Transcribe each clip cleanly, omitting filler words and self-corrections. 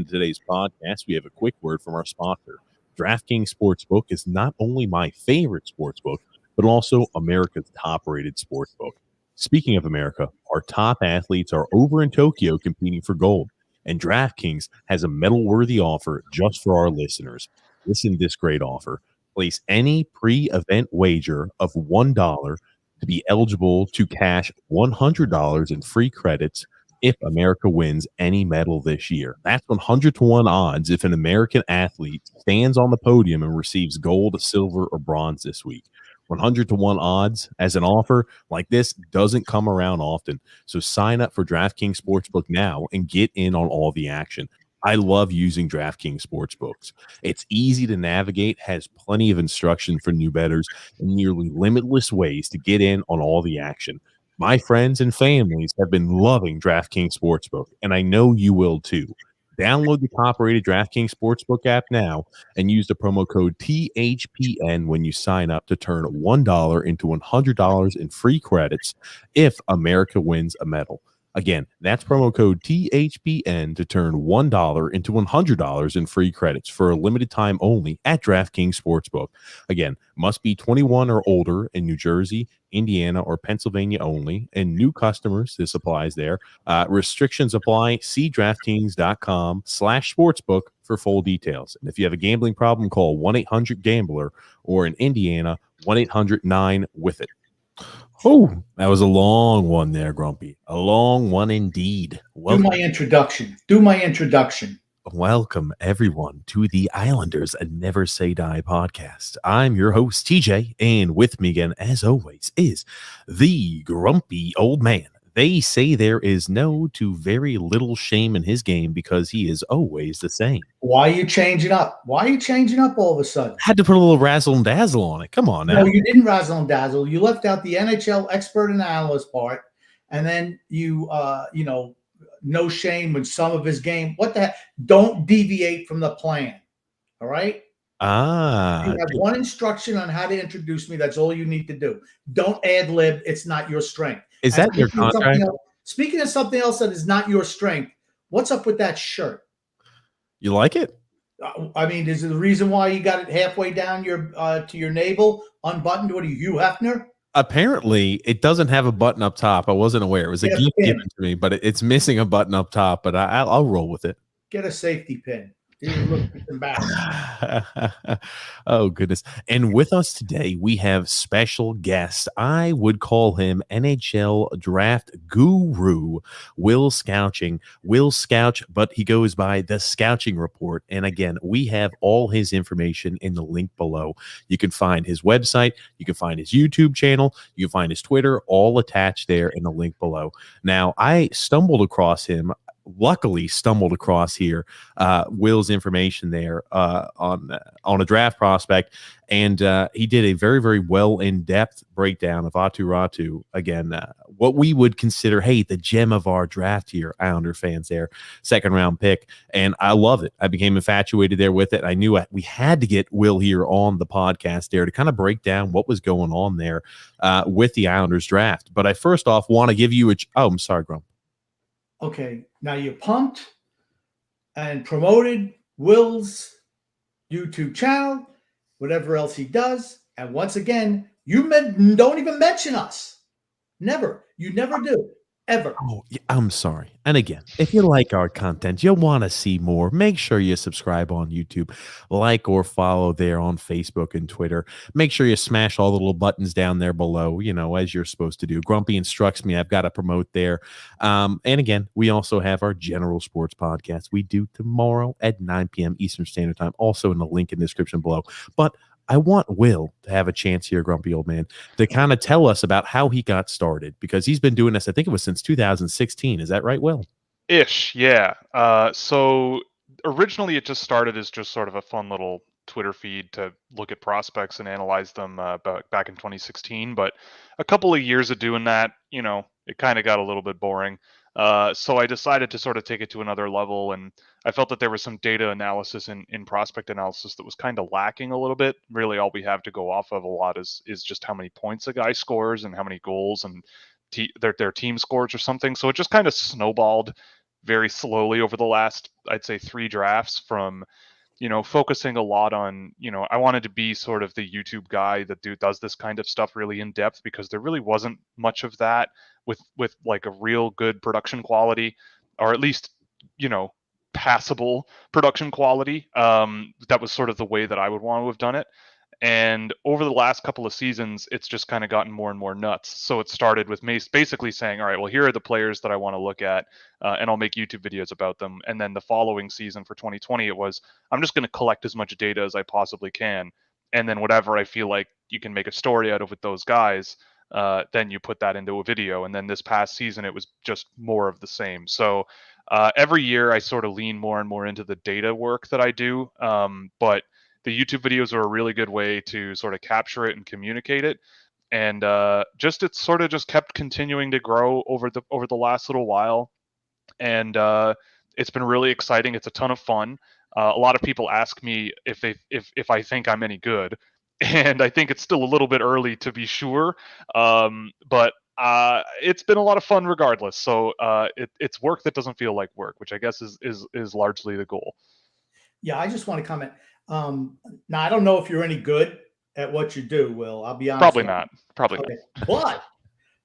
today's podcast, we have a quick word from our sponsor. DraftKings Sportsbook is not only my favorite sportsbook, but also America's top-rated sportsbook. Speaking of America, our top athletes are over in Tokyo competing for gold, and DraftKings has a medal-worthy offer just for our listeners. Listen to this great offer. Place any pre-event wager of $1 to be eligible to cash $100 in free credits if America wins any medal this year. That's 100 to 1 odds if an American athlete stands on the podium and receives gold, silver, or bronze this week. 100 to 1 odds as an offer like this doesn't come around often. So sign up for DraftKings Sportsbook now and get in on all the action. I love using DraftKings Sportsbooks. It's easy to navigate, has plenty of instruction for new bettors, and nearly limitless ways to get in on all the action. My friends and families have been loving DraftKings Sportsbook, and I know you will too. Download the top-rated DraftKings Sportsbook app now and use the promo code THPN when you sign up to turn $1 into $100 in free credits if America wins a medal. Again, that's promo code THPN to turn $1 into $100 in free credits for a limited time only at DraftKings Sportsbook. Again, must be 21 or older in New Jersey, Indiana, or Pennsylvania only, and new customers, this applies there. Restrictions apply. See DraftKings.com/sportsbook for full details. And if you have a gambling problem, call 1-800-GAMBLER or in Indiana, 1-800-9-WITH-IT. Oh, that was a long one there, Grumpy. A long one indeed. Welcome. Do my introduction. Welcome, everyone, to the Islanders Never Say Die podcast. I'm your host, TJ, and with me again, as always, is the grumpy old man. They say there is no to very little shame in his game because he is always the same. Why are you changing up? Why are you changing up all of a sudden? Had to put a little razzle and dazzle on it. Come on now. No, you didn't razzle and dazzle. You left out the NHL expert and analyst part, and then you no shame with some of his game. What the heck? Don't deviate from the plan. All right? You have one instruction on how to introduce me. That's all you need to do. Don't ad lib. It's not your strength. Is that your contract? Speaking of something else that is not your strength, what's up with that shirt? You like it? I mean, is it the reason why you got it halfway down your to your navel, unbuttoned? What are you, Hugh Hefner? Apparently, it doesn't have a button up top. I wasn't aware. It was a gift given to me, but it's missing a button up top. But I'll roll with it. Get a safety pin. Look embarrassed. Oh, goodness. And with us today, we have special guest. I would call him NHL Draft Guru, Will Scouching. Will Scouch, but he goes by the Scouching Report. And again, we have all his information in the link below. You can find his website. You can find his YouTube channel. You can find his Twitter, all attached there in the link below. Now, I stumbled across him. Luckily stumbled across here Will's information there on a draft prospect, and he did a very, very well in-depth breakdown of Atu Ratu. Again, what we would consider, hey, the gem of our draft here, Islander fans there, second round pick, and I love it. I became infatuated there with it. I knew we had to get Will here on the podcast there to kind of break down what was going on there with the Islanders draft. But I first off want to give you I'm sorry, Grump. Okay, now you pumped and promoted Will's YouTube channel, whatever else he does. And once again, you don't even mention us. Never. You never do. Ever. Oh, I'm sorry. And again, if you like our content, you want to see more, make sure you subscribe on YouTube, like or follow there on Facebook and Twitter. Make sure you smash all the little buttons down there below, as you're supposed to do. Grumpy instructs me. I've got to promote there. And again, we also have our general sports podcast we do tomorrow at 9 p.m. Eastern Standard Time, also in the link in the description below. But I want Will to have a chance here, grumpy old man, to kind of tell us about how he got started, because he's been doing this, I think it was since 2016. Is that right, Will? Ish, yeah. So originally it just started as just sort of a fun little Twitter feed to look at prospects and analyze them back in 2016. But a couple of years of doing that, it kind of got a little bit boring. So I decided to sort of take it to another level, and I felt that there was some data analysis in prospect analysis that was kind of lacking a little bit. Really, all we have to go off of a lot is just how many points a guy scores and how many goals and their team scores or something. So it just kind of snowballed very slowly over the last, I'd say, 3 drafts, from focusing a lot on, I wanted to be sort of the YouTube guy that does this kind of stuff really in depth, because there really wasn't much of that with like a real good production quality, or at least, passable production quality. That was sort of the way that I would want to have done it. And over the last couple of seasons, it's just kind of gotten more and more nuts. So it started with me basically saying, all right, well, here are the players that I want to look at, and I'll make YouTube videos about them. And then the following season for 2020, it was, I'm just going to collect as much data as I possibly can. And then whatever I feel like you can make a story out of with those guys, then you put that into a video. And then this past season, it was just more of the same. So every year I sort of lean more and more into the data work that I do. But the YouTube videos are a really good way to sort of capture it and communicate it. And it's sort of just kept continuing to grow over the last little while. And it's been really exciting. It's a ton of fun. A lot of people ask me if I think I'm any good. And I think it's still a little bit early to be sure. But it's been a lot of fun regardless. So it's work that doesn't feel like work, which I guess is largely the goal. Yeah, I just want to comment. Now, I don't know if you're any good at what you do, Will. I'll be honest. Probably not. Probably not. But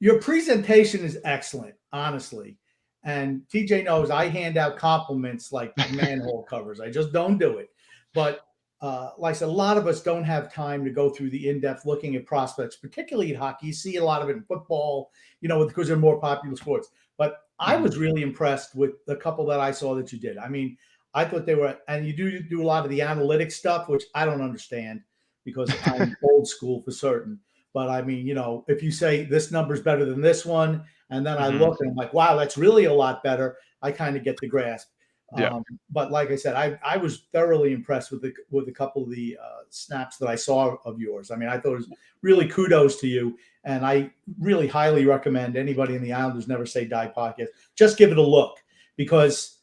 your presentation is excellent, honestly. And TJ knows I hand out compliments like manhole covers. I just don't do it. But like I said, a lot of us don't have time to go through the in-depth looking at prospects, particularly in hockey. You see a lot of it in football, because they're more popular sports. But I was really impressed with the couple that I saw that you did. I mean, I thought they were, and you do a lot of the analytics stuff, which I don't understand because I'm old school for certain. But I mean, if you say this number's better than this one, and then I look and I'm like, wow, that's really a lot better, I kind of get the grasp. Yeah. But like I said, I was thoroughly impressed with a couple of the snaps that I saw of yours. I mean, I thought it was really kudos to you. And I really highly recommend anybody in the Islanders Never Say Die podcast, just give it a look, because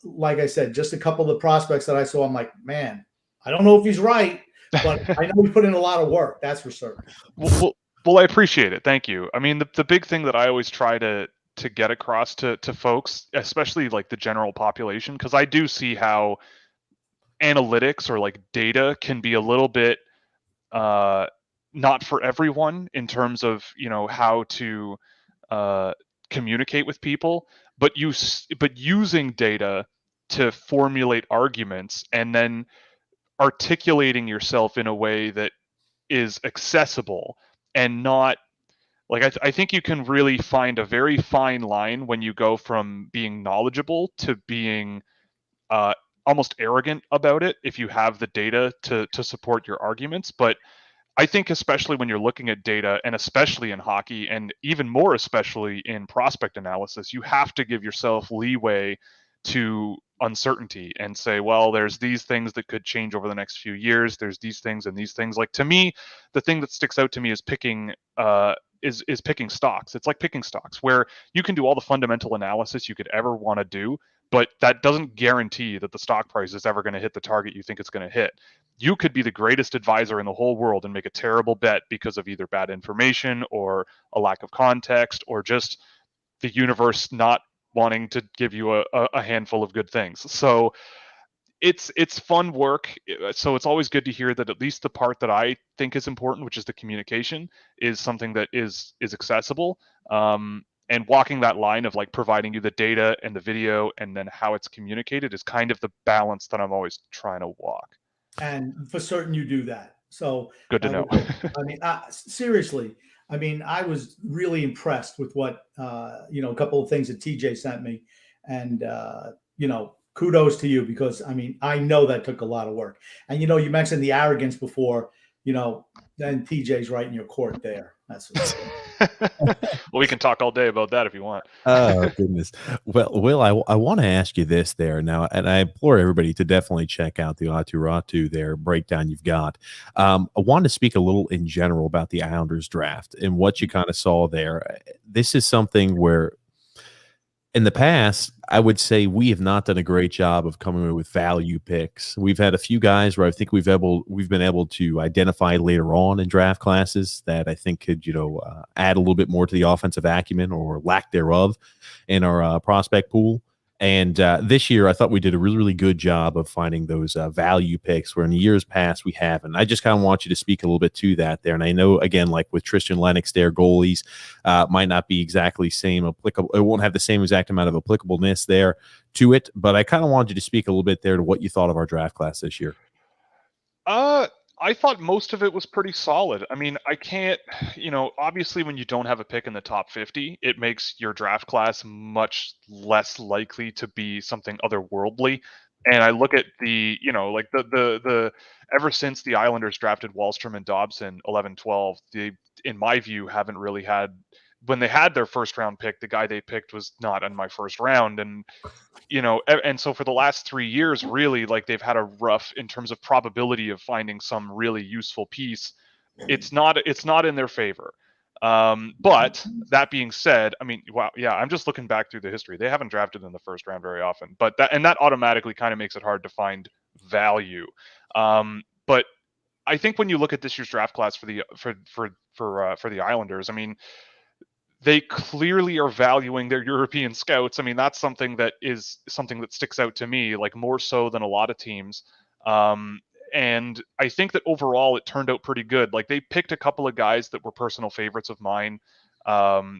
like I said, just a couple of the prospects that I saw, I'm like, man, I don't know if he's right, but I know he put in a lot of work. That's for certain. Well, I appreciate it. Thank you. I mean, the big thing that I always try to get across to folks, especially like the general population, because I do see how analytics or like data can be a little bit not for everyone in terms of, how to communicate with people, but using data to formulate arguments and then articulating yourself in a way that is accessible and not like, I think you can really find a very fine line when you go from being knowledgeable to being almost arrogant about it if you have the data to support your arguments. But I think especially when you're looking at data, and especially in hockey, and even more especially in prospect analysis, you have to give yourself leeway to uncertainty and say, well, there's these things that could change over the next few years. There's these things and these things. Like, to me, the thing that sticks out to me is picking picking stocks. It's like picking stocks, where you can do all the fundamental analysis you could ever want to do, but that doesn't guarantee that the stock price is ever going to hit the target you think it's going to hit. You could be the greatest advisor in the whole world and make a terrible bet because of either bad information or a lack of context, or just the universe not wanting to give you a handful of good things. So it's fun work. So it's always good to hear that at least the part that I think is important, which is the communication, is something that is accessible. And walking that line of like providing you the data and the video and then how it's communicated is kind of the balance that I'm always trying to walk. And for certain you do that. So good to know. I mean, seriously, I mean, I was really impressed with what, a couple of things that TJ sent me, and, kudos to you, because I mean, I know that took a lot of work. And, you mentioned the arrogance before, then TJ's right in your court there. That's what well, we can talk all day about that if you want. Oh, goodness. Well, Will, I want to ask you this there now, and I implore everybody to definitely check out the Atu Ratu there breakdown you've got. I wanted to speak a little in general about the Islanders draft and what you kind of saw there. This is something where In the past, I would say we have not done a great job of coming up with value picks. We've had a few guys where I think we've been able to identify later on in draft classes that I think could add a little bit more to the offensive acumen or lack thereof in our prospect pool. And this year, I thought we did a really, really good job of finding those value picks where in years past we haven't. I just kind of want you to speak a little bit to that there. And I know, again, like with Tristan Lennox, their goalies might not be exactly same applicable. It won't have the same exact amount of applicableness there to it. But I kind of wanted you to speak a little bit there to what you thought of our draft class this year. I thought most of it was pretty solid. I mean, I can't, obviously when you don't have a pick in the top 50, it makes your draft class much less likely to be something otherworldly. And I look at the, like the ever since the Islanders drafted Wallstrom and Dobson 11-12, they, in my view, haven't really had, when they had their first round pick, the guy they picked was not in my first round. And and so for the last 3 years, really, like they've had a rough in terms of probability of finding some really useful piece. It's not in their favor. But that being said, I mean, wow, yeah, I'm just looking back through the history. They haven't drafted in the first round very often, but that automatically kind of makes it hard to find value. But I think when you look at this year's draft class for the Islanders, I mean, they clearly are valuing their European scouts. I mean, that's something that sticks out to me, like more so than a lot of teams. And I think that overall it turned out pretty good. Like they picked a couple of guys that were personal favorites of mine.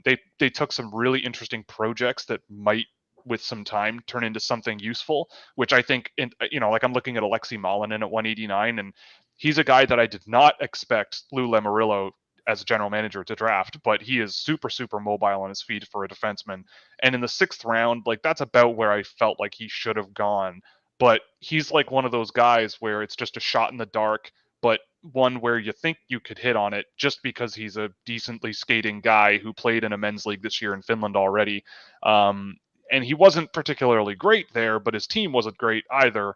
They took some really interesting projects that might, with some time, turn into something useful, which I think, like I'm looking at Alexei Malinin at 189, and he's a guy that I did not expect Lou Lamoriello as a general manager to draft, but he is super, super mobile on his feet for a defenseman. And in the 6th round, like that's about where I felt like he should have gone. But he's like one of those guys where it's just a shot in the dark, but one where you think you could hit on it just because he's a decently skating guy who played in a men's league this year in Finland already. And he wasn't particularly great there, but his team wasn't great either.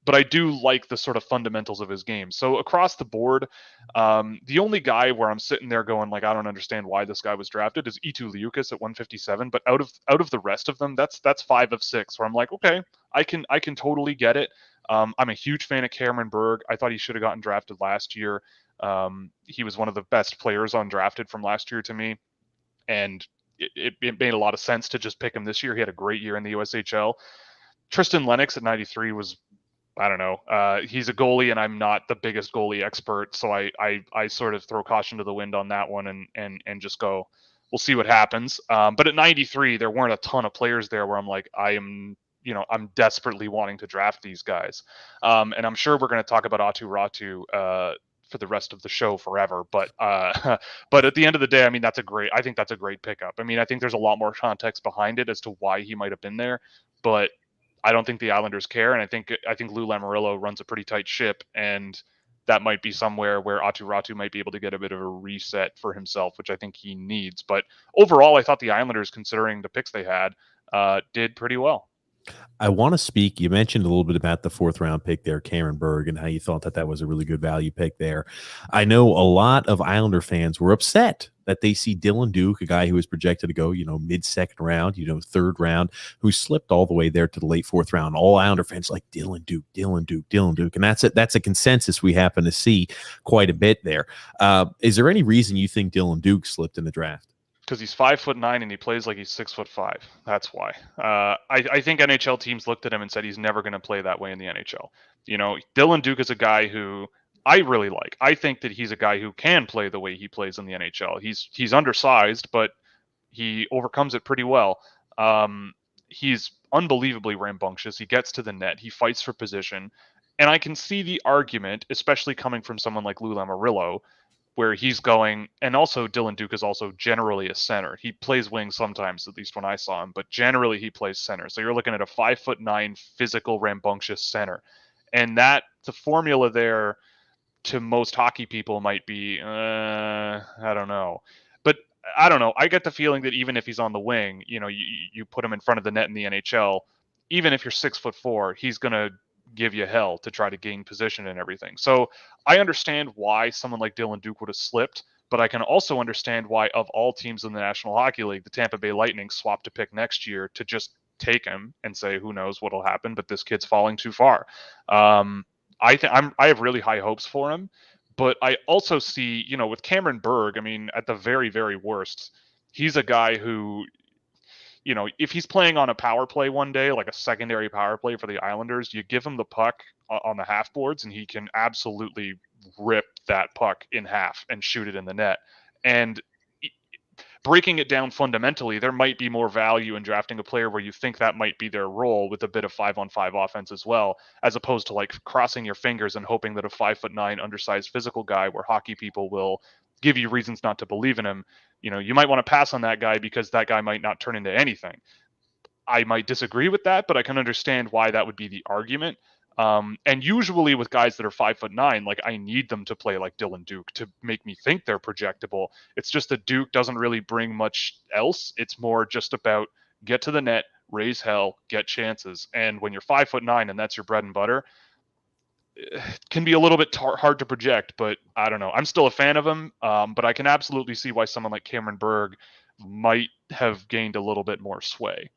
But I do like the sort of fundamentals of his game. So across the board, the only guy where I'm sitting there going like, I don't understand why this guy was drafted is Atu Ratu at 157. But out of the rest of them, that's 5 of 6 where I'm like, okay, I can totally get it. I'm a huge fan of Cameron Berg. I thought he should have gotten drafted last year. He was one of the best players undrafted from last year to me, and it made a lot of sense to just pick him this year. He had a great year in the USHL. Tristan Lennox at 93 was, I don't know. He's a goalie, and I'm not the biggest goalie expert, so I sort of throw caution to the wind on that one, and just go, we'll see what happens. But at 93, there weren't a ton of players there where I'm like, I'm desperately wanting to draft these guys. And I'm sure we're going to talk about Atu Ratu for the rest of the show forever. But but at the end of the day, I mean, I think that's a great pickup. I mean, I think there's a lot more context behind it as to why he might have been there, but I don't think the Islanders care, and I think Lou Lamoriello runs a pretty tight ship, and that might be somewhere where Atu Ratu might be able to get a bit of a reset for himself, which I think he needs. But overall, I thought the Islanders, considering the picks they had, did pretty well. I want to speak. You mentioned a little bit about the 4th round pick there, Cameron Berg, and how you thought that was a really good value pick there. I know a lot of Islander fans were upset that they see Dylan Duke, a guy who was projected to go, mid-2nd round, 3rd round, who slipped all the way there to the late 4th round. All Islander fans like Dylan Duke, Dylan Duke, Dylan Duke. And that's a consensus we happen to see quite a bit there. Is there any reason you think Dylan Duke slipped in the draft? Because he's 5'9" and he plays like he's 6'5". That's why. I think NHL teams looked at him and said he's never going to play that way in the NHL. Dylan Duke is a guy who I really like. I think that he's a guy who can play the way he plays in the NHL. He's undersized, but he overcomes it pretty well. He's unbelievably rambunctious. He gets to the net. He fights for position. And I can see the argument, especially coming from someone like Lou Lamoriello, where he's going, and also Dylan Duke is also generally a center. He plays wing sometimes, at least when I saw him, but generally he plays center. So you're looking at a 5'9" physical, rambunctious center. And that the formula there to most hockey people might be, I don't know. But I don't know. I get the feeling that even if he's on the wing, you put him in front of the net in the NHL, even if you're 6'4", he's going to give you hell to try to gain position and everything. So I understand why someone like Dylan Duke would have slipped, But I can also understand why, of all teams in the National Hockey League, the Tampa Bay Lightning swapped a pick next year to just take him and say, who knows what'll happen, but this kid's falling too far. I have really high hopes for him, but I also see, with Cameron Berg, I mean, at the very, very worst, he's a guy who, if he's playing on a power play one day, like a secondary power play for the Islanders, you give him the puck on the half boards and he can absolutely rip that puck in half and shoot it in the net. And breaking it down fundamentally, there might be more value in drafting a player where you think that might be their role with a bit of 5-on-5 offense as well, as opposed to like crossing your fingers and hoping that a 5'9" undersized physical guy where hockey people will give you reasons not to believe in him. You might want to pass on that guy because that guy might not turn into anything. I might disagree with that, but I can understand why that would be the argument. And usually with guys that are 5'9", like I need them to play like Dylan Duke to make me think they're projectable. It's just that Duke doesn't really bring much else. It's more just about get to the net, raise hell, get chances. And when you're 5'9" and that's your bread and butter, it can be a little bit hard to project, but I don't know. I'm still a fan of him, but I can absolutely see why someone like Cameron Berg might have gained a little bit more sway.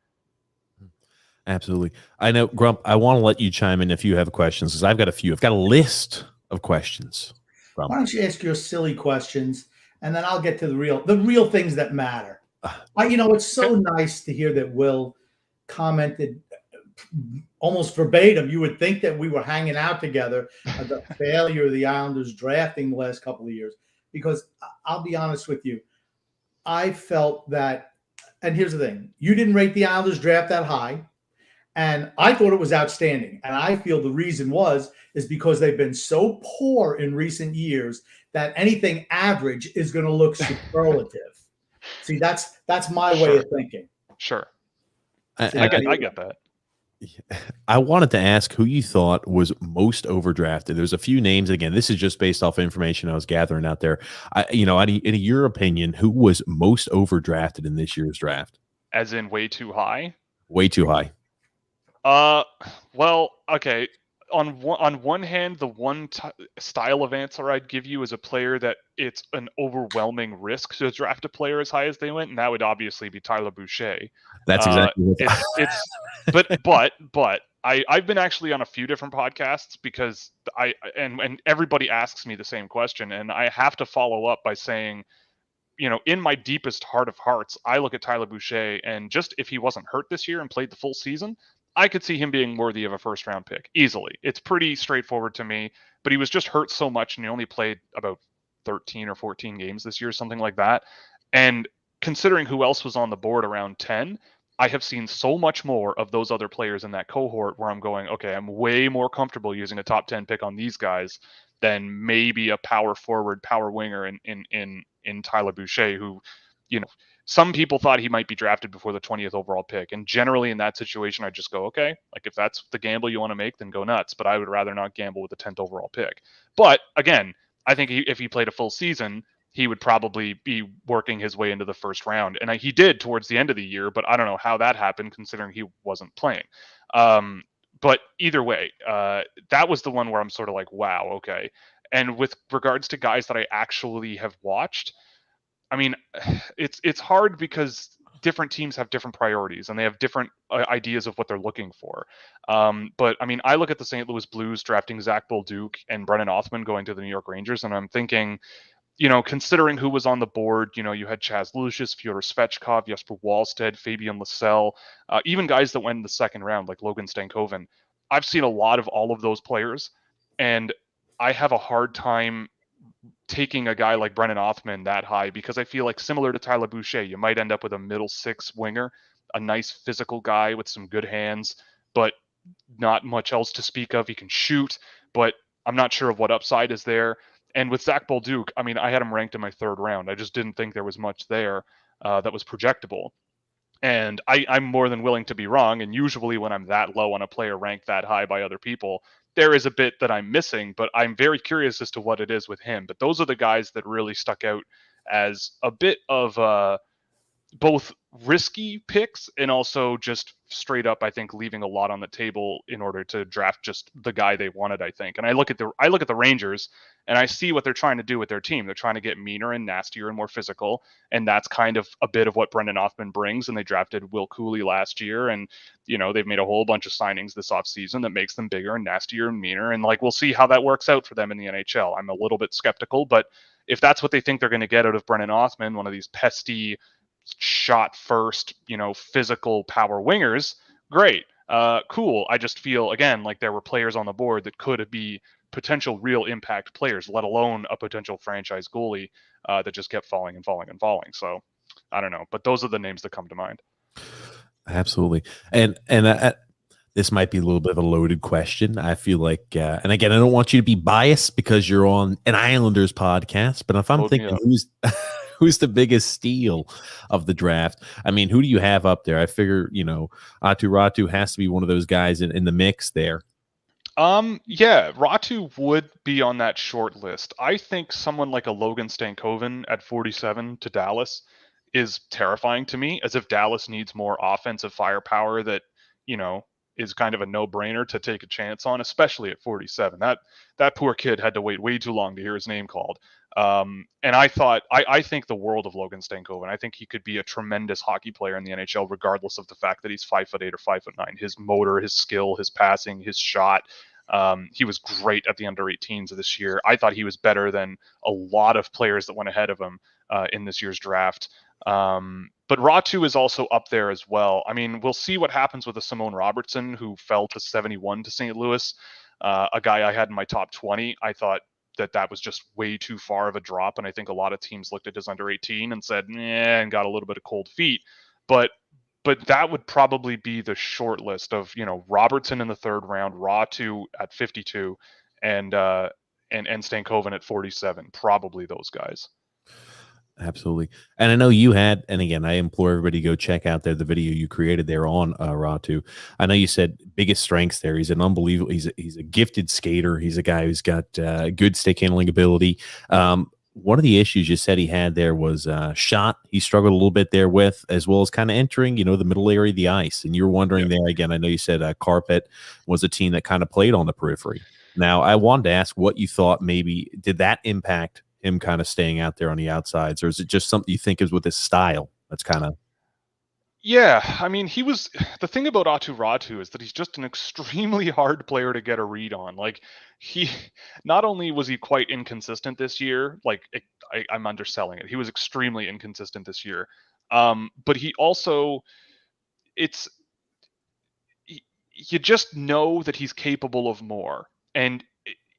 Absolutely. I know, Grump, I want to let you chime in if you have questions, because I've got a few. I've got a list of questions. Grump. Why don't you ask your silly questions, and then I'll get to the real things that matter. It's so nice to hear that Will commented almost verbatim. You would think that we were hanging out together at the failure of the Islanders drafting the last couple of years, because I'll be honest with you. I felt that, and here's the thing, you didn't rate the Islanders draft that high. And I thought it was outstanding. And I feel the reason is because they've been so poor in recent years that anything average is going to look superlative. See, that's my way of thinking. Sure. I get that. I wanted to ask who you thought was most overdrafted. There's a few names. Again, this is just based off information I was gathering out there. In your opinion, who was most overdrafted in this year's draft? As in way too high? Way too high. Well, okay. On one hand, the one style of answer I'd give you is a player that it's an overwhelming risk to draft a player as high as they went, and that would obviously be Tyler Boucher. That's exactly what but I've been actually on a few different podcasts because and everybody asks me the same question, and I have to follow up by saying, in my deepest heart of hearts, I look at Tyler Boucher, and just if he wasn't hurt this year and played the full season, I could see him being worthy of a first-round pick easily. It's pretty straightforward to me, but he was just hurt so much, and he only played about 13 or 14 games this year, something like that. And considering who else was on the board around 10, I have seen so much more of those other players in that cohort where I'm going, okay, I'm way more comfortable using a top 10 pick on these guys than maybe a power forward, power winger in Tyler Boucher, who, some people thought he might be drafted before the 20th overall pick. And generally in that situation, I just go, okay, like if that's the gamble you want to make, then go nuts. But I would rather not gamble with the 10th overall pick. But again, I think if he played a full season, he would probably be working his way into the first round. And he did towards the end of the year, but I don't know how that happened considering he wasn't playing. But either way, that was the one where I'm sort of like, wow, okay. And with regards to guys that I actually have watched, I mean, it's hard because different teams have different priorities and they have different ideas of what they're looking for. But I mean, I look at the St. Louis Blues drafting Zach Bolduc and Brennan Othmann going to the New York Rangers, and I'm thinking, considering who was on the board, you had Chaz Lucius, Fyodor Svechkov, Jesper Wallstedt, Fabian Lysell, even guys that went in the second round like Logan Stankoven. I've seen a lot of all of those players, and I have a hard time taking a guy like Brennan Othmann that high because I feel like, similar to Tyler Boucher, you might end up with a middle six winger, a nice physical guy with some good hands, but not much else to speak of. He can shoot, but I'm not sure of what upside is there. And with Zach Bolduc, I mean, I had him ranked in my third round. I just didn't think there was much there that was projectable. And I'm more than willing to be wrong. And usually when I'm that low on a player ranked that high by other people, there is a bit that I'm missing, but I'm very curious as to what it is with him. But those are the guys that really stuck out as a bit of both risky picks and also just straight up, I think, leaving a lot on the table in order to draft just the guy they wanted, I think. And I look at the Rangers and I see what they're trying to do with their team. They're trying to get meaner and nastier and more physical. And that's kind of a bit of what Brendan Othman brings. And they drafted Will Cooley last year. And, they've made a whole bunch of signings this offseason that makes them bigger and nastier and meaner. And we'll see how that works out for them in the NHL. I'm a little bit skeptical, but if that's what they think they're going to get out of Brendan Othman, one of these pesty shot first, physical power wingers, great. Cool. I just feel, again, like there were players on the board that could be potential real impact players, let alone a potential franchise goalie that just kept falling and falling and falling. So I don't know, but those are the names that come to mind. Absolutely. And this might be a little bit of a loaded question. I feel like, and again, I don't want you to be biased because you're on an Islanders podcast, but if I'm thinking who's the biggest steal of the draft, I mean, who do you have up there? I figure, Atu Ratu has to be one of those guys in the mix there. Yeah, Ratu would be on that short list. I think someone like a Logan Stankoven at 47 to Dallas is terrifying to me, as if Dallas needs more offensive firepower that, is kind of a no-brainer to take a chance on, especially at 47. That poor kid had to wait way too long to hear his name called. And I think the world of Logan Stankoven. I think he could be a tremendous hockey player in the NHL, regardless of the fact that he's 5'8" or 5'9". His motor, his skill, his passing, his shot. He was great at the under 18s of this year. I thought he was better than a lot of players that went ahead of him in this year's draft. But Ratu is also up there as well. I mean, we'll see what happens with a Simone Robertson, who fell to 71 to St. Louis, a guy I had in my top 20. I thought that was just way too far of a drop, and I think a lot of teams looked at his under 18 and said, "Yeah," and got a little bit of cold feet. But that would probably be the short list of, Robertson in the third round, Ratu at 52, and Stankoven at 47. Probably those guys. Absolutely. And I know you had, and again, I implore everybody to go check out the video you created there on Ratu. I know you said biggest strengths there. He's an unbelievable, he's a gifted skater. He's a guy who's got good stick handling ability. One of the issues you said he had there was shot. He struggled a little bit there with, as well as kind of entering, the middle area of the ice. And you're wondering there, again, I know you said Carpet was a team that kind of played on the periphery. Now, I wanted to ask what you thought maybe, did that impact him kind of staying out there on the outsides, or is it just something you think is with his style that's kind of... Yeah, I mean, the thing about Atu Ratu is that he's just an extremely hard player to get a read on. He, not only was he quite inconsistent this year, I'm underselling it. He was extremely inconsistent this year. But he also, you just know that he's capable of more. And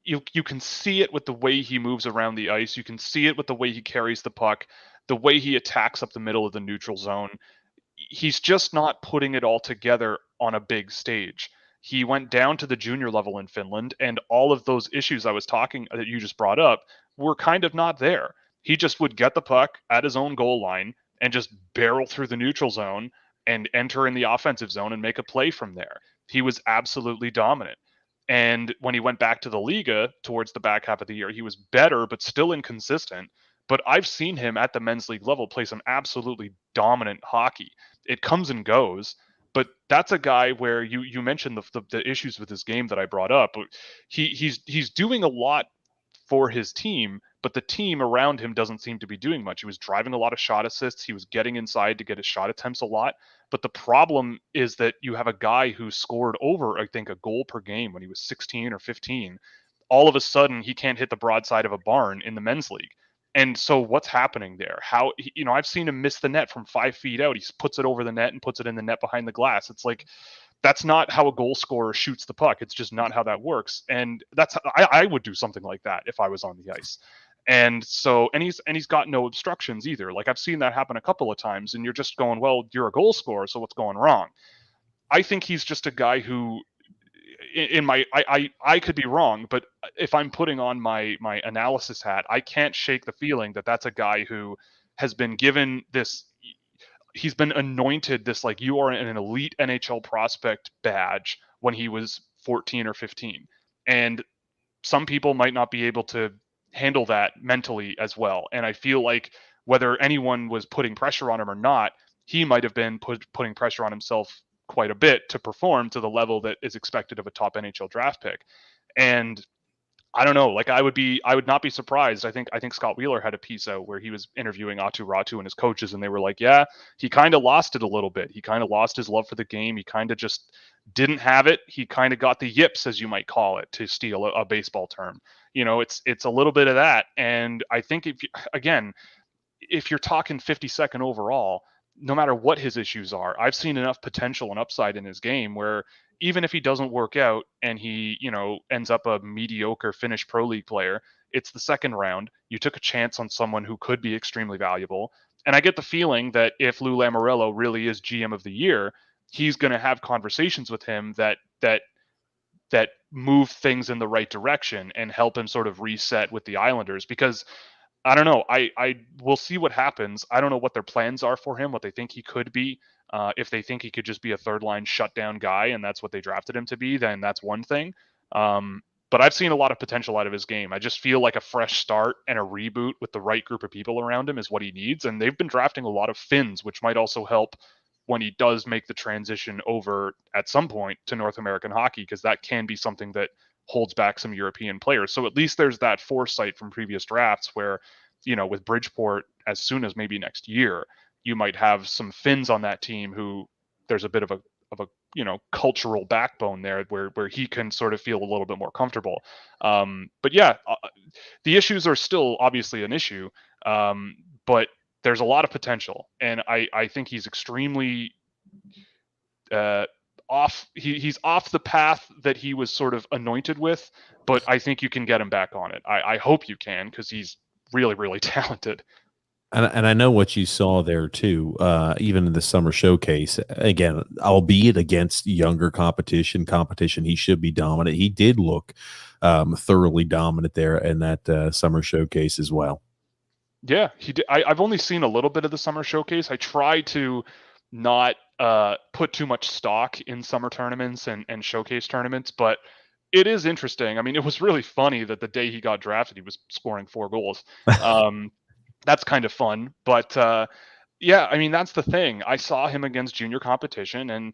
you can see it with the way he moves around the ice. You can see it with the way he carries the puck, the way he attacks up the middle of the neutral zone. He's just not putting it all together on a big stage. He went down to the junior level in Finland, and all of those issues I was talking that you just brought up were kind of not there. He just would get the puck at his own goal line and just barrel through the neutral zone and enter in the offensive zone and make a play from there. He was absolutely dominant. And when he went back to the Liga towards the back half of the year, he was better, but still inconsistent. But I've seen him at the men's league level play some absolutely dominant hockey. It comes and goes, but that's a guy where you mentioned the issues with his game that I brought up. He's doing a lot for his team, but the team around him doesn't seem to be doing much. He was driving a lot of shot assists. He was getting inside to get his shot attempts a lot. But the problem is that you have a guy who scored over, I think, a goal per game when he was 16 or 15. All of a sudden, he can't hit the broadside of a barn in the men's league. And so what's happening there? I've seen him miss the net from 5 feet out. He puts it over the net and puts it in the net behind the glass. It's like, that's not how a goal scorer shoots the puck. It's just not how that works. And I would do something like that if I was on the ice. And so, and he's got no obstructions either. I've seen that happen a couple of times, and you're just going, well, you're a goal scorer, so what's going wrong? I think he's just a guy who, I could be wrong, but if I'm putting on my analysis hat, I can't shake the feeling that that's a guy who has been given this. He's been anointed this, you are an elite NHL prospect badge when he was 14 or 15. And some people might not be able to handle that mentally as well. And I feel like whether anyone was putting pressure on him or not, he might have been putting pressure on himself quite a bit to perform to the level that is expected of a top NHL draft pick. And I don't know, like I would not be surprised. I think Scott Wheeler had a piece out where he was interviewing Atu Ratu and his coaches, and they were like, yeah, he kind of lost it a little bit. He kind of lost his love for the game. He kind of just didn't have it. He kind of got the yips, as you might call it, to steal a baseball term. It's a little bit of that. And I think if you're talking 52nd overall, no matter what his issues are, I've seen enough potential and upside in his game where even if he doesn't work out and he, ends up a mediocre Finnish Pro League player, it's the second round. You took a chance on someone who could be extremely valuable. And I get the feeling that if Lou Lamoriello really is GM of the year, he's going to have conversations with him that move things in the right direction and help him sort of reset with the Islanders. Because I don't know. I will see what happens. I don't know what their plans are for him, what they think he could be. If they think he could just be a third line shutdown guy and that's what they drafted him to be, then that's one thing. But I've seen a lot of potential out of his game. I just feel like a fresh start and a reboot with the right group of people around him is what he needs. And they've been drafting a lot of Finns, which might also help when he does make the transition over at some point to North American hockey, because that can be something that holds back some European players. So at least there's that foresight from previous drafts where, with Bridgeport, as soon as maybe next year, you might have some Finns on that team who there's a bit of a cultural backbone there where he can sort of feel a little bit more comfortable. But yeah, the issues are still obviously an issue, but there's a lot of potential, and I think he's extremely off. He's off the path that he was sort of anointed with, but I think you can get him back on it. I hope you can, because he's really, really talented. And I know what you saw there too, even in the summer showcase. Again, albeit against younger competition he should be dominant. He did look thoroughly dominant there in that summer showcase as well. Yeah, he did. I've only seen a little bit of the summer showcase. I try to not put too much stock in summer tournaments and showcase tournaments, but it is interesting. I mean, it was really funny that the day he got drafted, he was scoring 4 goals. That's kind of fun, but yeah, I mean, that's the thing. I saw him against junior competition, and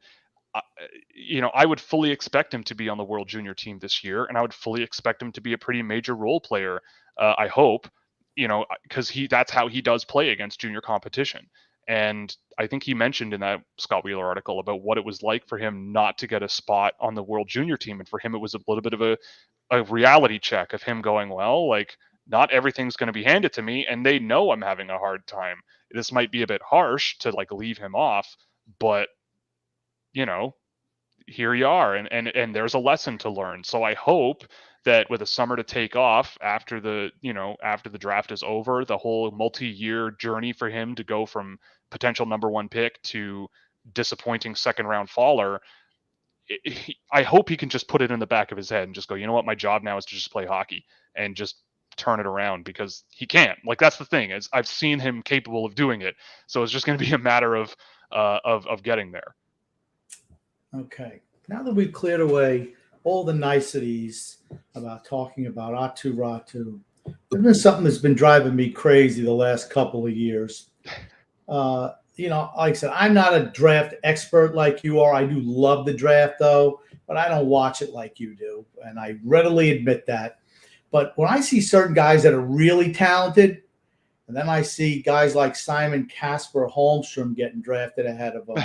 I would fully expect him to be on the World Junior team this year, and I would fully expect him to be a pretty major role player. I hope, because that's how he does play against junior competition. And I think he mentioned in that Scott Wheeler article about what it was like for him not to get a spot on the World Junior team, and for him it was a little bit of a reality check of him going, well, like, not everything's going to be handed to me, and they know I'm having a hard time. This might be a bit harsh to like leave him off, but here you are, and there's a lesson to learn. So I hope that with a summer to take off after the draft is over, the whole multi-year journey for him to go from potential number 1 pick to disappointing second round faller, I hope he can just put it in the back of his head and just go, you know what, my job now is to just play hockey and just turn it around, because he can. Like, that's the thing, is I've seen him capable of doing it. So it's just going to be a matter of getting there. Okay. Now that we've cleared away all the niceties about talking about Atu Ratu, there's been something that's been driving me crazy the last couple of years. Like I said, I'm not a draft expert like you are. I do love the draft, though, but I don't watch it like you do, and I readily admit that. But when I see certain guys that are really talented, and then I see guys like Simon Casper Holmstrom getting drafted ahead of them,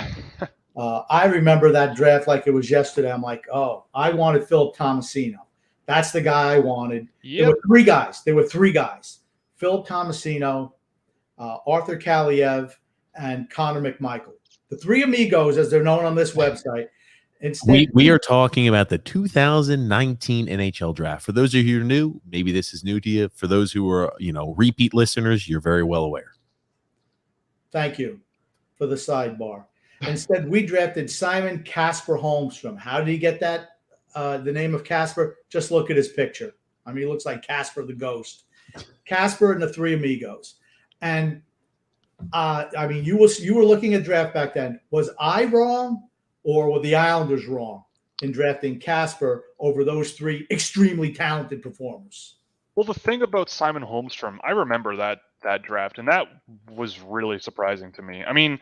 I remember that draft like it was yesterday. I'm like, oh, I wanted Philip Tomasino. That's the guy I wanted. Yep. There were three guys. Philip Tomasino, Arthur Kaliev, and Connor McMichael. The three amigos, as they're known on this website. Instead, we are talking about the 2019 NHL draft. For those of you who are new, maybe this is new to you. For those who are, repeat listeners, you're very well aware. Thank you for the sidebar. Instead, we drafted Simon Casper Holmstrom. How did he get that? The name of Casper? Just look at his picture. I mean, he looks like Casper the Ghost. Casper and the three amigos. And I mean, you were looking at draft back then. Was I wrong, or were the Islanders wrong in drafting Casper over those three extremely talented performers? Well, the thing about Simon Holmstrom, I remember that draft, and that was really surprising to me. I mean,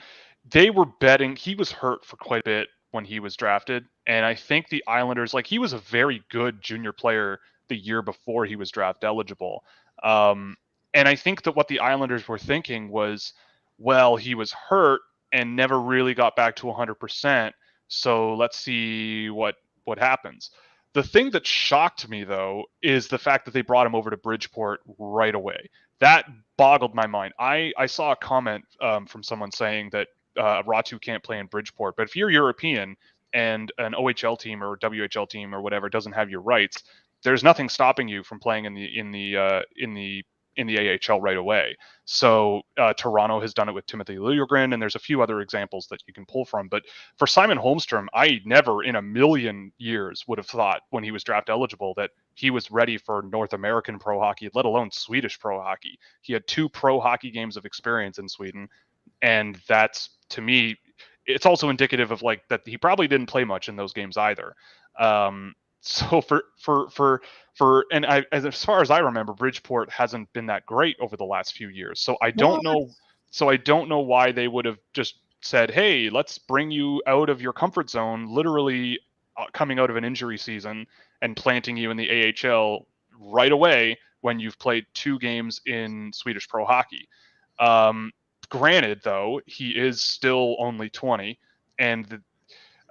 they were betting he was hurt for quite a bit when he was drafted. And I think the Islanders, like, he was a very good junior player the year before he was draft eligible. And I think that what the Islanders were thinking was, well, he was hurt and never really got back to 100%. So let's see what happens. The thing that shocked me, though, is the fact that they brought him over to Bridgeport right away. That boggled my mind. I saw a comment from someone saying that Ratu can't play in Bridgeport, but if you're European and an OHL team or WHL team or whatever doesn't have your rights, there's nothing stopping you from playing in the AHL right away. So Toronto has done it with Timothy Liljegren, and there's a few other examples that you can pull from. But for Simon Holmstrom, I never in a million years would have thought when he was draft eligible that he was ready for North American pro hockey, let alone Swedish pro hockey. He had 2 pro hockey games of experience in Sweden, and that's, to me, it's also indicative of like that he probably didn't play much in those games either. So and as far as I remember, Bridgeport hasn't been that great over the last few years. So I don't know. So I don't know why they would have just said, "Hey, let's bring you out of your comfort zone," literally coming out of an injury season and planting you in the AHL right away when you've played 2 games in Swedish pro hockey. Granted, though, he is still only 20, and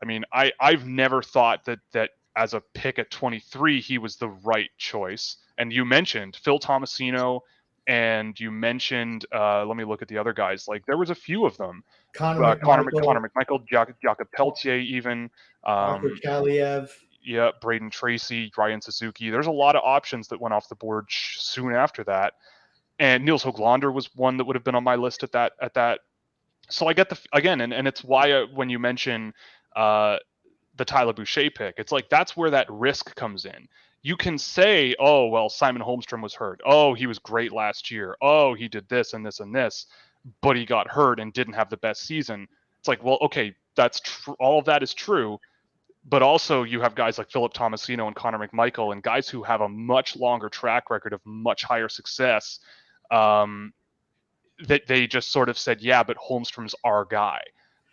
I mean, I've never thought that as a pick at 23, he was the right choice. And you mentioned Phil Tomasino, and you mentioned, let me look at the other guys. Like, there was a few of them. Connor McMichael, Jakob Peltier, even. Arthur Kaliev. Yeah, Braden Tracy, Ryan Suzuki. There's a lot of options that went off the board soon after that. And Niels Höglander was one that would have been on my list at that. So I get and it's why when you mention the Tyler Boucher pick, it's like that's where that risk comes in. You can say, oh, well, Simon Holmstrom was hurt. Oh, he was great last year. Oh, he did this and this and this, but he got hurt and didn't have the best season. It's like, well, okay, that's true. All of that is true. But also you have guys like Philip Tomasino and Connor McMichael and guys who have a much longer track record of much higher success, that they just sort of said, yeah, but Holmstrom's our guy.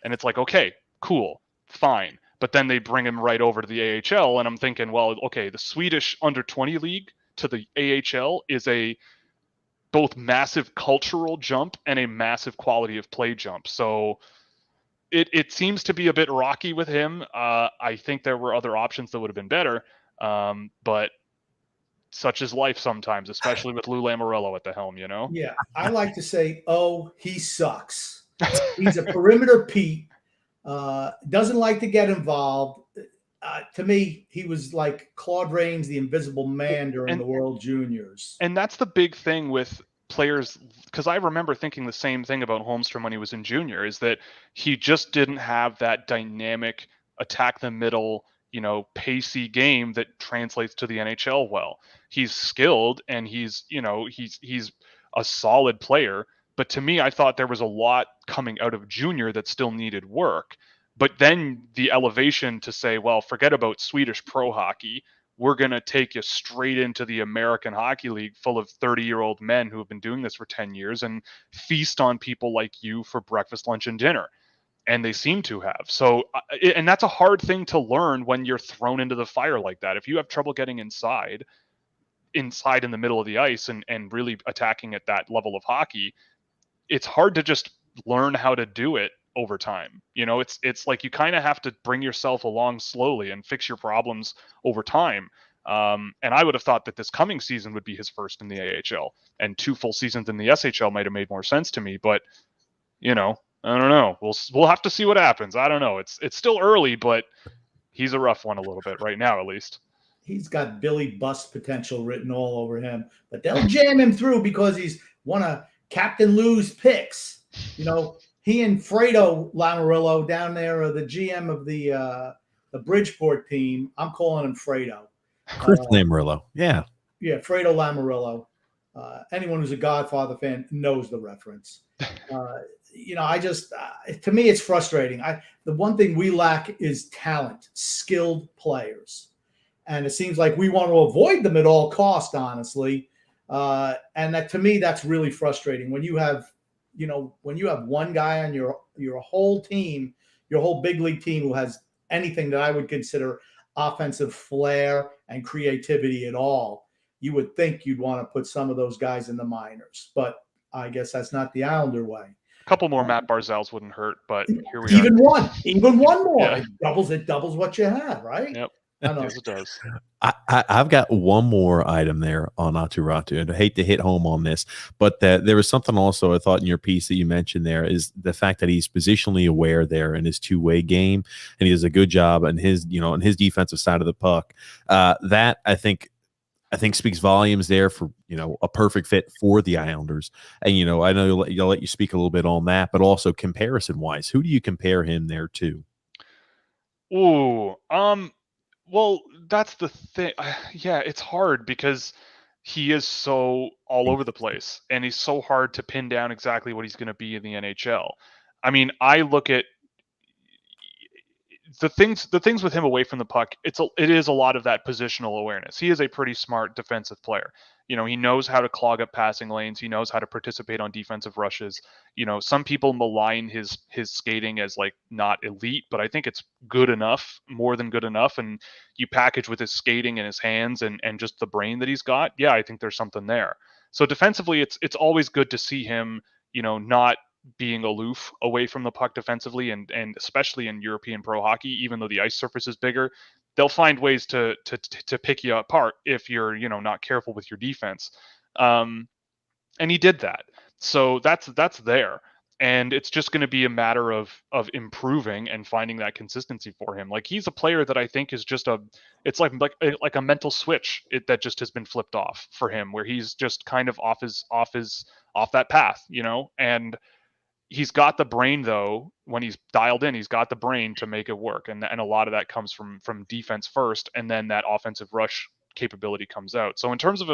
And it's like, okay, cool, fine. But then they bring him right over to the AHL, and I'm thinking, well, okay, the Swedish under-20 league to the AHL is a both massive cultural jump and a massive quality of play jump. So it seems to be a bit rocky with him. I think there were other options that would have been better, but such is life sometimes, especially with Lou Lamoriello at the helm, you know? Yeah, I like to say, oh, he sucks. He's a perimeter Pete. Doesn't like to get involved. To me, he was like Claude Rains, the Invisible Man during the World Juniors. And that's the big thing with players, because I remember thinking the same thing about Holmstrom when he was in junior, is that he just didn't have that dynamic attack the middle, pacey game that translates to the NHL well. He's skilled and he's a solid player. But to me, I thought there was a lot coming out of junior that still needed work. But then the elevation to say, well, forget about Swedish pro hockey. We're going to take you straight into the American Hockey League full of 30-year-old men who have been doing this for 10 years and feast on people like you for breakfast, lunch, and dinner. And they seem to have. So, and that's a hard thing to learn when you're thrown into the fire like that. If you have trouble getting inside in the middle of the ice and really attacking at that level of hockey, it's hard to just learn how to do it over time. It's like you kind of have to bring yourself along slowly and fix your problems over time. And I would have thought that this coming season would be his first in the AHL, and 2 full seasons in the SHL might have made more sense to me. But, I don't know. We'll have to see what happens. I don't know. It's still early, but he's a rough one a little bit right now, at least. He's got Billy Bust potential written all over him, but they'll jam him through because he's one of Captain Lou's picks. He and Fredo Lamoriello down there are the GM of the Bridgeport team. I'm calling him Fredo. Chris Lamoriello. Yeah. Yeah, Fredo Lamoriello. Anyone who's a Godfather fan knows the reference. To me, it's frustrating. The one thing we lack is talent, skilled players. And it seems like we want to avoid them at all costs, honestly. And that, to me, that's really frustrating. When you have one guy on your whole team, your whole big league team who has anything that I would consider offensive flair and creativity at all, you would think you'd want to put some of those guys in the minors. But I guess that's not the Islander way. A couple more Matt Barzals wouldn't hurt, but here we even are. Even one more. Yeah. It doubles what you have, right? Yep. I know. Yes, it does. I've got one more item there on Atu Ratu, and I hate to hit home on this, but there was something also I thought in your piece that you mentioned there is the fact that he's positionally aware there in his two-way game, and he does a good job on his, on his defensive side of the puck. That I think speaks volumes there for, a perfect fit for the Islanders. And, I know I'll let you speak a little bit on that, but also comparison wise, who do you compare him there to? Ooh, well, that's the thing. Yeah, it's hard because he is so all over the place, and he's so hard to pin down exactly what he's going to be in the NHL. I mean, I look at the things with him away from the puck. It is a lot of that positional awareness. He is a pretty smart defensive player. He knows how to clog up passing lanes. He knows how to participate on defensive rushes. Some people malign his skating as like not elite, but I think it's good enough, more than good enough. And you package with his skating and his hands and just the brain that he's got. Yeah, I think there's something there. So defensively, it's always good to see him, not being aloof away from the puck defensively, and especially in European pro hockey, even though the ice surface is bigger, they'll find ways to pick you apart if you're not careful with your defense. And he did that. So that's there. And it's just going to be a matter of improving and finding that consistency for him. Like, he's a player that I think is just it's like a mental switch that just has been flipped off for him, where he's just kind of off that path, and he's got the brain, though. When he's dialed in, he's got the brain to make it work, and a lot of that comes from defense first, and then that offensive rush capability comes out. So in terms of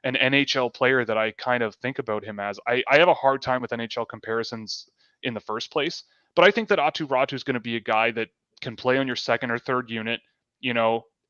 an NHL player that I kind of think about him as, I have a hard time with NHL comparisons in the first place, but I think that Atu Ratu is going to be a guy that can play on your second or third unit,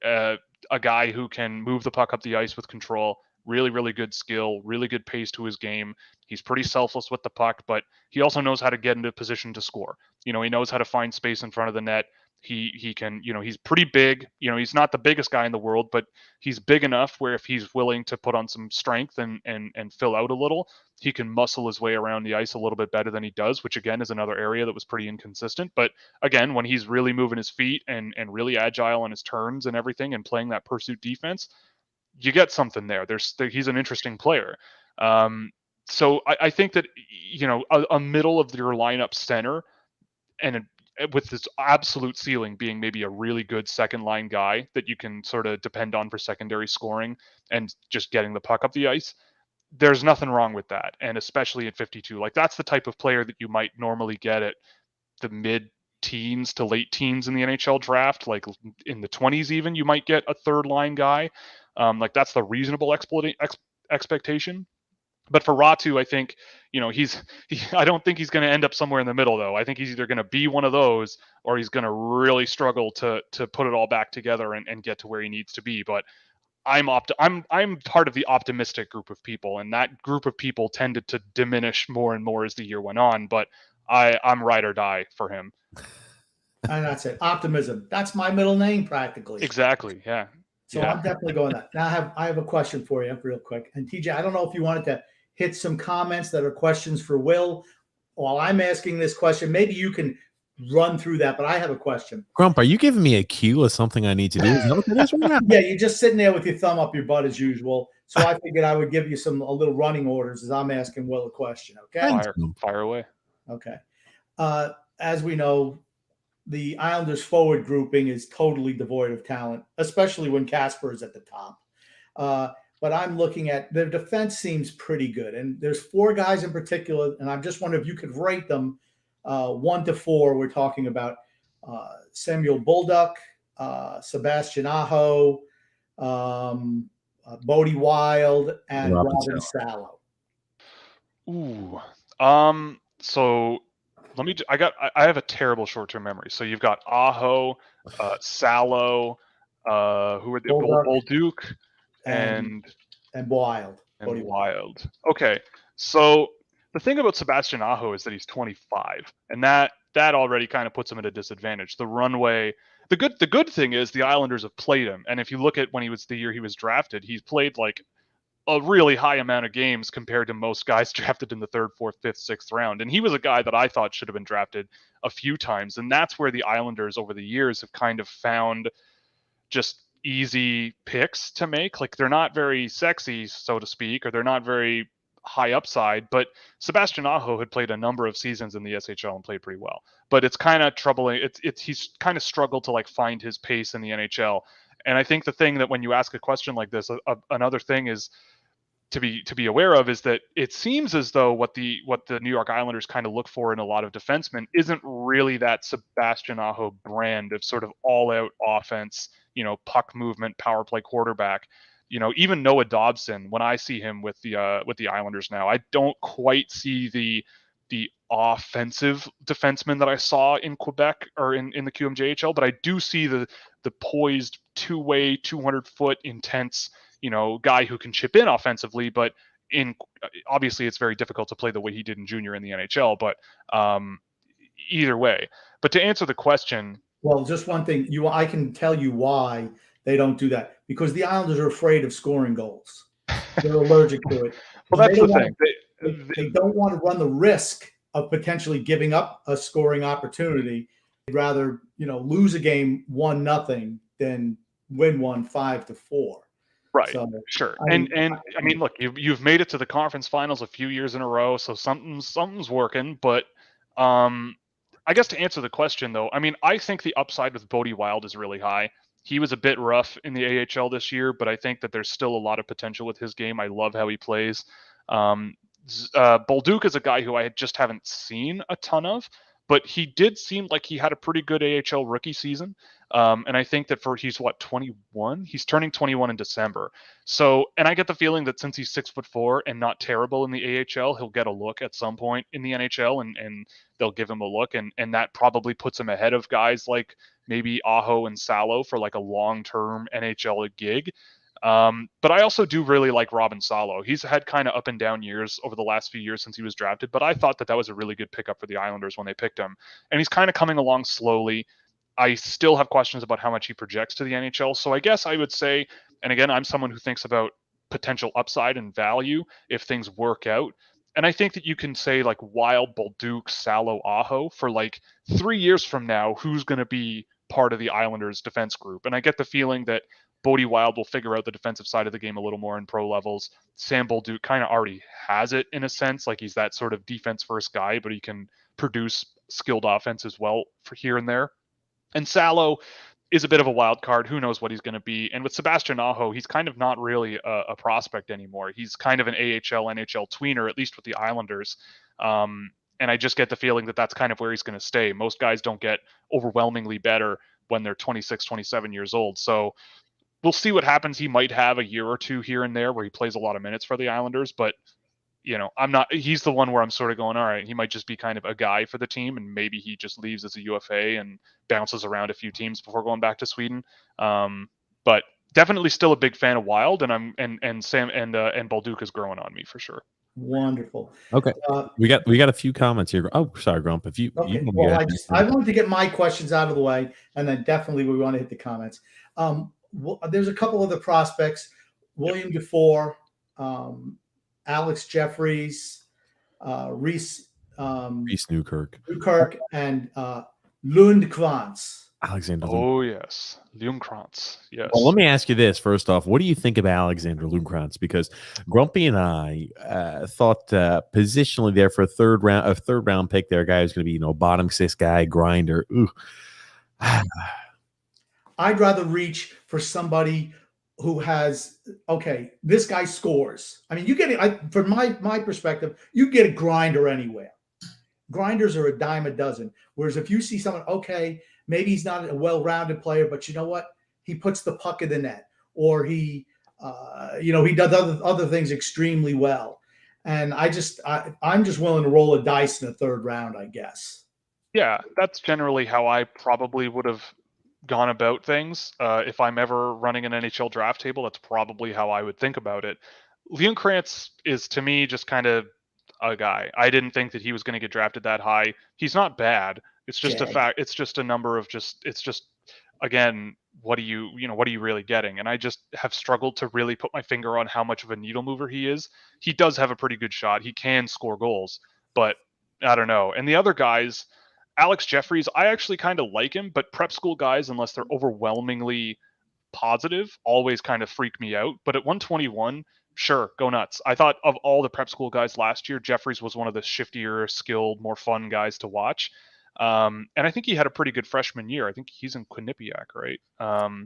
a guy who can move the puck up the ice with control, really, really good skill, really good pace to his game. He's pretty selfless with the puck, but he also knows how to get into position to score. He knows how to find space in front of the net. He can, he's pretty big. He's not the biggest guy in the world, but he's big enough where if he's willing to put on some strength and fill out a little, he can muscle his way around the ice a little bit better than he does, which again is another area that was pretty inconsistent. But again, when he's really moving his feet and really agile on his turns and everything and playing that pursuit defense, you get something there. He's an interesting player. So I think that, a middle of your lineup center, and with this absolute ceiling being maybe a really good second line guy that you can sort of depend on for secondary scoring and just getting the puck up the ice, there's nothing wrong with that. And especially at 52, like, that's the type of player that you might normally get at the mid teens to late teens in the NHL draft. Like in the 20s even, you might get a third line guy. Like, that's the reasonable expectation. But for Ratu, I think, I don't think he's going to end up somewhere in the middle, though. I think he's either going to be one of those, or he's going to really struggle to put it all back together and get to where he needs to be. But I'm part of the optimistic group of people, and that group of people tended to diminish more and more as the year went on. But I'm ride or die for him. And that's it. Optimism. That's my middle name, practically. Exactly. Yeah. So yeah. I'm definitely going that. Now I have a question for you real quick. And TJ, I don't know if you wanted to hit some comments that are questions for Will while I'm asking this question. Maybe you can run through that, but I have a question. Grump, are you giving me a cue of something I need to do? Is that what that is right now? Yeah, you're just sitting there with your thumb up your butt as usual. So I figured I would give you a little running orders as I'm asking Will a question. Okay. Fire away. Okay. As we know, the Islanders forward grouping is totally devoid of talent, especially when Casper is at the top. But I'm looking at their defense seems pretty good. And there's 4 guys in particular, and I'm just wondering if you could rate them 1 to 4. We're talking about Samuel Bolduc, Sebastian Aho, Bodie Wild, and Robin Salo. Ooh. So I have a terrible short-term memory. So you've got Aho, Salo, who were the Bolduc, and Wild. And Wild. Okay. So the thing about Sebastian Aho is that he's 25, and that already kind of puts him at a disadvantage. The the good thing is the Islanders have played him, and if you look at when he was the year he was drafted, he's played like a really high amount of games compared to most guys drafted in the 3rd, 4th, 5th, 6th round. And he was a guy that I thought should have been drafted a few times. And that's where the Islanders over the years have kind of found just easy picks to make. Like they're not very sexy, so to speak, or they're not very high upside, but Sebastian Aho had played a number of seasons in the SHL and played pretty well. But it's kind of troubling. He's kind of struggled to like find his pace in the NHL. And I think the thing that when you ask a question like this, another thing is to be aware of is that it seems as though what the New York Islanders kind of look for in a lot of defensemen isn't really that Sebastian Aho brand of sort of all-out offense, puck movement, power play quarterback. Even Noah Dobson, when I see him with the Islanders now, I don't quite see the offensive defenseman that I saw in Quebec or in the QMJHL, but I do see the poised two-way, 200-foot intense, guy who can chip in offensively, but obviously it's very difficult to play the way he did in junior in the NHL, but either way. But to answer the question. Well, just one thing, I can tell you why they don't do that, because the Islanders are afraid of scoring goals. They're allergic to it. Well, that's the thing. They don't want to run the risk of potentially giving up a scoring opportunity. They'd rather, lose a game 1-0 than win one 5-4. Right. So, sure. I mean, look, you've made it to the conference finals a few years in a row, so something's working. But I guess to answer the question, though, I mean, I think the upside with Bodie Wild is really high. He was a bit rough in the AHL this year, but I think that there's still a lot of potential with his game. I love how he plays. Bolduc is a guy who I just haven't seen a ton of, but he did seem like he had a pretty good AHL rookie season. And I think that he's 21? He's turning 21 in December. So, and I get the feeling that since he's 6'4" and not terrible in the AHL, he'll get a look at some point in the NHL and they'll give him a look. And that probably puts him ahead of guys like maybe Aho and Salo for like a long-term NHL gig. But I also do really like Robin Salo. He's had kind of up and down years over the last few years since he was drafted, but I thought that was a really good pickup for the Islanders when they picked him. And he's kind of coming along slowly. I still have questions about how much he projects to the NHL. So I guess I would say, and again, I'm someone who thinks about potential upside and value if things work out. And I think that you can say like Wild, Bolduc, Salo, Aho for like 3 years from now, who's going to be part of the Islanders defense group. And I get the feeling that Bodie Wild will figure out the defensive side of the game a little more in pro levels. Sam Bolduc kind of already has it in a sense, like he's that sort of defense first guy, but he can produce skilled offense as well for here and there. And Salo is a bit of a wild card. Who knows what he's going to be? And with Sebastian Aho, he's kind of not really a prospect anymore. He's kind of an AHL, NHL tweener, at least with the Islanders. And I just get the feeling that that's kind of where he's going to stay. Most guys don't get overwhelmingly better when they're 26, 27 years old. So we'll see what happens. He might have a year or two here and there where he plays a lot of minutes for the Islanders, but he's the one where I'm sort of going, all right, he might just be kind of a guy for the team and maybe he just leaves as a UFA and bounces around a few teams before going back to Sweden. But definitely still a big fan of Wild, and Sam and Bolduc is growing on me for sure. Wonderful. Okay. We got a few comments here. Oh, sorry, Grump. If you, okay. Well, I wanted to get my questions out of the way, and then definitely we want to hit the comments. There's a couple of the prospects, William Dufour, Alex Jeffries, Reese Newkirk, and Lundqvist. Alexander. Oh yes, Lundqvist. Yes. Well, let me ask you this first off: what do you think of Alexander Lundqvist? Because Grumpy and I thought positionally there for a third round pick, there, a guy who's going to be bottom six guy grinder. Ooh. I'd rather reach for somebody who has, this guy scores. I mean, you get it. From my perspective, you get a grinder anywhere. Grinders are a dime a dozen. Whereas if you see someone, maybe he's not a well-rounded player, but you know what? He puts the puck in the net, or he does other things extremely well. And I'm just willing to roll a dice in the third round, I guess. Yeah, that's generally how I probably would have gone about things. If I'm ever running an NHL draft table, that's probably how I would think about it. Lundqvist is, to me, just kind of a guy. I didn't think that he was going to get drafted that high. He's not bad. It's just a fact. It's just a number of it's just again, what are you really getting? And I just have struggled to really put my finger on how much of a needle mover he is. He does have a pretty good shot. He can score goals, but I don't know. And the other guys, Alex Jeffries, I actually kind of like him, but prep school guys, unless they're overwhelmingly positive, always kind of freak me out. But at 121, sure, go nuts. I thought of all the prep school guys last year, Jeffries was one of the shiftier, skilled, more fun guys to watch. And I think he had a pretty good freshman year. I think he's in Quinnipiac, right?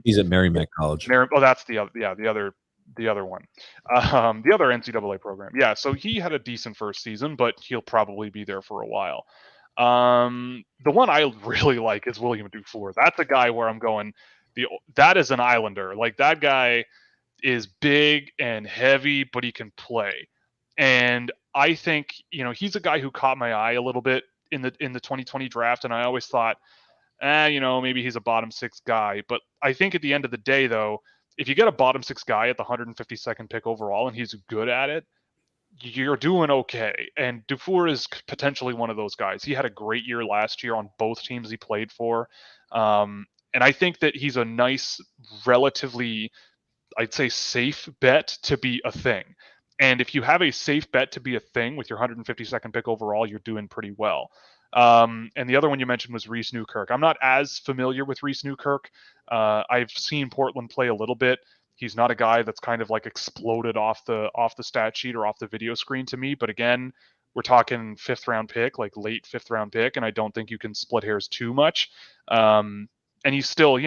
He's at Merrimack College. That's the other, the other one, the other NCAA program. Yeah, so he had a decent first season, but he'll probably be there for a while. The one I really like is William Dufour. That's a guy where I'm going, that is an Islander. Like, that guy is big and heavy, but he can play. And I think, he's a guy who caught my eye a little bit in the 2020 draft, and I always thought, maybe he's a bottom 6 guy. But I think at the end of the day, though, if you get a bottom 6 guy at the 152nd pick overall and he's good at it, you're doing okay. And Dufour is potentially one of those guys. He had a great year last year on both teams he played for. And I think that he's a nice, relatively, I'd say, safe bet to be a thing. And if you have a safe bet to be a thing with your 152nd pick overall, you're doing pretty well. And the other one you mentioned was Reese Newkirk. I'm not as familiar with Reese Newkirk. I've seen Portland play a little bit. He's not a guy that's kind of like exploded off the stat sheet or off the video screen to me. But again, we're talking 5th round pick, like late 5th round pick, and I don't think you can split hairs too much. And he's still,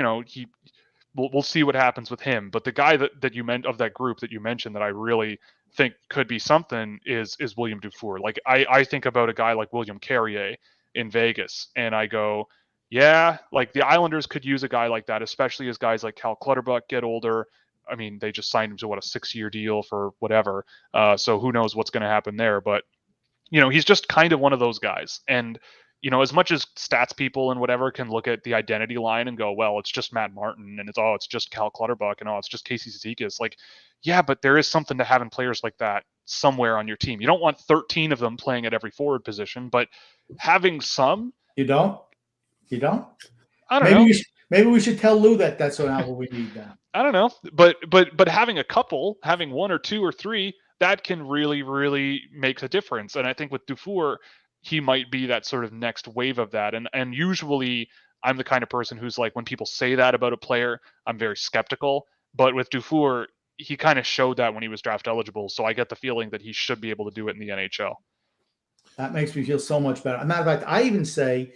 we'll see what happens with him. But the guy that you meant of that group that you mentioned that I really think could be something is William Dufour. Like, I think about a guy like William Carrier in Vegas, and I go, yeah, like the Islanders could use a guy like that, especially as guys like Cal Clutterbuck get older. I mean, they just signed him to a 6-year deal for whatever. So who knows what's going to happen there? But he's just kind of one of those guys. And as much as stats people and whatever can look at the identity line and go, well, it's just Matt Martin, and it's just Cal Clutterbuck, and it's just Casey Cizikas. Like, yeah, but there is something to having players like that somewhere on your team. You don't want 13 of them playing at every forward position, but having some. You don't? I don't know. Maybe we should tell Lou that's what we need now. I don't know, but having a couple, having 1 or 2 or 3, that can really, really make a difference. And I think with Dufour, he might be that sort of next wave of that. And usually I'm the kind of person who's like, when people say that about a player, I'm very skeptical. But with Dufour, he kind of showed that when he was draft eligible. So I get the feeling that he should be able to do it in the NHL. That makes me feel so much better. As a matter of fact, I even say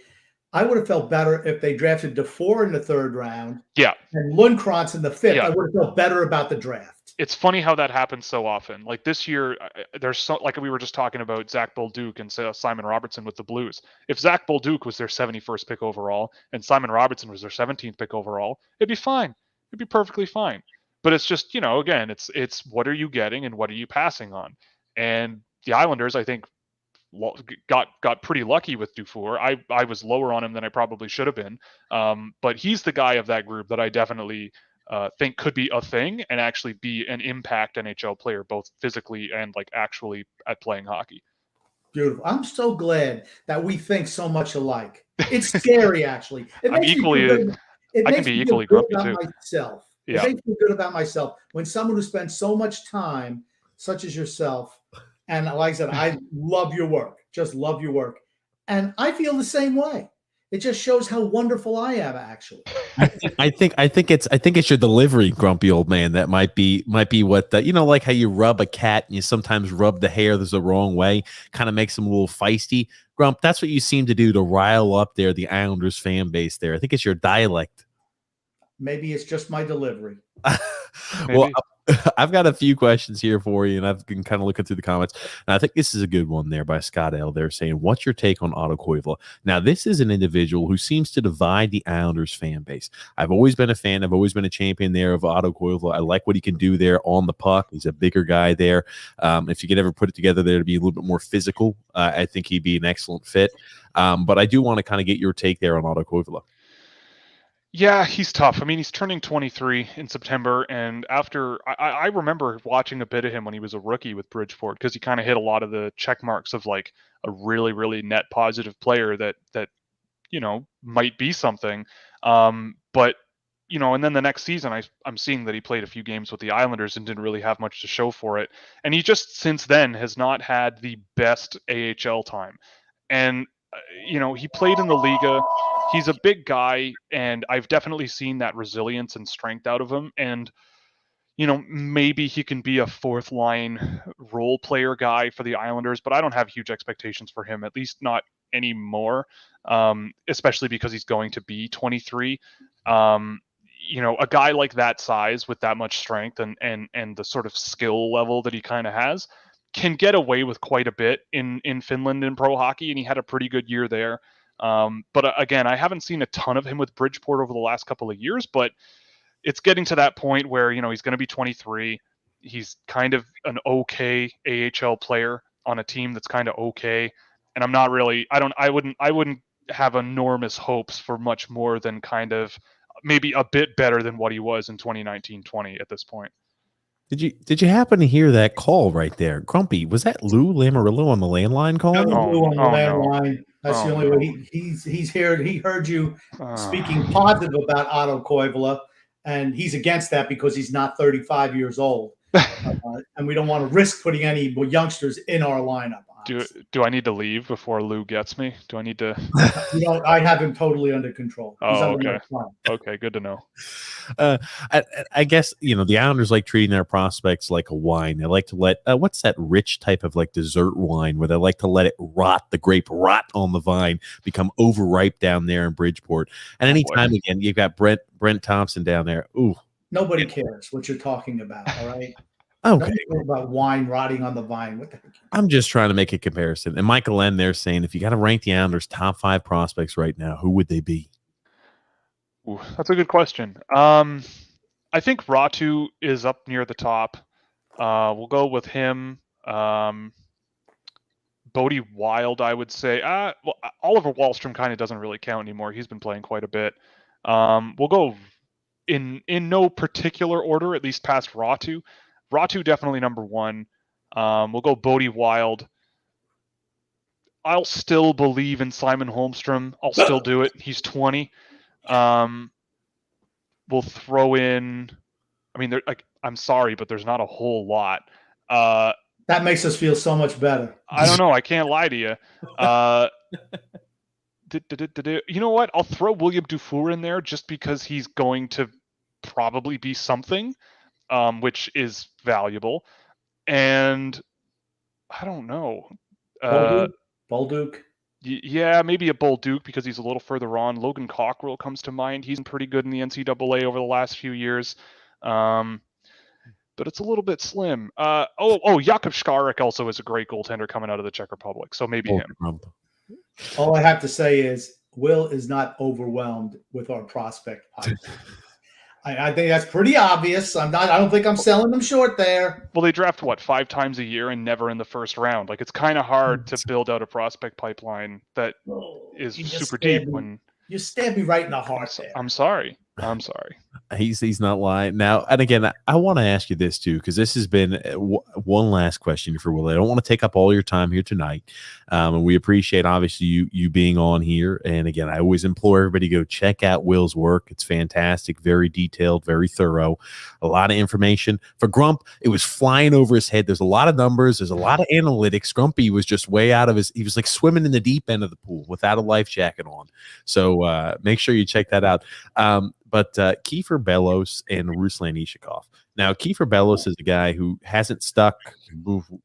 I would have felt better if they drafted Dufour in the 3rd round. Yeah. And Lundkrantz in the 5th. Yeah. I would have felt better about the draft. It's funny how that happens so often. Like this year, there's so, like we were just talking about Zach Bolduc and Simon Robertson with the Blues. If Zach Bolduc was their 71st pick overall and Simon Robertson was their 17th pick overall, it'd be fine. It'd be perfectly fine. But it's just, again, it's what are you getting and what are you passing on? And the Islanders, I think, got pretty lucky with Dufour. I was lower on him than I probably should have been. But he's the guy of that group that I definitely think could be a thing and actually be an impact NHL player, both physically and like actually at playing hockey. Beautiful. I'm so glad that we think so much alike. It's scary, actually. I can be equally grumpy too. Myself. Yeah. It makes me good about myself when someone who spends so much time, such as yourself, and like I said, I love your work. Just love your work, and I feel the same way. It just shows how wonderful I am, actually. I think it's your delivery, grumpy old man. That might be what the, like how you rub a cat and you sometimes rub the hair the wrong way, kind of makes them a little feisty. Grump, that's what you seem to do to rile up the Islanders fan base there. I think it's your dialect. Maybe it's just my delivery. Well, I've got a few questions here for you, and I've been kind of looking through the comments. And I think this is a good one there by Scott L. They're saying, what's your take on Otto Koivula? Now, this is an individual who seems to divide the Islanders fan base. I've always been a fan. I've always been a champion there of Otto Koivula. I like what he can do there on the puck. He's a bigger guy there. If you could ever put it together there to be a little bit more physical, I think he'd be an excellent fit. But I do want to kind of get your take there on Otto Koivula. Yeah, he's tough. I mean, he's turning 23 in September, and after I remember watching a bit of him when he was a rookie with Bridgeport, because he kind of hit a lot of the check marks of like a really, really net positive player that might be something. But and then the next season, I'm seeing that he played a few games with the Islanders and didn't really have much to show for it. And he just since then has not had the best AHL time. And, he played in the Liga. He's a big guy, and I've definitely seen that resilience and strength out of him. And, maybe he can be a fourth line role player guy for the Islanders, but I don't have huge expectations for him, at least not anymore, especially because he's going to be 23. A guy like that size with that much strength and the sort of skill level that he kind of has can get away with quite a bit in Finland in pro hockey, and he had a pretty good year there. But again, I haven't seen a ton of him with Bridgeport over the last couple of years, but it's getting to that point where, he's going to be 23. He's kind of an okay AHL player on a team that's kind of okay. And I'm not really, I wouldn't have enormous hopes for much more than kind of maybe a bit better than what he was in 2019-20 at this point. Did you happen to hear that call right there? Grumpy, was that Lou Lamoriello on the landline call? That was Lou on the landline. No. That's the only way he's here. He heard you speaking positive about Otto Koivula, and he's against that because he's not 35 years old. And we don't want to risk putting any youngsters in our lineup. Do I need to leave before Lou gets me? Do I need to? I have him totally under control. He's okay. Okay, good to know. I guess the Islanders like treating their prospects like a wine. They like to let what's that rich type of like dessert wine where they like to let it rot, the grape rot on the vine, become overripe down there in Bridgeport. And anytime again, you've got Brent Thompson down there. Ooh, nobody cares what you're talking about. All right. Okay. About wine rotting on the vine. What the heck? I'm just trying to make a comparison. And Michael N there saying, if you got to rank the Islanders' top 5 prospects right now, who would they be? Ooh, that's a good question. I think Ratu is up near the top. We'll go with him. Bodie Wild, I would say. Oliver Wahlstrom kind of doesn't really count anymore. He's been playing quite a bit. We'll go in no particular order, at least past Ratu. Ratu definitely number 1. We'll go Bodie Wild. I'll still believe in Simon Holmstrom. I'll still do it. He's 20. We'll throw in. I mean, I'm sorry, but there's not a whole lot. That makes us feel so much better. I don't know. I can't lie to you. You know what? I'll throw William Dufour in there just because he's going to probably be something. Which is valuable. And I don't know. Bolduc? Yeah, maybe a Bolduc because he's a little further on. Logan Cockrell comes to mind. He's been pretty good in the NCAA over the last few years. But it's a little bit slim. Jakub Škarek also is a great goaltender coming out of the Czech Republic. So maybe him. All I have to say is Will is not overwhelmed with our prospect pipeline. I think that's pretty obvious. I don't think I'm selling them short there. Well, they draft 5 times a year and never in the first round. Like, it's kind of hard to build out a prospect pipeline that is super deep. You stabbed me right in the heart there. I'm sorry. He's not lying. Now, and again, I want to ask you this too, because this has been one last question for Will. I don't want to take up all your time here tonight. And we appreciate obviously you being on here. And again, I always implore everybody to go check out Will's work. It's fantastic, very detailed, very thorough, a lot of information. For Grump, it was flying over his head. There's a lot of numbers, there's a lot of analytics. Grumpy was just way out of he was like swimming in the deep end of the pool without a life jacket on. So make sure you check that out. But Kiefer Bellows and Ruslan Ishikov. Now, Kiefer Bellows is a guy who hasn't stuck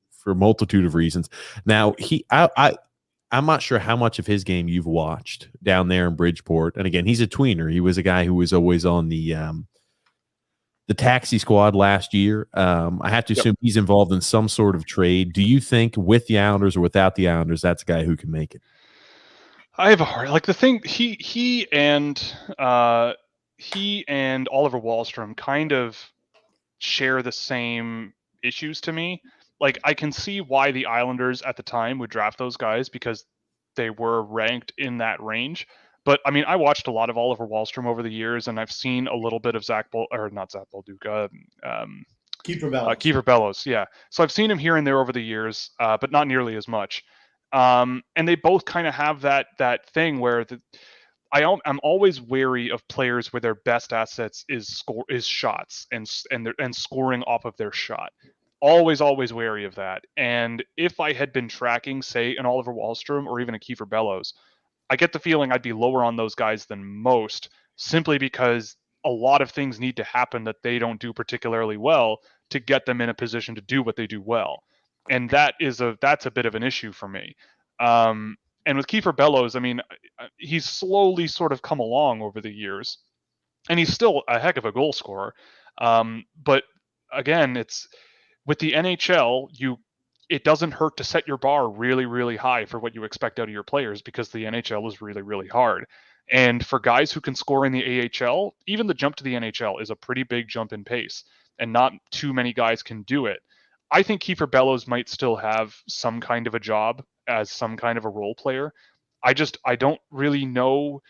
for a multitude of reasons. Now, I'm not sure how much of his game you've watched down there in Bridgeport. And again, he's a tweener. He was a guy who was always on the taxi squad last year. I have to assume he's involved in some sort of trade. Do you think with the Islanders or without the Islanders, that's a guy who can make it? I have a hard the thing. He and Oliver Wahlstrom kind of share the same issues to me. Like, I can see why the Islanders at the time would draft those guys because they were ranked in that range. But I mean, I watched a lot of Oliver Wahlstrom over the years, and I've seen a little bit of Kiefer Bellows. Kiefer Bellows, yeah. So I've seen him here and there over the years, but not nearly as much. And they both kind of have that thing where I'm always wary of players where their best assets is shots and scoring off of their shot. Always wary of that. And if I had been tracking, say, an Oliver Wahlstrom or even a Kiefer Bellows, I get the feeling I'd be lower on those guys than most, simply because a lot of things need to happen that they don't do particularly well to get them in a position to do what they do well. And that's a bit of an issue for me. And with Kiefer Bellows, I mean, he's slowly sort of come along over the years, and he's still a heck of a goal scorer. But again, it's with the NHL, it doesn't hurt to set your bar really, really high for what you expect out of your players, because the NHL is really, really hard. And for guys who can score in the AHL, even the jump to the NHL is a pretty big jump in pace, and not too many guys can do it. I think Kiefer Bellows might still have some kind of a job as some kind of a role player. I don't really know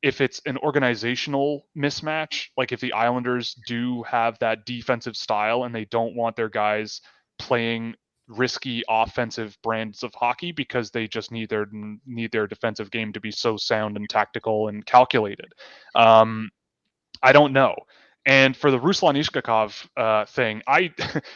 if it's an organizational mismatch, like if the Islanders do have that defensive style and they don't want their guys playing risky offensive brands of hockey because they just need their defensive game to be so sound and tactical and calculated. I don't know. And for the Ruslan Ishkakov thing,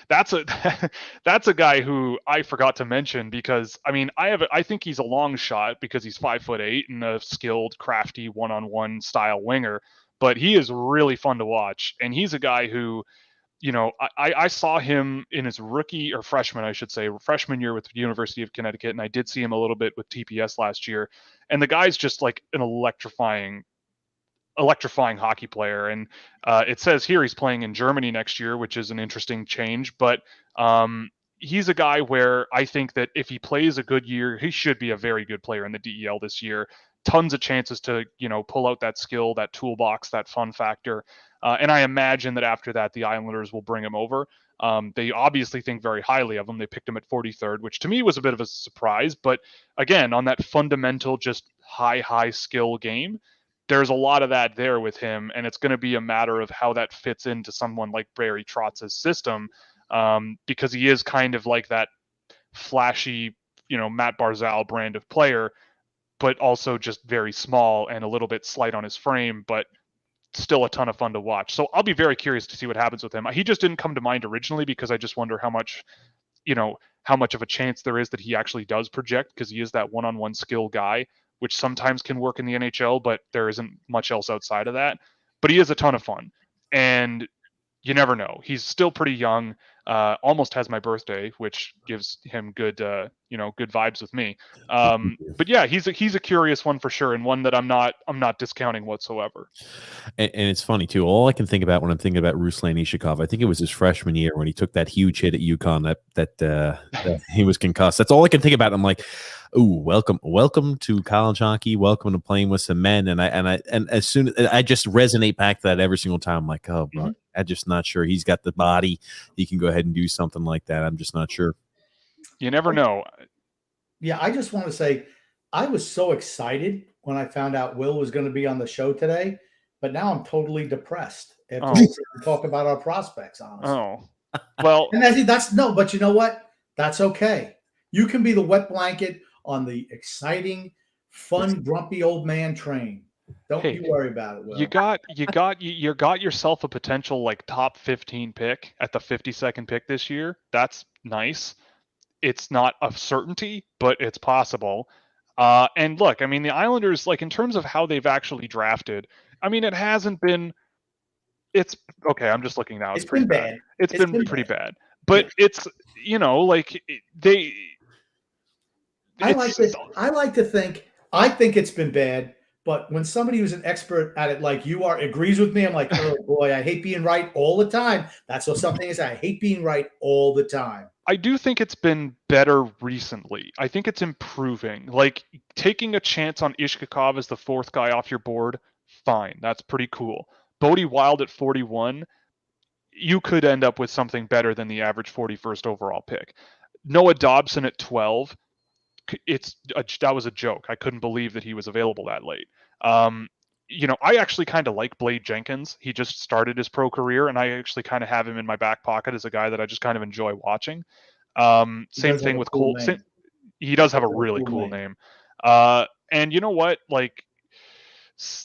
that's a guy who I forgot to mention, because I mean I think he's a long shot because he's 5'8" and a skilled, crafty one-on-one style winger, but he is really fun to watch. And he's a guy who, you know, I saw him in his rookie or freshman, I should say, freshman year with the University of Connecticut, and I did see him a little bit with TPS last year. And the guy's just like an electrifying hockey player. And it says here he's playing in Germany next year, which is an interesting change. But he's a guy where I think that if he plays a good year, he should be a very good player in the DEL this year. Tons of chances to, you know, pull out that skill, that toolbox, that fun factor. And I imagine that after that, the Islanders will bring him over. They obviously think very highly of him. They picked him at 43rd, which to me was a bit of a surprise. But again, on that fundamental, just high skill game, there's a lot of that there with him, and it's going to be a matter of how that fits into someone like Barry Trotz's system, because he is kind of like that flashy, you know, Matt Barzal brand of player, but also just very small and a little bit slight on his frame, but still a ton of fun to watch. So I'll be very curious to see what happens with him. He just didn't come to mind originally because I just wonder how much of a chance there is that he actually does project, because he is that one-on-one skill guy, which sometimes can work in the NHL, but there isn't much else outside of that. But he is a ton of fun, and you never know. He's still pretty young, almost has my birthday, which gives him good vibes with me. But yeah, he's a curious one for sure, and one that I'm not discounting whatsoever. And it's funny too. All I can think about when I'm thinking about Ruslan Ishakov, I think it was his freshman year when he took that huge hit at UConn that he was concussed. That's all I can think about. I'm like, ooh, welcome to college hockey. Welcome to playing with some men. And as soon as I just resonate back to that every single time, I'm like, oh, bro, I'm just not sure he's got the body. He can go ahead and do something like that. I'm just not sure. You never know. Yeah, I just want to say I was so excited when I found out Will was going to be on the show today, but now I'm totally depressed after we talk about our prospects, honestly. Oh, well, and but you know what? That's okay. You can be the wet blanket on the exciting, fun, grumpy old man train. Don't you worry about it, Will. You got yourself a potential like top 15 pick at the 52nd pick this year. That's nice. It's not a certainty, but it's possible. And look, I mean, the Islanders, like in terms of how they've actually drafted, I mean, it hasn't been. It's okay. I'm just looking now. It's pretty bad. It's been pretty bad. But it's, you know, like they. I think it's been bad. But when somebody who's an expert at it like you are agrees with me, I'm like, oh boy, I hate being right all the time. That's what something is. I hate being right all the time. I do think it's been better recently. I think it's improving. Like taking a chance on Ishkakov as the fourth guy off your board, fine. That's pretty cool. Bodie Wild at 41, you could end up with something better than the average 41st overall pick. Noah Dobson at 12, that was a joke. I couldn't believe that he was available that late. You know, I actually kind of like Blade Jenkins. He just started his pro career, and I actually kind of have him in my back pocket as a guy that I just kind of enjoy watching. Same thing with Cole. He does have a really cool name. And you know what? Like,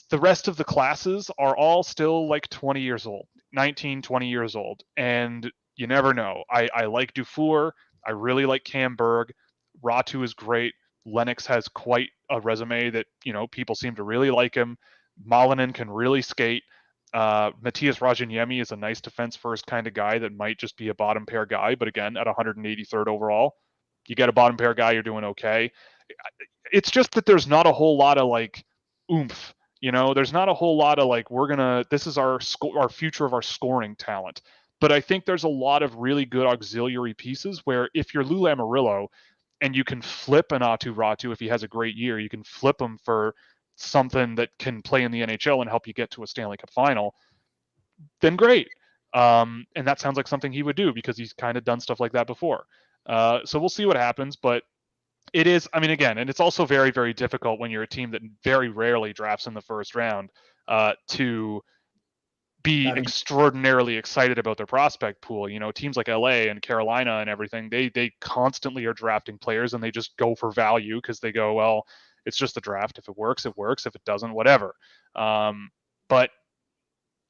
The rest of the classes are all still like 20 years old, 19, 20 years old. And you never know. I like Dufour. I really like Cam Berg. Ratu is great. Lennox has quite a resume that, people seem to really like him. Malinen can really skate. Matthias Rajaniemi is a nice defense first kind of guy that might just be a bottom pair guy. But again, at 183rd overall, you get a bottom pair guy, you're doing okay. It's just that there's not a whole lot of like oomph. There's not a whole lot of like, this is our future of our scoring talent. But I think there's a lot of really good auxiliary pieces where if you're Lou Lamoriello and you can flip an Atu Ratu if he has a great year, you can flip him for something that can play in the NHL and help you get to a Stanley Cup final, then great. And that sounds like something he would do because he's kind of done stuff like that before. So we'll see what happens, but it is, again, and it's also very, very difficult when you're a team that very rarely drafts in the first round to be extraordinarily excited about their prospect pool. Teams like LA and Carolina and everything, they constantly are drafting players and they just go for value because they go, well, it's just a draft. If it works, it works. If it doesn't, whatever. But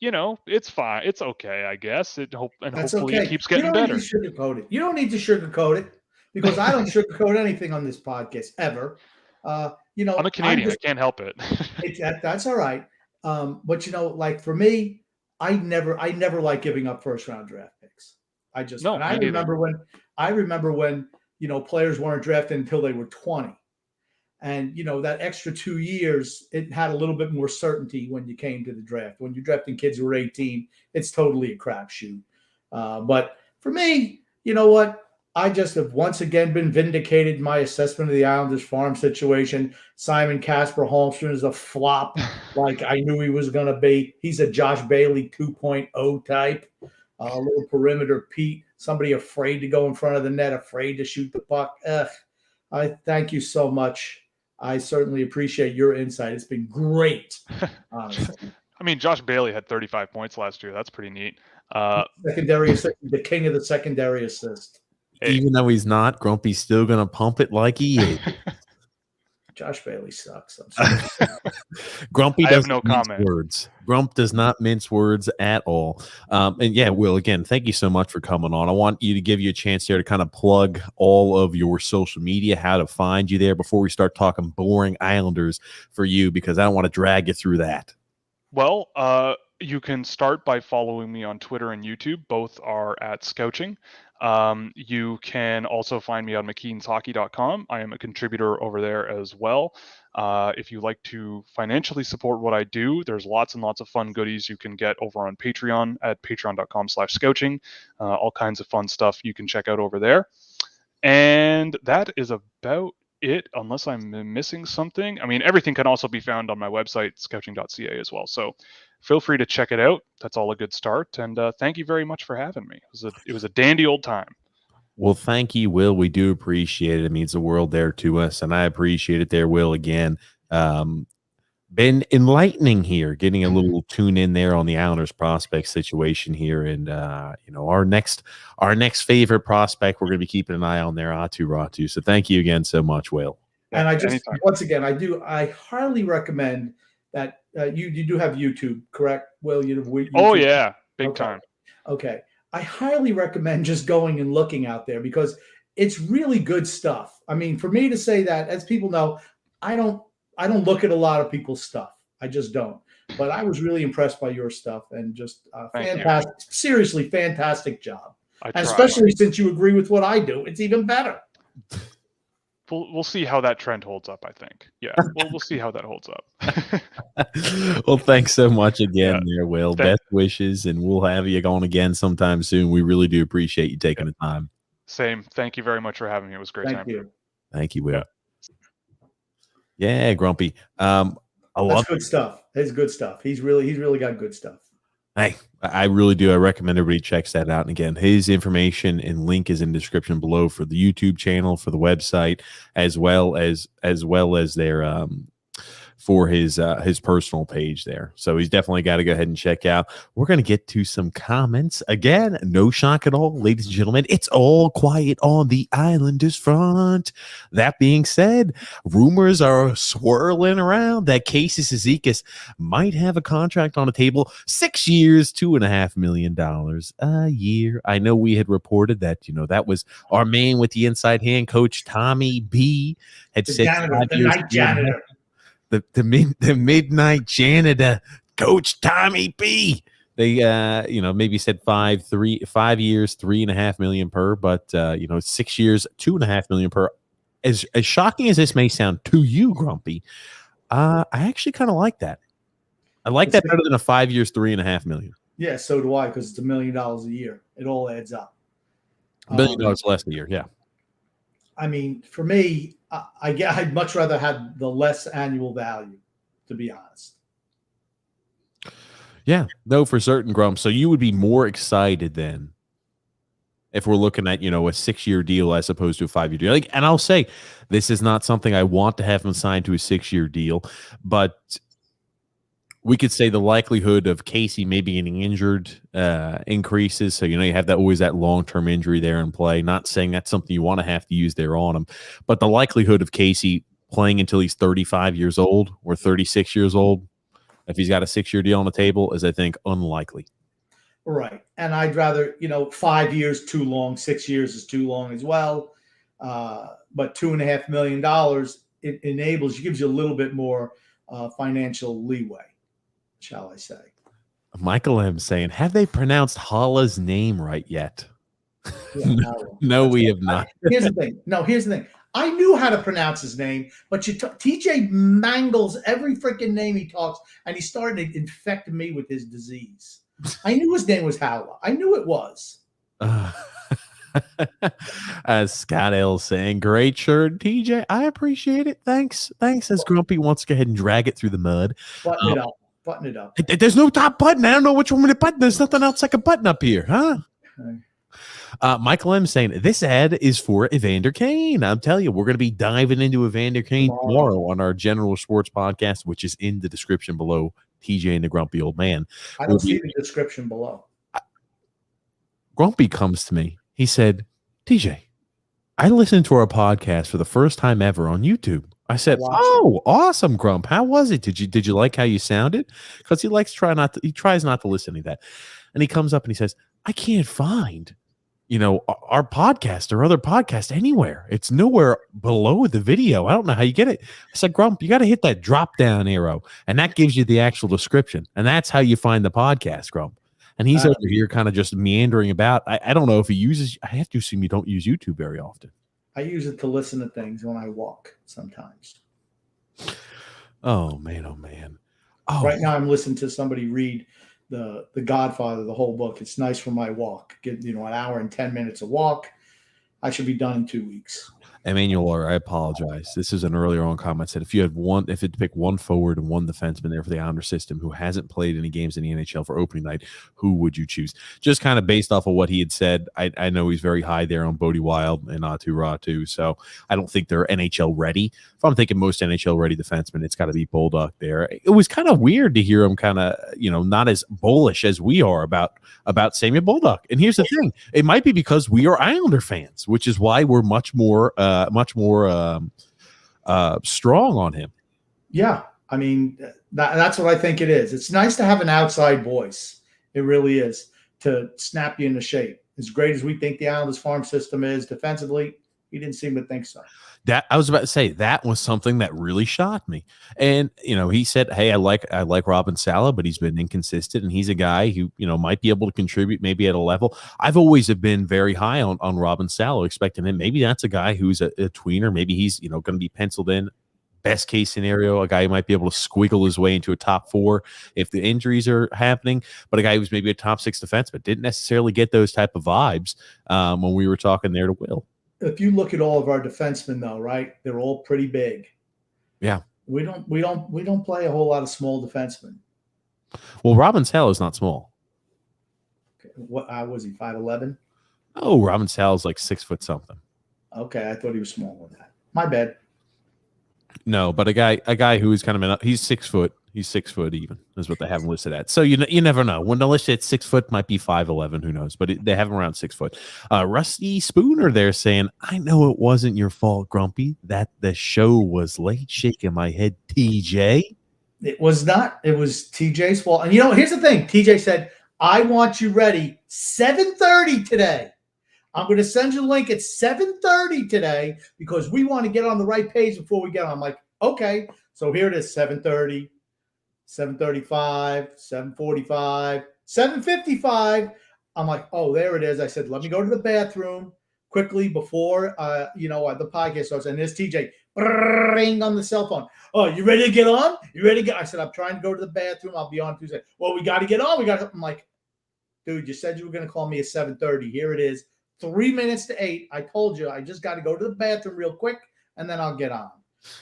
it's fine. It's okay, I guess. Hopefully it keeps getting better. You don't need to sugarcoat it because I don't sugarcoat anything on this podcast ever. I'm a Canadian. I can't help it. That's all right. But like for me, I never like giving up first round draft picks. I remember when players weren't drafted until they were 20. And, that extra 2 years, it had a little bit more certainty when you came to the draft. When you're drafting kids who are 18, it's totally a crapshoot. But for me, you know what? I just have once again been vindicated in my assessment of the Islanders farm situation. Simon Casper Holmstrom is a flop like I knew he was going to be. He's a Josh Bailey 2.0 type, a little perimeter Pete, somebody afraid to go in front of the net, afraid to shoot the puck. I thank you so much. I certainly appreciate your insight. It's been great, honestly. Josh Bailey had 35 points last year. That's pretty neat. Secondary assist, the king of the secondary assist. Hey. Even though he's not, Grumpy's still going to pump it like he is. Josh Bailey sucks. I'm sorry. Grumpy doesn't no mince comment. words. Grump does not mince words at all. And yeah, Will, again, thank you so much for coming on. I want you to give you a chance here to kind of plug all of your social media, how to find you there before we start talking boring Islanders for you, because I don't want to drag you through that. Well, you can start by following me on Twitter and YouTube. Both are at Scouching. You can also find me on mckeenshockey.com. I am a contributor over there as well. If you like to financially support what I do, there's lots and lots of fun goodies you can get over on Patreon at patreon.com/scouching. All kinds of fun stuff you can check out over there. And that is about it, unless I'm missing something. Everything can also be found on my website, scouching.ca as well. So feel free to check it out. That's all a good start. And thank you very much for having me. It was a dandy old time. Well, thank you, Will. We do appreciate it. It means the world there to us. And I appreciate it there, Will, again. Been enlightening here, getting a little tune in there on the Islanders prospect situation here. And, our next favorite prospect, we're going to be keeping an eye on there, Atu Ratu. So thank you again so much, Will. And once again, I highly recommend that you do have YouTube, correct, Will? YouTube? Oh, yeah. Big time. Okay. I highly recommend just going and looking out there because it's really good stuff. For me to say that, as people know, I don't look at a lot of people's stuff. I just don't. But I was really impressed by your stuff and just fantastic, seriously fantastic job. And especially since you agree with what I do, it's even better. We'll see how that trend holds up, I think. Yeah, we'll see how that holds up. Well, thanks so much again there, Will. Best wishes, and we'll have you on again sometime soon. We really do appreciate you taking the time. Same. Thank you very much for having me. It was a great time. Thank you, Will. Yeah, Grumpy. That's good stuff. It's good stuff. He's really got good stuff. Hey, I really do. I recommend everybody checks that out. And again, his information and link is in the description below for the YouTube channel, for the website, as well as their for his personal page there. So he's definitely got to go ahead and check out. We're going to get to some comments. Again, no shock at all, ladies and gentlemen. It's all quiet on the Islanders front. That being said, rumors are swirling around that Casey Cizikas might have a contract on the table, 6 years, $2.5 million a year. I know we had reported that, that was our man with the inside hand, Coach Tommy B, had said the night janitor. The midnight janitor, Coach Tommy B. They maybe said 5 years, $3.5 million per, but 6 years, $2.5 million per. As shocking as this may sound to you, Grumpy, I actually kind of like that. I like that better than a 5 years, $3.5 million. Yeah, so do I, because it's $1 million a year. It all adds up. $1 million less a year, yeah. I mean, for me, I'd much rather have the less annual value, to be honest. Yeah, no, for certain, Grump. So you would be more excited then if we're looking at, a 6-year deal as opposed to a 5-year deal. And I'll say, this is not something I want to have him signed to a 6-year deal, but we could say the likelihood of Casey maybe getting injured increases. So, you have always that long-term injury there in play. Not saying that's something you want to have to use there on him, but the likelihood of Casey playing until he's 35 years old or 36 years old, if he's got a 6-year deal on the table, is, I think, unlikely. Right. And I'd rather, 5 years too long, 6 years is too long as well. But $2.5 million, it gives you a little bit more financial leeway, shall I say. Michael M. saying, have they pronounced Hala's name right yet? Yeah, no, we have not. Here's the thing. I knew how to pronounce his name, but TJ mangles every freaking name he talks, and he started infecting me with his disease. I knew his name was Hala. I knew it was. As Scott L saying, great shirt, TJ. I appreciate it. Thanks. As Grumpy wants to go ahead and drag it through the mud. Button it up. There's no top button. I don't know which one to button. There's nothing else like a button up here, huh? Okay. Michael M saying this ad is for Evander Kane. I'm telling you, we're going to be diving into Evander Kane tomorrow on our General Sports podcast, which is in the description below. TJ and the Grumpy Old Man. I don't see the description below. Grumpy comes to me. He said, TJ, I listened to our podcast for the first time ever on YouTube. I said, "Oh, awesome, Grump. How was it? Did you like how you sounded?" Because he tries not to listen to that. And he comes up and he says, "I can't find, our podcast or other podcast anywhere. It's nowhere below the video. I don't know how you get it." I said, "Grump, you got to hit that drop down arrow, and that gives you the actual description, and that's how you find the podcast, Grump." And he's over here kind of just meandering about. I don't know if he uses. I have to assume you don't use YouTube very often. I use it to listen to things when I walk sometimes. Oh, man. Oh. Right now I'm listening to somebody read the Godfather, the whole book. It's nice for my walk. Get, an hour and 10 minutes of walk. I should be done in 2 weeks. Emmanuel, I apologize. This is an earlier on comment said if you had to pick one forward and one defenseman there for the Islander system who hasn't played any games in the NHL for opening night, who would you choose? Just kind of based off of what he had said, I know he's very high there on Bodie Wild and Atu Ratu, so I don't think they're NHL ready. If I'm thinking most NHL ready defensemen, it's got to be Bolduc there. It was kind of weird to hear him kind of, not as bullish as we are about Samuel Bolduc. And here's the thing: it might be because we are Islander fans, which is why we're much more strong on him. Yeah, I mean that's what I think it is. It's nice to have an outside voice. It really is, to snap you into shape. As great as we think the Islanders farm system is defensively, he didn't seem to think so. That I was about to say, that was something that really shocked me. And he said, "Hey, I like Robin Sala, but he's been inconsistent, and he's a guy who might be able to contribute maybe at a level." I've always have been very high on Robin Sala, expecting him. Maybe that's a guy who's a tweener. Maybe he's going to be penciled in. Best case scenario, a guy who might be able to squiggle his way into a top 4 if the injuries are happening, but a guy who's maybe a top 6 defenseman. Didn't necessarily get those type of vibes when we were talking there to Will. If you look at all of our defensemen, though, right, they're all pretty big. Yeah, we don't play a whole lot of small defensemen. Well, Robin Sala is not small. Okay. What was he? 5'11"? Oh, Robin Sala is like 6 foot something. Okay, I thought he was smaller than that. My bad. No, but a guy who is kind of he's 6 foot. He's 6 foot even is what they have him listed at. So you never know. When they're listed at 6 foot, might be 5'11", who knows? But they have him around 6 foot. Rusty Spooner there saying, "I know it wasn't your fault, Grumpy, that the show was late." Shaking my head, TJ. It was not. It was TJ's fault. And here's the thing. TJ said, "I want you ready 7:30 today. I'm going to send you a link at 7:30 today because we want to get on the right page before we get on." I'm like, okay. So here it is, 7:30, 7:35, 7:45, 7:55. I'm like, oh, there it is. I said, let me go to the bathroom quickly before, the podcast starts. And there's TJ ring on the cell phone. "Oh, you ready to get on? You ready to get?" I said, "I'm trying to go to the bathroom. I'll be on Tuesday." "Well, we got to get on. I'm like, dude, you said you were going to call me at 7:30. Here it is. 3 minutes to 8. I told you I just got to go to the bathroom real quick, and then I'll get on.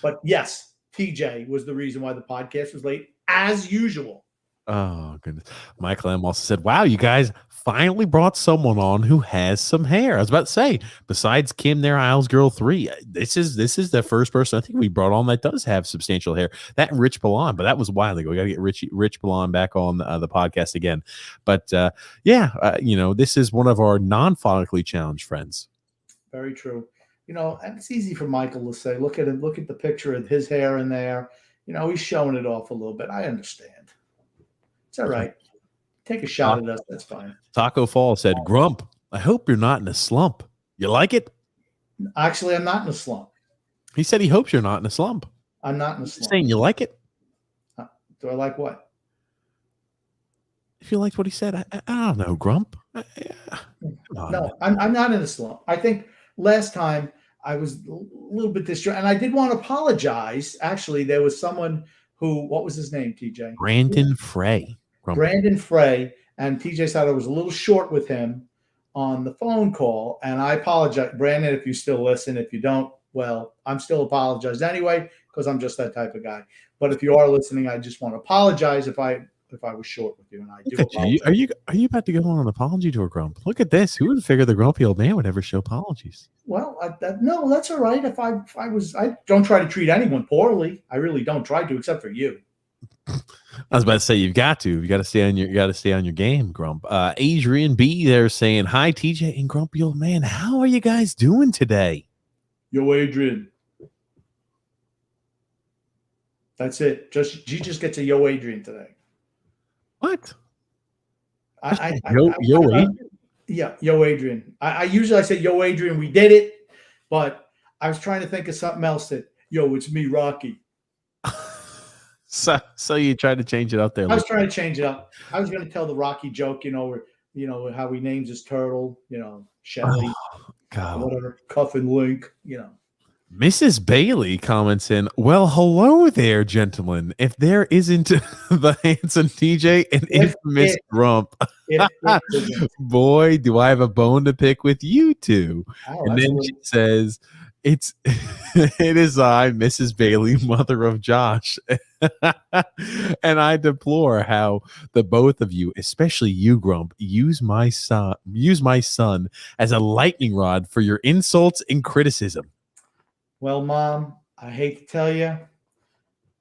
But yes, TJ was the reason why the podcast was late, as usual. Oh, goodness. Michael M. also said, "Wow, you guys finally brought someone on who has some hair." I was about to say, besides Kim there, Isles Girl 3, this is the first person I think we brought on that does have substantial hair. That and Rich Ballon, but that was a while ago. We got to get Rich Ballon back on the podcast again. But this is one of our non-follically challenged friends. Very true. And it's easy for Michael to say, look at him, look at the picture of his hair in there. He's showing it off a little bit. I understand. It's all right. Take a shot at us. That's fine. Taco Fall said, "Grump, I hope you're not in a slump. You like it?" Actually, I'm not in a slump. He said he hopes you're not in a slump. I'm not in a slump. Saying you like it? Do I like what? If you liked what he said, I don't know, Grump. No, I'm not in a slump. I think last time I was a little bit distracted, and I did want to apologize. Actually, there was someone who, what was his name, TJ? Brandon Frey. Brandon Frey, and TJ said I was a little short with him on the phone call, and I apologize. Brandon, if you still listen. If you don't, well, I'm still apologize anyway, because I'm just that type of guy. But if you are listening, I just want to apologize if I was short with you, and I do apologize. Are you about to go on an apology tour, Grump? Look at this. Who would figure the grumpy old man would ever show apologies? Well, no, that's all right. If I don't try to treat anyone poorly. I really don't try to, except for you. I was about to say you got to stay on your game, Grump. Adrian B there saying, "Hi, TJ and Grumpy old man. How are you guys doing today?" Yo, Adrian. That's it. She just gets a yo, Adrian today. What? Yo, Adrian? Yeah, yo, Adrian. I usually say yo, Adrian. We did it, but I was trying to think of something else that, yo, it's me, Rocky. So you tried to change it up there. I was trying to change it up. I was going to tell the Rocky joke, where, how he names his turtle, Shelly, whatever, Cuff and Link, Mrs. Bailey comments in, "Well, hello there, gentlemen. If there isn't the handsome TJ and infamous Grump, boy, do I have a bone to pick with you two." And then she says, it is I, Mrs. Bailey, mother of Josh. And I deplore how the both of you, especially you, Grump, use my son as a lightning rod for your insults and criticism. Well, Mom, I hate to tell you,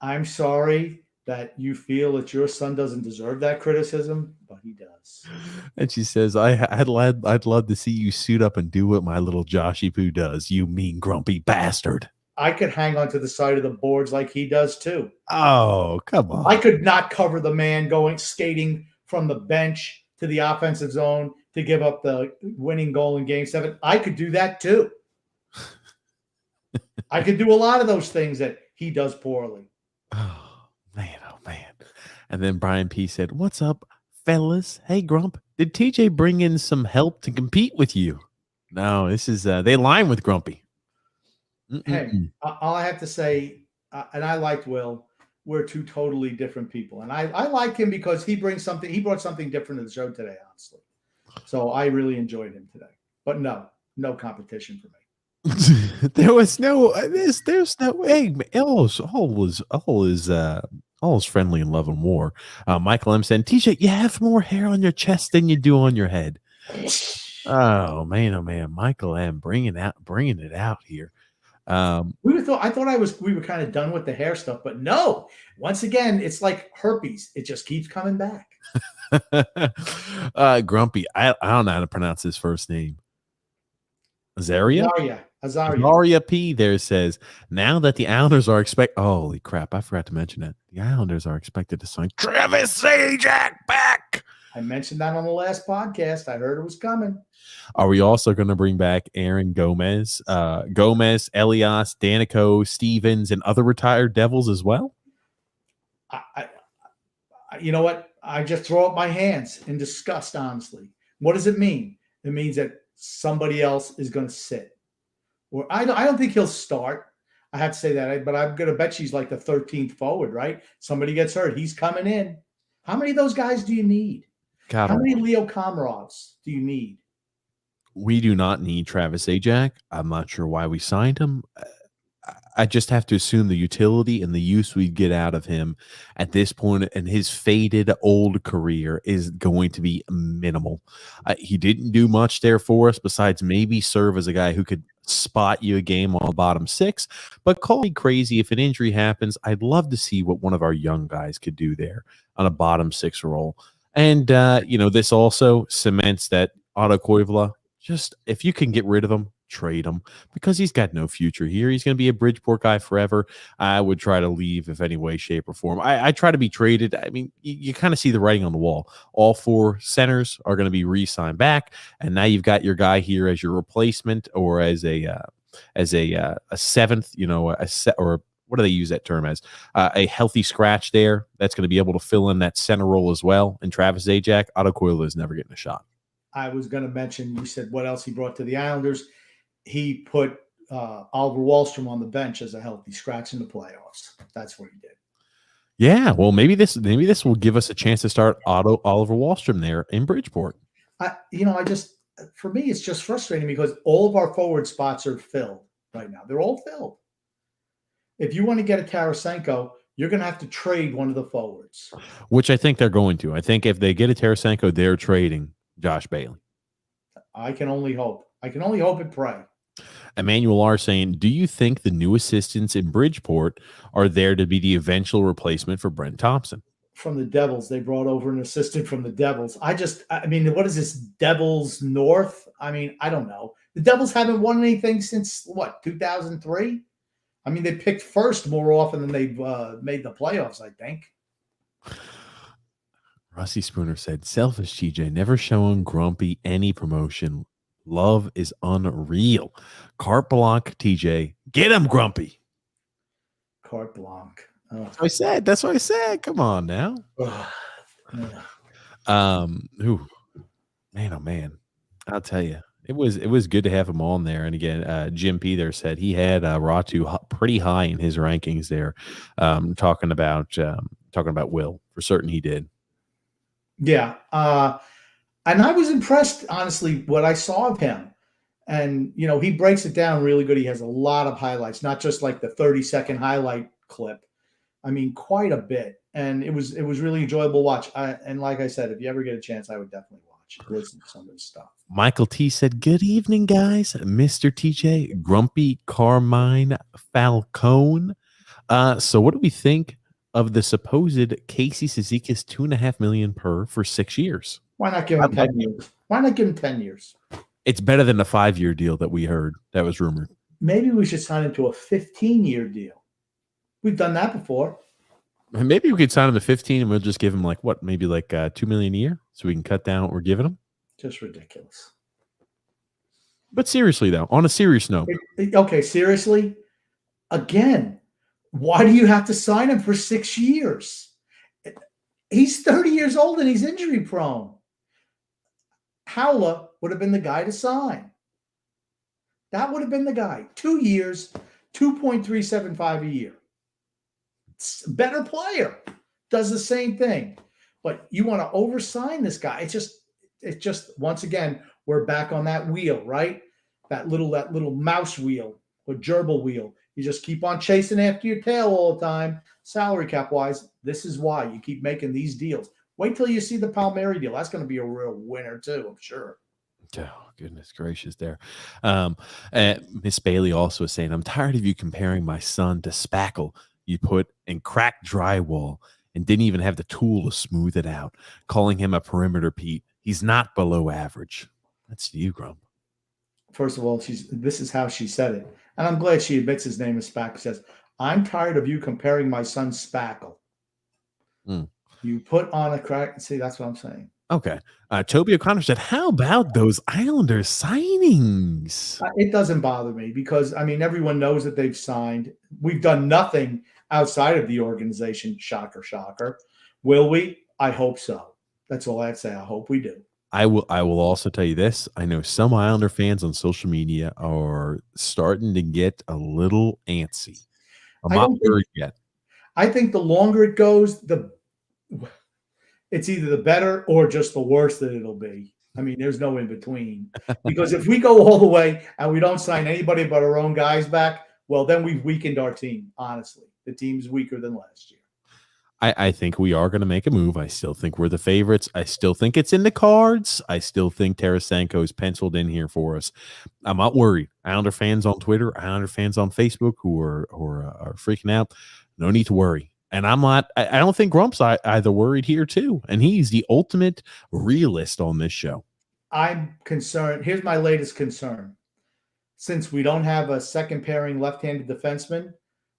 I'm sorry that you feel that your son doesn't deserve that criticism, but he does. And she says, I'd love to see you suit up and do what my little Joshy Poo does, you mean grumpy bastard. I could hang onto the side of the boards like he does too. Oh, come on. I could not cover the man skating from the bench to the offensive zone to give up the winning goal in Game 7. I could do that too. I could do a lot of those things that he does poorly. Oh, man. And then Brian P said, "What's up, fellas? Hey, Grump, did TJ bring in some help to compete with you?" No, this is, they line with Grumpy. Hey, all I have to say, and I liked Will, we're two totally different people. And I like him because he brought something different to the show today, honestly. So I really enjoyed him today. But no competition for me. There's no hey, all is friendly in love and war. Michael M said, "TJ, you have more hair on your chest than you do on your head." Oh man, Michael M bringing it out here. I thought we were kind of done with the hair stuff, but no. Once again, it's like herpes. It just keeps coming back. Grumpy. I don't know how to pronounce his first name. Azaria? Azaria. P there says, now that the Islanders are holy crap, I forgot to mention it. The Islanders are expected to sign Travis Zajac back. I mentioned that on the last podcast. I heard it was coming. Are we also going to bring back Aaron Gomez, Elias, Danico, Stevens, and other retired Devils as well? You know what? I just throw up my hands in disgust, honestly. What does it mean? It means that somebody else is going to sit. Or I don't think he'll start. I have to say that, but I'm going to bet she's like the 13th forward, right? Somebody gets hurt. He's coming in. How many of those guys do you need? How many Leo Komarovs do you need? We do not need Travis Zajac. I'm not sure why we signed him. I just have to assume the utility and the use we get out of him at this point in his faded old career is going to be minimal. He didn't do much there for us besides maybe serve as a guy who could spot you a game on the bottom six. But call me crazy if an injury happens. I'd love to see what one of our young guys could do there on a bottom six role. And, this also cements that Otto Koivula, just if you can get rid of him, trade him, because he's got no future here. He's going to be a Bridgeport guy forever. I would try to leave if any way, shape, or form. I try to be traded. I mean, you kind of see the writing on the wall. All four centers are going to be re-signed back, and now you've got your guy here as your replacement or as a seventh, or what do they use that term as? A healthy scratch there that's going to be able to fill in that center role as well. And Travis Zajac, Otto Koivula is never getting a shot. I was going to mention, you said what else he brought to the Islanders. He put Oliver Wahlstrom on the bench as a healthy scratch in the playoffs. That's what he did. Yeah, well, maybe this will give us a chance to start Oliver Wahlstrom there in Bridgeport. For me, it's just frustrating because all of our forward spots are filled right now. They're all filled. If you want to get a Tarasenko, you're going to have to trade one of the forwards. Which I think they're going to. I think if they get a Tarasenko, they're trading Josh Bailey. I can only hope. I can only hope and pray. Emmanuel R. saying, do you think the new assistants in Bridgeport are there to be the eventual replacement for Brent Thompson? From the Devils. They brought over an assistant from the Devils. I mean, what is this, Devils North? I mean, I don't know. The Devils haven't won anything since, 2003? I mean, they picked first more often than they've made the playoffs, I think. Rusty Spooner said, selfish TJ, never showing Grumpy any promotion. Love is unreal. Carte blanche, TJ. Get him, Grumpy. Carte blanche. Oh. That's what I said. Come on now. Man, oh man. I'll tell you. It was good to have him on there. And again, Jim P there said he had Ratu pretty high in his rankings there. Talking about Will. For certain he did. Yeah. And I was impressed, honestly, what I saw of him. And, he breaks it down really good. He has a lot of highlights, not just like the 30-second highlight clip. I mean, quite a bit. And it was really enjoyable to watch. And like I said, if you ever get a chance, I would definitely watch, listen to some of his stuff. Michael T said, good evening, guys. Mr. TJ, Grumpy Carmine Falcone. So what do we think of the supposed Casey Cizikas $2.5 million per for 6 years? Why not give him 10 years? Why not give him 10 years? It's better than the 5-year deal that we heard that was rumored. Maybe we should sign him to a 15-year deal. We've done that before. Maybe we could sign him to 15 and we'll just give him maybe $2 million a year so we can cut down what we're giving him. Just ridiculous. But seriously, though, on a serious note. Okay, seriously? Again, why do you have to sign him for 6 years? He's 30 years old and he's injury prone. Howla would have been the guy to sign. That would have been the guy. 2 years, $2.375 a year. It's a better player. Does the same thing. But you want to oversign this guy. It's just once again, we're back on that wheel, right? That little mouse wheel or gerbil wheel. You just keep on chasing after your tail all the time. Salary cap wise, this is why you keep making these deals. Wait till you see the Palmieri deal. That's going to be a real winner too, I'm sure. Oh, goodness gracious there. Miss Bailey also is saying, I'm tired of you comparing my son to spackle you put in cracked drywall and didn't even have the tool to smooth it out, calling him a perimeter Pete. He's not below average. That's you, Grump. First of all, this is how she said it. And I'm glad she admits his name is Spackle. Says, I'm tired of you comparing my son Spackle. You put on a crack. See, that's what I'm saying. Okay. Toby O'Connor said, how about those Islanders signings? It doesn't bother me because, I mean, everyone knows that they've signed. We've done nothing outside of the organization. Shocker, shocker. Will we? I hope so. That's all I have to say. I hope we do. I will also tell you this. I know some Islander fans on social media are starting to get a little antsy. I'm not worried yet. I think the longer it goes, it's either the better or just the worse that it'll be. I mean, there's no in between. Because if we go all the way and we don't sign anybody but our own guys back, well, then we've weakened our team, honestly. The team's weaker than last year. I think we are going to make a move. I still think we're the favorites. I still think it's in the cards. I still think Tarasenko is penciled in here for us. I'm not worried. Islander fans on Twitter, Islander fans on Facebook who are freaking out. No need to worry. And I'm not. I don't think Grump's either worried here too. And he's the ultimate realist on this show. I'm concerned. Here's my latest concern. Since we don't have a second pairing left-handed defenseman,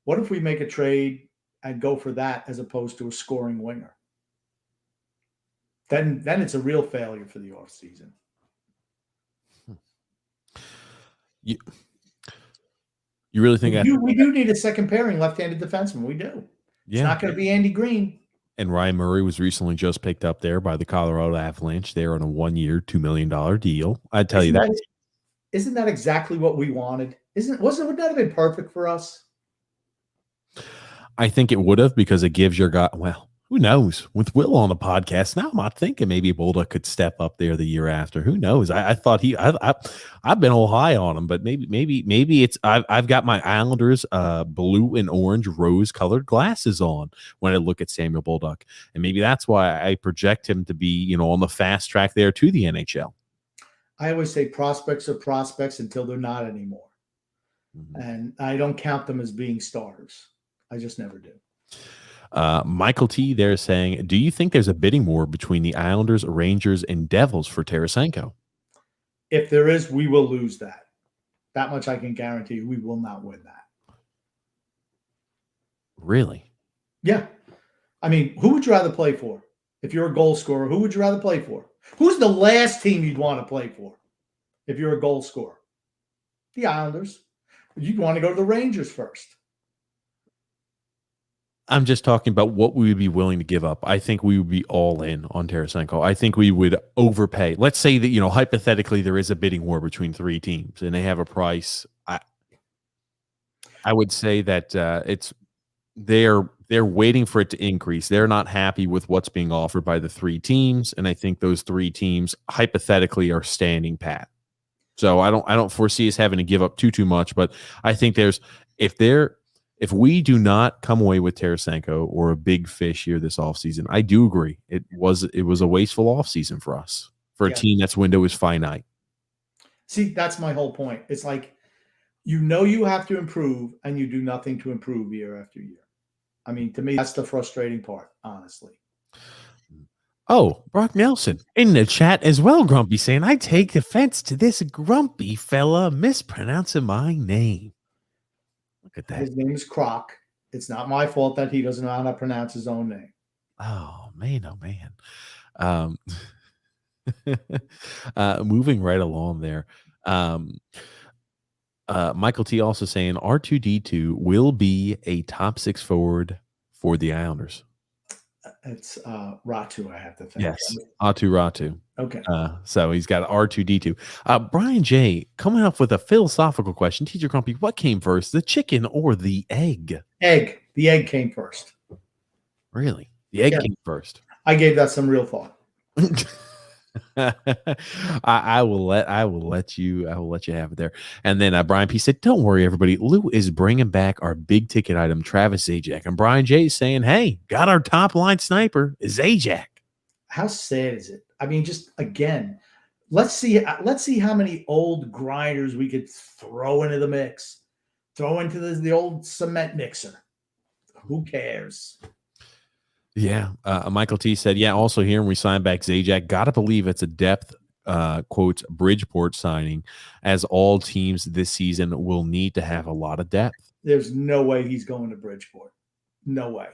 what if we make a trade and go for that as opposed to a scoring winger? Then it's a real failure for the offseason. You really think we do need a second pairing left-handed defenseman? We do. Yeah. It's not going to be Andy Green. And Ryan Murray was recently just picked up there by the Colorado Avalanche. They're on a 1-year, $2 million deal. I'd tell you that. Isn't that exactly what we wanted? Would that have been perfect for us? I think it would have, because it gives your guy, well, who knows? With Will on the podcast now, I'm not thinking maybe Bolduc could step up there the year after. Who knows? I thought I've been all high on him, but maybe it's I've got my Islanders blue and orange rose colored glasses on when I look at Samuel Bolduc, and maybe that's why I project him to be on the fast track there to the NHL. I always say prospects are prospects until they're not anymore, and I don't count them as being starters. I just never do. Michael T. there saying, do you think there's a bidding war between the Islanders, Rangers, and Devils for Tarasenko? If there is, we will lose that. That much I can guarantee you. We will not win that. Really? Yeah. I mean, who would you rather play for? If you're a goal scorer, who would you rather play for? Who's the last team you'd want to play for if you're a goal scorer? The Islanders. You'd want to go to the Rangers first. I'm just talking about what we would be willing to give up. I think we would be all in on Tarasenko. I think we would overpay. Let's say that, hypothetically there is a bidding war between three teams and they have a price. I would say that they're waiting for it to increase. They're not happy with what's being offered by the three teams, and I think those three teams hypothetically are standing pat. So I don't foresee us having to give up too much, but I think if we do not come away with Tarasenko or a big fish here this offseason, I do agree. It was a wasteful offseason for us, for a team that's window is finite. See, that's my whole point. It's like, you have to improve, and you do nothing to improve year after year. I mean, to me, that's the frustrating part, honestly. Oh, Brock Nelson in the chat as well, Grumpy, saying, I take offense to this grumpy fella mispronouncing my name. Look at that. His name is Croc. It's not my fault that he doesn't know how to pronounce his own name. Oh, man. Moving right along there. Michael T. also saying R2D2 will be a top 6 forward for the Islanders. It's Ratu, I have to think. Yes, Atu Ratu. Okay. So he's got R2D2. Brian J. coming up with a philosophical question. Teacher Grumpy, what came first, the chicken or the egg? Egg. The egg came first. Really? The egg came first. I gave that some real thought. I will let you have it there. And then Brian P said, don't worry, everybody. Lou is bringing back our big ticket item, Travis Zajac. And Brian J is saying, hey, got our top line sniper, Zajac. How sad is it? I mean, just again, let's see how many old grinders we could throw into the mix, throw into the old cement mixer. Who cares? Yeah. Michael T said, yeah, also here when we sign back Zajac, got to believe it's a depth, quotes, Bridgeport signing, as all teams this season will need to have a lot of depth. There's no way he's going to Bridgeport. No way.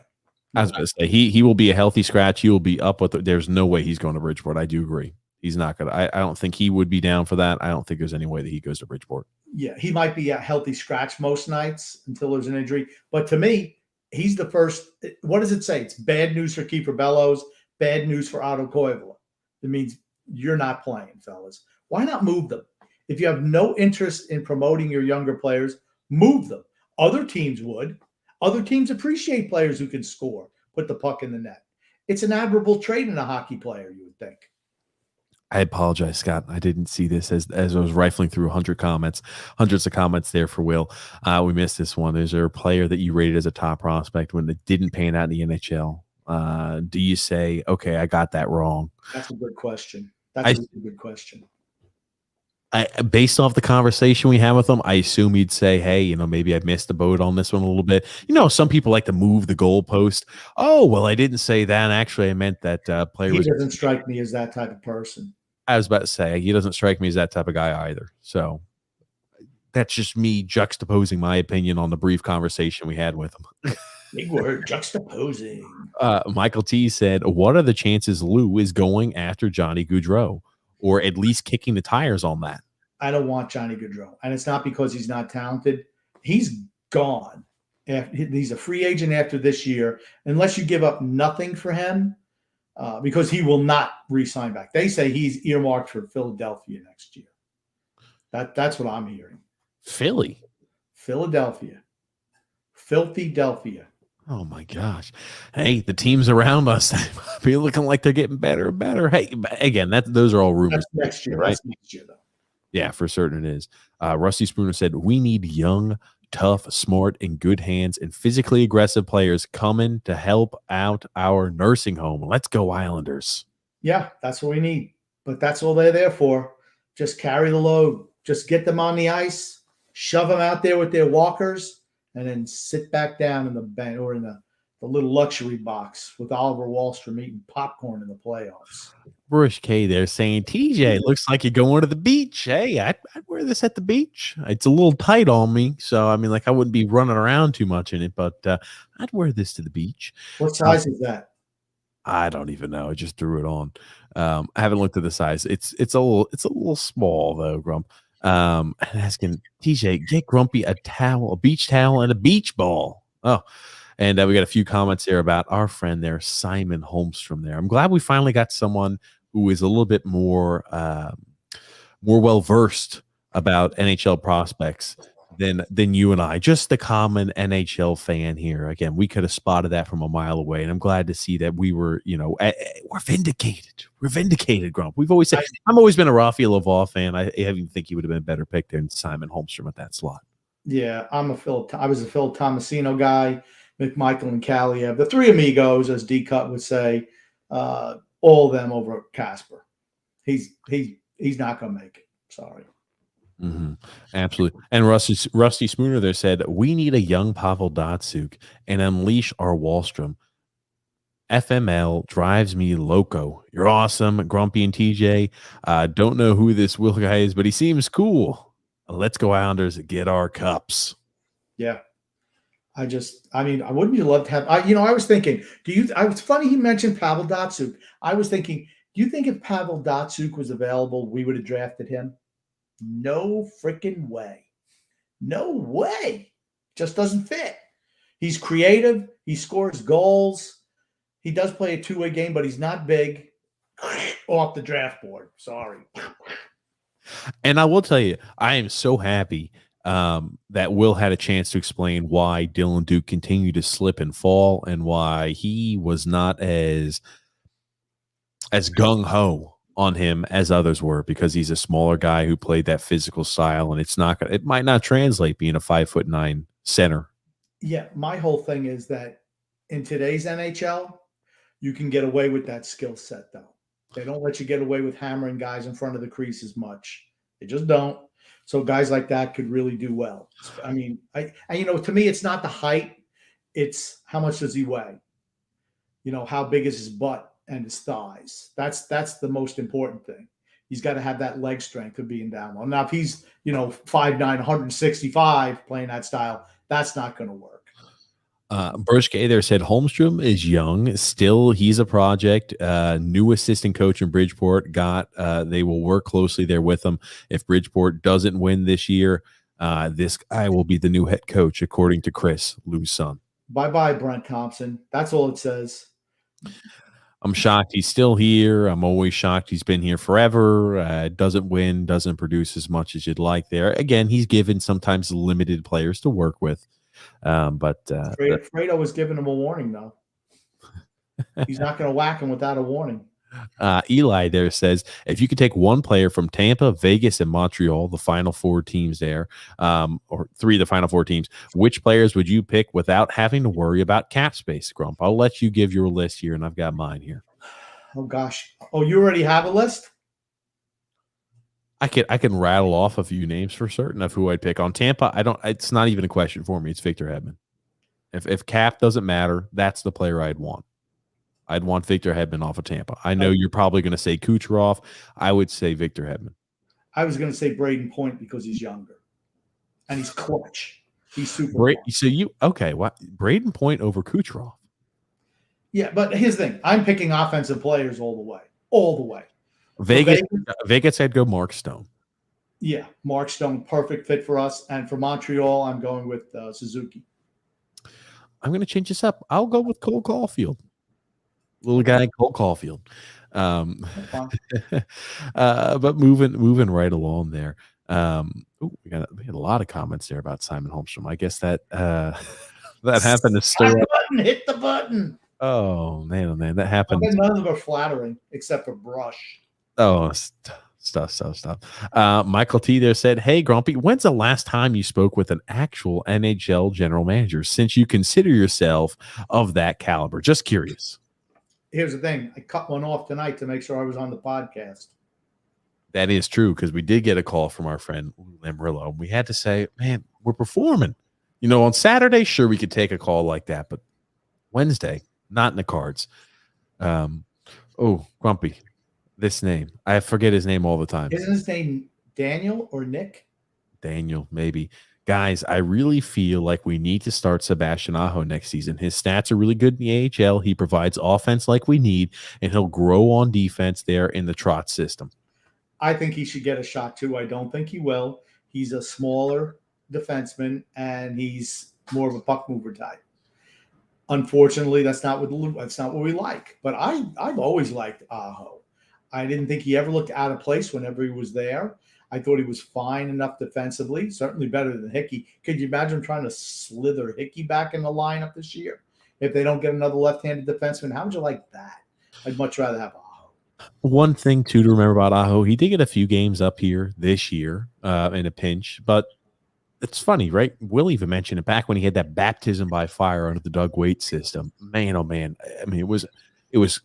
I was going to say, he will be a healthy scratch. He will be up with it. There's no way he's going to Bridgeport. I do agree. He's not going to. I don't think he would be down for that. I don't think there's any way that he goes to Bridgeport. Yeah, he might be a healthy scratch most nights until there's an injury. But to me, he's the first. What does it say? It's bad news for Kiefer Bellows, bad news for Otto Koivula. It means you're not playing, fellas. Why not move them? If you have no interest in promoting your younger players, move them. Other teams would. Other teams appreciate players who can score, put the puck in the net. It's an admirable trait in a hockey player, you would think. I apologize, Scott. I didn't see this as I was rifling through hundreds of comments there for Will. We missed this one. Is there a player that you rated as a top prospect when it didn't pan out in the NHL? Do you say, okay, I got that wrong? That's a good question. That's a really good question. Based off the conversation we had with him, I assume he'd say, hey, maybe I missed the boat on this one a little bit. Some people like to move the goalpost. Oh, well, I didn't say that. Actually, I meant that player He doesn't strike me as that type of person. I was about to say, he doesn't strike me as that type of guy either. So that's just me juxtaposing my opinion on the brief conversation we had with him. Big word, juxtaposing. Michael T said, what are the chances Lou is going after Johnny Gaudreau, or at least kicking the tires on that? I don't want Johnny Gaudreau. And it's not because he's not talented. He's gone. He's a free agent after this year, unless you give up nothing for him. Because he will not re-sign back. They say he's earmarked for Philadelphia next year. That's what I'm hearing. Philadelphia. Filthy Delphia. Oh my gosh. Hey, the teams around us be looking like they're getting better and better. Hey, again, those are all rumors. That's next year, right? That's next year, though. Yeah, for certain it is. Rusty Spooner said, we need young, tough, smart, and good hands and physically aggressive players coming to help out our nursing home. Let's go, Islanders. Yeah, that's what we need. But that's all they're there for. Just carry the load. Just get them on the ice, shove them out there with their walkers, and then sit back down in the bench or in the little luxury box with Oliver Wahlstrom eating popcorn in the playoffs. Brush K there saying, TJ, looks like you're going to the beach. Hey, I'd wear this at the beach. It's a little tight on me. So, I wouldn't be running around too much in it, but I'd wear this to the beach. What size is that? I don't even know. I just threw it on. I haven't looked at the size. It's a little small though, Grump. And asking TJ, get Grumpy a beach towel, and a beach ball. Oh, and we got a few comments here about our friend there, Simon Holmstrom. There, I'm glad we finally got someone who is a little bit more well versed about NHL prospects than you and I. Just the common NHL fan here. Again, we could have spotted that from a mile away, and I'm glad to see that we were, we're vindicated. We're vindicated, Grump. We've always said I've always been a Rafael Laval fan. I even think he would have been a better pick than Simon Holmstrom at that slot. Yeah, I was a Phil Tomasino guy, McMichael and Kaliev, the three amigos, as D Cut would say, all of them over Casper. He's not going to make it. Sorry. Mm-hmm. Absolutely. And Rusty Spooner there said, we need a young Pavel Datsyuk and unleash our Wahlstrom. FML drives me loco. You're awesome, Grumpy and TJ. Don't know who this Will guy is, but he seems cool. Let's go Islanders, get our cups. Yeah. Wouldn't you love to have, I was thinking, it's funny he mentioned Pavel Datsyuk. I was thinking, do you think if Pavel Datsyuk was available, we would have drafted him? No freaking way. No way. Just doesn't fit. He's creative. He scores goals. He does play a two-way game, but he's not big. Off the draft board. Sorry. And I will tell you, I am so happy that Will had a chance to explain why Dylan Duke continued to slip and fall and why he was not as gung-ho on him as others were, because he's a smaller guy who played that physical style, and it might not translate being a 5'9" center. Yeah, my whole thing is that in today's NHL, you can get away with that skill set though. They don't let you get away with hammering guys in front of the crease as much. They just don't. So guys like that could really do well. I mean, to me, it's not the height. It's how much does he weigh? How big is his butt and his thighs? That's the most important thing. He's got to have that leg strength of being down low. Now, if he's, 5'9", 165 playing that style, that's not going to work. Burschke there said Holmstrom is young. Still, he's a project. New assistant coach in Bridgeport. They will work closely there with him. If Bridgeport doesn't win this year, this guy will be the new head coach, according to Chris, Lou's son. Bye-bye, Brent Thompson. That's all it says. I'm shocked he's still here. I'm always shocked he's been here forever. Doesn't win, doesn't produce as much as you'd like there. Again, he's given sometimes limited players to work with. But Fredo was giving him a warning, though. He's not going to whack him without a warning. Eli there says, if you could take one player from Tampa, Vegas, and Montreal, the final four teams there, or three of the final four teams, which players would you pick without having to worry about cap space, Grump? I'll let you give your list here, and I've got mine here. Oh, gosh. Oh, you already have a list? I can rattle off a few names for certain of who I'd pick. On Tampa, it's not even a question for me. It's Victor Hedman. If cap doesn't matter, that's the player I'd want. I'd want Victor Hedman off of Tampa. I know you're probably going to say Kucherov. I would say Victor Hedman. I was going to say Braden Point because he's younger. And he's clutch. He's super okay, what? Braden Point over Kucherov. Yeah, but here's the thing. I'm picking offensive players all the way. All the way. Vegas, I'd go Mark Stone. Yeah, Mark Stone, perfect fit for us. And for Montreal, I'm going with Suzuki. I'm going to change this up. I'll go with Cole Caulfield. Little guy, Cole Caulfield. But moving right along there. We had a lot of comments there about Simon Holmstrom. I guess that happened to stir up. Hit the button. Oh man, that happened. None of them are flattering except for Brush. Oh, stuff. Michael T there said, hey, Grumpy, when's the last time you spoke with an actual NHL general manager since you consider yourself of that caliber? Just curious. Here's the thing. I cut one off tonight to make sure I was on the podcast. That is true because we did get a call from our friend Lamrillo. And we had to say, man, we're performing. On Saturday, sure, we could take a call like that. But Wednesday, not in the cards. Grumpy. This name. I forget his name all the time. Isn't his name Daniel or Nick? Daniel, maybe. Guys, I really feel like we need to start Sebastian Aho next season. His stats are really good in the AHL. He provides offense like we need, and he'll grow on defense there in the Trot system. I think he should get a shot, too. I don't think he will. He's a smaller defenseman, and he's more of a puck mover type. Unfortunately, that's not what we like. But I've always liked Aho. I didn't think he ever looked out of place whenever he was there. I thought he was fine enough defensively, certainly better than Hickey. Could you imagine trying to slither Hickey back in the lineup this year? If they don't get another left-handed defenseman, how would you like that? I'd much rather have Aho. One thing, too, to remember about Aho, he did get a few games up here this year in a pinch, but it's funny, right? Will even mentioned it back when he had that baptism by fire under the Doug Waite system. Man, oh, man. I mean, it was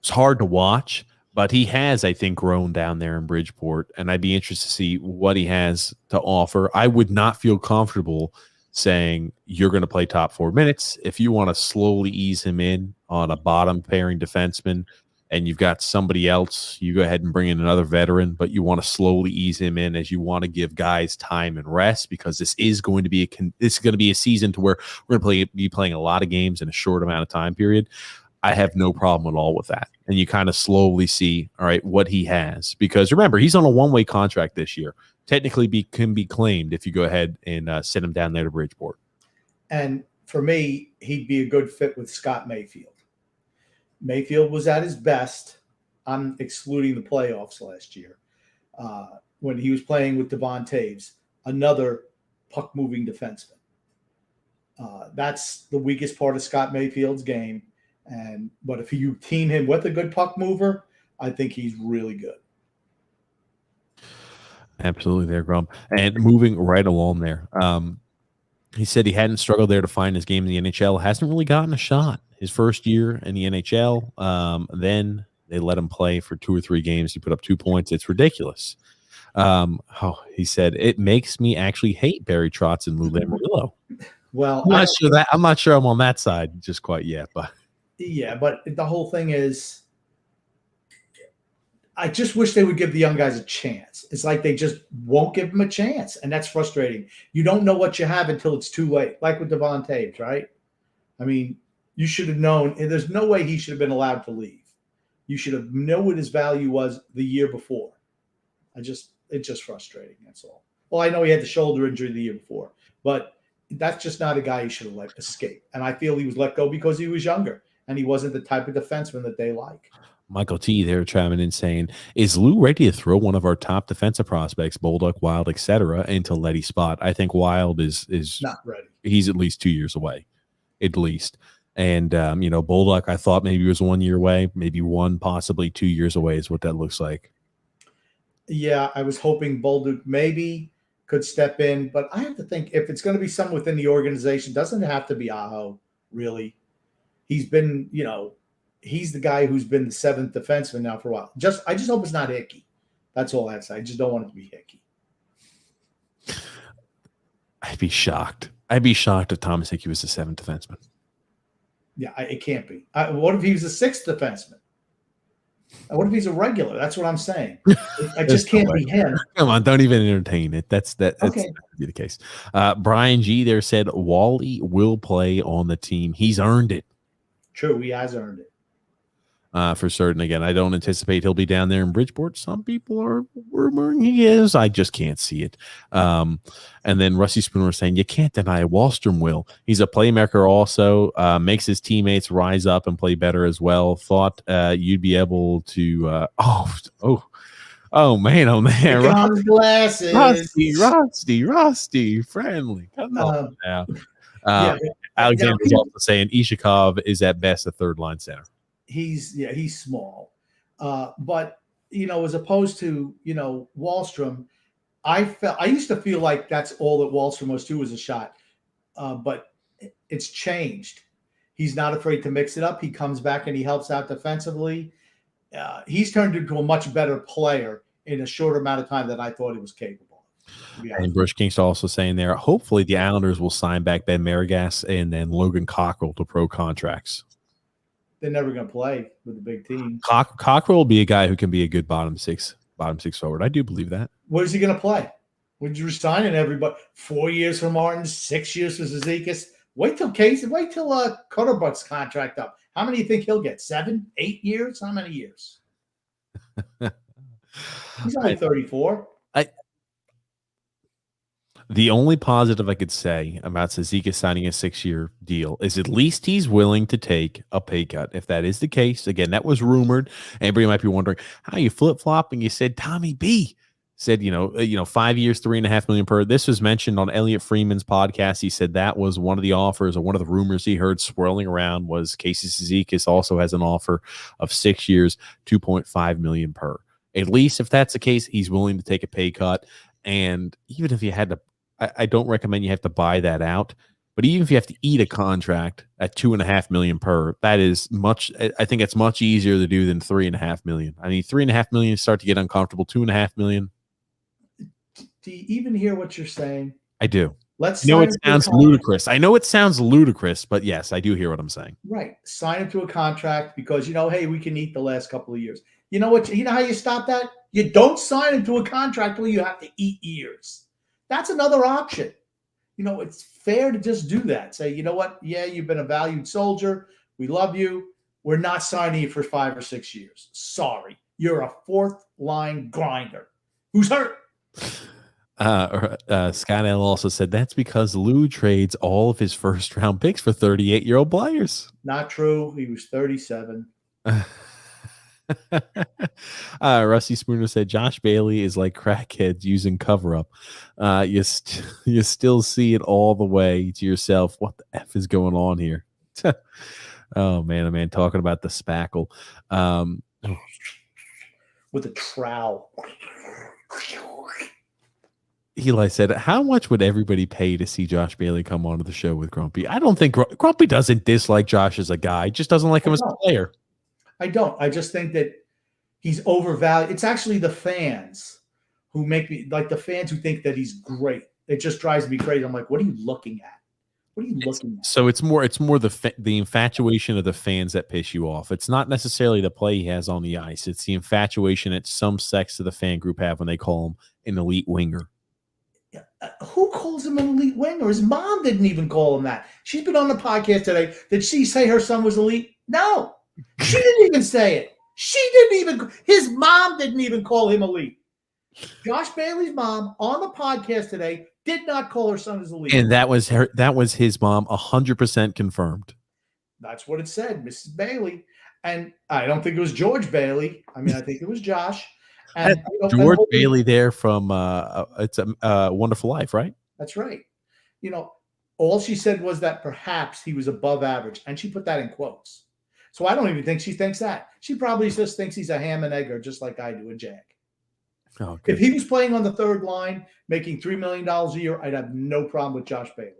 hard to watch. But he has, I think, grown down there in Bridgeport, and I'd be interested to see what he has to offer. I would not feel comfortable saying you're going to play top 4 minutes. If you want to slowly ease him in on a bottom pairing defenseman and you've got somebody else, you go ahead and bring in another veteran, but you want to slowly ease him in as you want to give guys time and rest because this is going to be a season to where we're going to be playing a lot of games in a short amount of time period. I have no problem at all with that. And you kind of slowly see, all right, what he has. Because remember, he's on a one-way contract this year. Technically can be claimed if you go ahead and send him down there to Bridgeport. And for me, he'd be a good fit with Scott Mayfield. Mayfield was at his best. I'm excluding the playoffs last year. When he was playing with Devon Taves, another puck-moving defenseman. That's the weakest part of Scott Mayfield's game. But if you team him with a good puck mover, I think he's really good. Absolutely there, Grump. And moving right along there, he said he hadn't struggled there to find his game in the NHL. Hasn't really gotten a shot his first year in the NHL. Then They let him play for 2 or 3 games. He put up 2 points. It's ridiculous. He said it makes me actually hate Barry Trotz and Lou Lamoriello. Well, I'm not sure I'm on that side just quite yet, but yeah, but the whole thing is, I just wish they would give the young guys a chance. It's like they just won't give them a chance, and that's frustrating. You don't know what you have until it's too late, like with Devon Taves, right? I mean, you should have known, and there's no way he should have been allowed to leave. You should have known what his value was the year before. It's just frustrating, that's all. Well, I know he had the shoulder injury the year before, but that's just not a guy you should have let escape. And I feel he was let go because he was younger, and he wasn't the type of defenseman that they like. Michael T. there chiming in saying, is Lou ready to throw one of our top defensive prospects, Bolduc, Wild, etc., into Letty's spot? I think Wild is not ready. He's at least 2 years away, at least. And, Bolduc, I thought maybe was 1 year away, maybe 1, possibly 2 years away is what that looks like. Yeah, I was hoping Bolduc maybe could step in, but I have to think if it's going to be someone within the organization, doesn't it have to be Aho, really? He's been, he's the guy who's been the 7th defenseman now for a while. I just hope it's not Hickey. That's all I have to say. I just don't want it to be Hickey. I'd be shocked. I'd be shocked if Thomas Hickey was the 7th defenseman. Yeah, it can't be. What if he was the 6th defenseman? What if he's a regular? That's what I'm saying. I just can't be him. Come on, don't even entertain it. That's okay. Be the case. Brian G. there said Wally will play on the team. He's earned it. True, he has earned it. For certain. Again, I don't anticipate he'll be down there in Bridgeport. Some people are rumoring he is. I just can't see it. And then Rusty Spooner saying you can't deny Wallstrom will. He's a playmaker also, makes his teammates rise up and play better as well. Thought you'd be able to oh man. Glasses. Rusty, friendly. Come on now. Alexander's also saying Ishikov is at best a third line center. He's small, but as opposed to Wallstrom, I used to feel like that's all that Wallstrom was too, was a shot, but it's changed. He's not afraid to mix it up. He comes back and he helps out defensively. He's turned into a much better player in a shorter amount of time than I thought he was capable. And Bruce King's also saying there, hopefully the Islanders will sign back Ben Marigas and then Logan Cockrell to pro contracts. They're never going to play with the big team. Cockrell will be a guy who can be a good bottom six forward. I do believe that. What is he going to play? Would you resign and everybody 4 years for Martin, 6 years for Zizekas? Wait till Cutterbuck's contract up. How many do you think he'll get? 7, 8 years? How many years? He's only 34. The only positive I could say about Zizekas signing a 6-year deal is at least he's willing to take a pay cut. If that is the case, again, that was rumored. Anybody might be wondering how you flip-flop, and you said Tommy B said, 5 years, $3.5 million per. This was mentioned on Elliot Freeman's podcast. He said that was one of the offers or one of the rumors he heard swirling around was Casey Zizekas also has an offer of 6 years, $2.5 million per. At least if that's the case, he's willing to take a pay cut. And even if you had to, I don't recommend you have to buy that out, but even if you have to eat a contract at $2.5 million per, that is much. I think it's much easier to do than $3.5 million. I mean, $3.5 million start to get uncomfortable. $2.5 million. Do you even hear what you're saying? I do. Let's. It sounds ludicrous. I know it sounds ludicrous, but yes, I do hear what I'm saying. Right. Sign him to a contract because hey, we can eat the last couple of years. You know what? You know how you stop that? You don't sign him to a contract where you have to eat years. That's another option. It's fair to just do that. Say, you know what? Yeah, you've been a valued soldier. We love you. We're not signing you for 5 or 6 years. Sorry. You're a 4th line grinder who's hurt. Scott L also said that's because Lou trades all of his first-round picks for 38-year-old players. Not true. He was 37. Rusty Spooner said Josh Bailey is like crackheads using cover-up. You still see it all the way to yourself. What the F is going on here? Oh, man, talking about the spackle. With a trowel. Eli said, how much would everybody pay to see Josh Bailey come onto the show with Grumpy? I don't think Grumpy doesn't dislike Josh as a guy. He just doesn't like him as a player. I don't. I just think that He's overvalued. It's actually the fans who make me like the fans who think that he's great. It just drives me crazy. I'm like, what are you looking at? What are you looking at? So it's more the infatuation of the fans that piss you off. It's not necessarily the play he has on the ice. It's the infatuation that some sects of the fan group have when they call him an elite winger. Who calls him an elite winger? His mom didn't even call him that. She's been on the podcast today. Did she say her son was elite? No. She didn't even say it. His mom didn't even call him elite. Josh Bailey's mom on the podcast today did not call her son as elite. And that was his mom, 100% confirmed. That's what it said, Mrs. Bailey. And I don't think it was George Bailey. I mean, I think it was Josh. And George Bailey there from It's a Wonderful Life, right? That's right. All she said was that perhaps he was above average, and she put that in quotes. So I don't even think she thinks that. She probably just thinks he's a ham and egger, just like I do, a jag. Oh, if he was playing on the third line, making $3 million a year, I'd have no problem with Josh Bailey.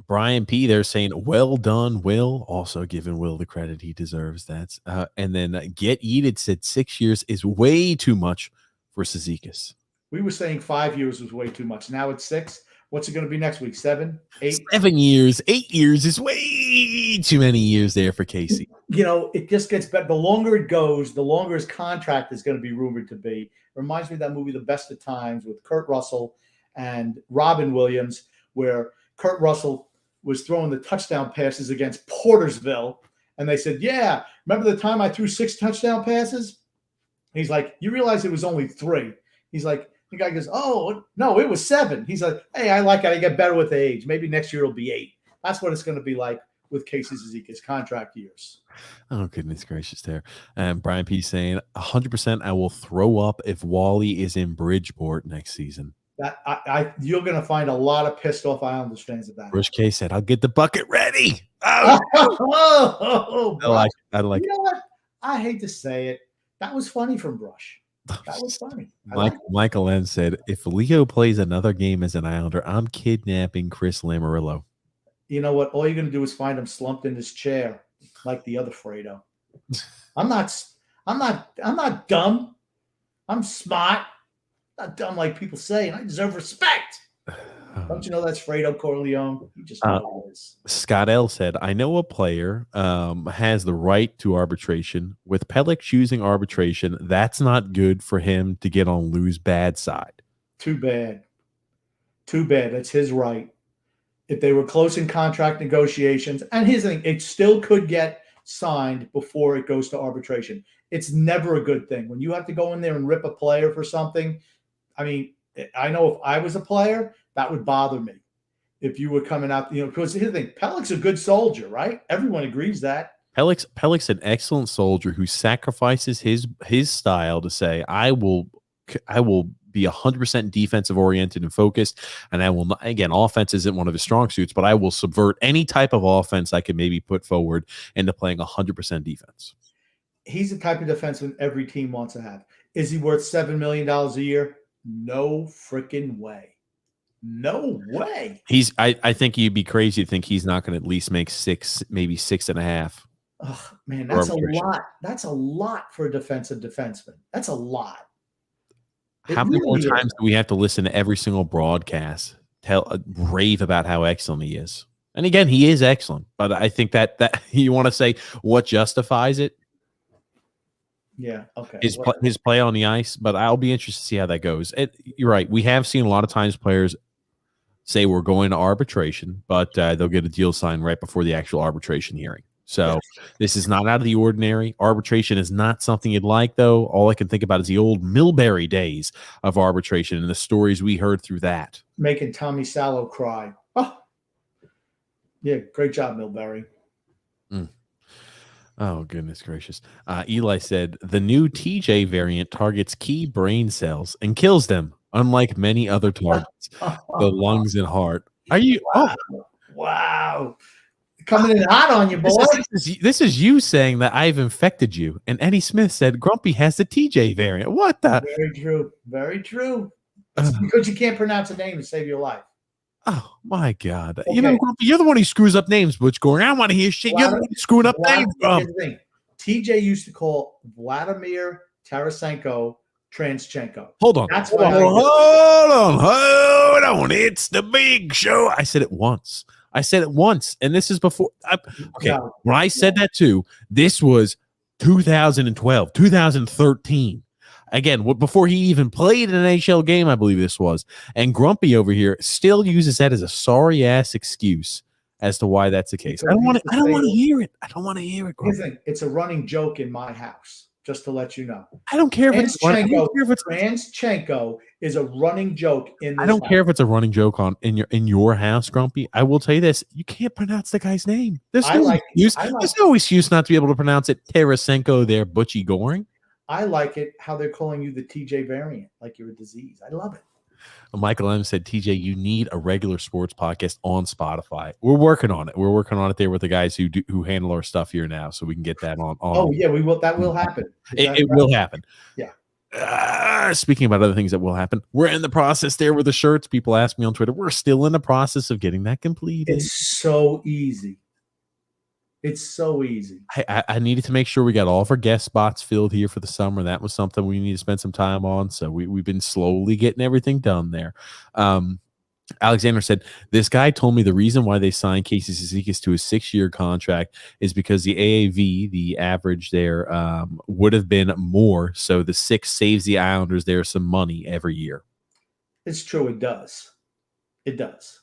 Brian P. They're saying, well done, Will. Also giving Will the credit he deserves. That's and then Get Eated said 6 years is way too much for Cizikas. We were saying 5 years was way too much. Now it's 6. What's it going to be next week? 7, 8? 7 years. 8 years is way too many years there for Casey. It just gets better. The longer it goes, the longer his contract is going to be rumored to be. Reminds me of that movie, The Best of Times, with Kurt Russell and Robin Williams, where Kurt Russell was throwing the touchdown passes against Portersville. And they said, yeah, remember the time I threw 6 touchdown passes? He's like, you realize it was only 3. He's like, the guy goes, oh, no, it was 7. He's like, hey, I like it. I get better with age. Maybe next year it'll be 8. That's what it's going to be like with Casey Cizikas' contract years. Oh, goodness gracious there. And Brian P. saying, 100% I will throw up if Wally is in Bridgeport next season. That you're going to find a lot of pissed off Islanders fans at that. Bruce K said, I'll get the bucket ready. Oh, I like you know what? I hate to say it. That was funny from Brush. That was funny. Michael N. said, if Leo plays another game as an Islander, I'm kidnapping Chris Lamarillo. You know what? All you're going to do is find him slumped in his chair like the other Fredo. I'm not dumb. I'm smart. Not dumb like people say, and I deserve respect. Don't you know that's Fredo Corleone? He just knows. Scott L. said, I know a player has the right to arbitration. With Pelech choosing arbitration, that's not good for him to get on Lou's bad side. Too bad. That's his right. If they were close in contract negotiations, and here's the thing, it still could get signed before it goes to arbitration. It's never a good thing. When you have to go in there and rip a player for something, I mean, I know if I was a player, that would bother me. If you were coming out, because here's the thing, Pelech's a good soldier, right? Everyone agrees that. Pelech's an excellent soldier who sacrifices his style to say, I will be 100% defensive oriented and focused, and I will not, again, offense isn't one of his strong suits, but I will subvert any type of offense I can maybe put forward into playing 100% defense. He's the type of defenseman every team wants to have. Is he worth $7 million a year? No freaking way. No way. I think you'd be crazy to think he's not going to at least make 6, maybe 6.5. Oh man, that's a lot. That's a lot for a defensive defenseman. That's a lot. How many more times do we have to listen to every single broadcast rave about how excellent he is? And again, he is excellent, but I think that you want to say what justifies it. Yeah, okay. His play on the ice, but I'll be interested to see how that goes. You're right. We have seen a lot of times players say we're going to arbitration, but they'll get a deal signed right before the actual arbitration hearing. So This is not out of the ordinary. Arbitration is not something you'd like, though. All I can think about is the old Milbury days of arbitration and the stories we heard through that. Making Tommy Sallow cry. Oh, yeah, great job, Milbury. Oh, goodness gracious. Eli said, the new TJ variant targets key brain cells and kills them, unlike many other targets, the lungs and heart. Are you? Wow. Coming in hot on you, boy. This is you saying that I've infected you. And Eddie Smith said Grumpy has the TJ variant. What the? Very true. Very true. It's because you can't pronounce a name to save your life. Oh, my God. Okay. Grumpy, you're the one who screws up names, Butch Goring. I don't want to hear shit. You're the one screwing up names. TJ used to call Vladimir Tarasenko, Transchenko. Hold on. That's Hold my on. It's the big show. I said it once. And this is before. Okay. No, when I said that too, this was 2012, 2013. Again, before he even played an NHL game, I believe this was. And Grumpy over here still uses that as a sorry ass excuse as to why that's the case. I don't want to hear it. Grumpy. It's a running joke in my house, just to let you know. I don't care if it's Transchenko is a running joke in this I don't house. care if it's a running joke in your house, Grumpy. I will tell you this: you can't pronounce the guy's name. There's no excuse not to be able to pronounce it. Tarasenko, there, Butchie Goring. I like it how they're calling you the TJ variant, like you're a disease. I love it. Michael M said, TJ, you need a regular sports podcast on Spotify. We're working on it. We're working on it there with the guys who handle our stuff here now, so we can get that on. Oh yeah, we will. That will happen. It will happen. Yeah. Speaking about other things that will happen, we're in the process there with the shirts. People ask me on Twitter. We're still in the process of getting that completed. It's so easy. It's so easy. I needed to make sure we got all of our guest spots filled here for the summer. That was something we need to spend some time on. So we've been slowly getting everything done there. Alexander said, this guy told me the reason why they signed Casey Cizikas to a 6-year contract is because the AAV, the average there, would have been more. So the 6 saves the Islanders there some money every year. It's true. It does. It does.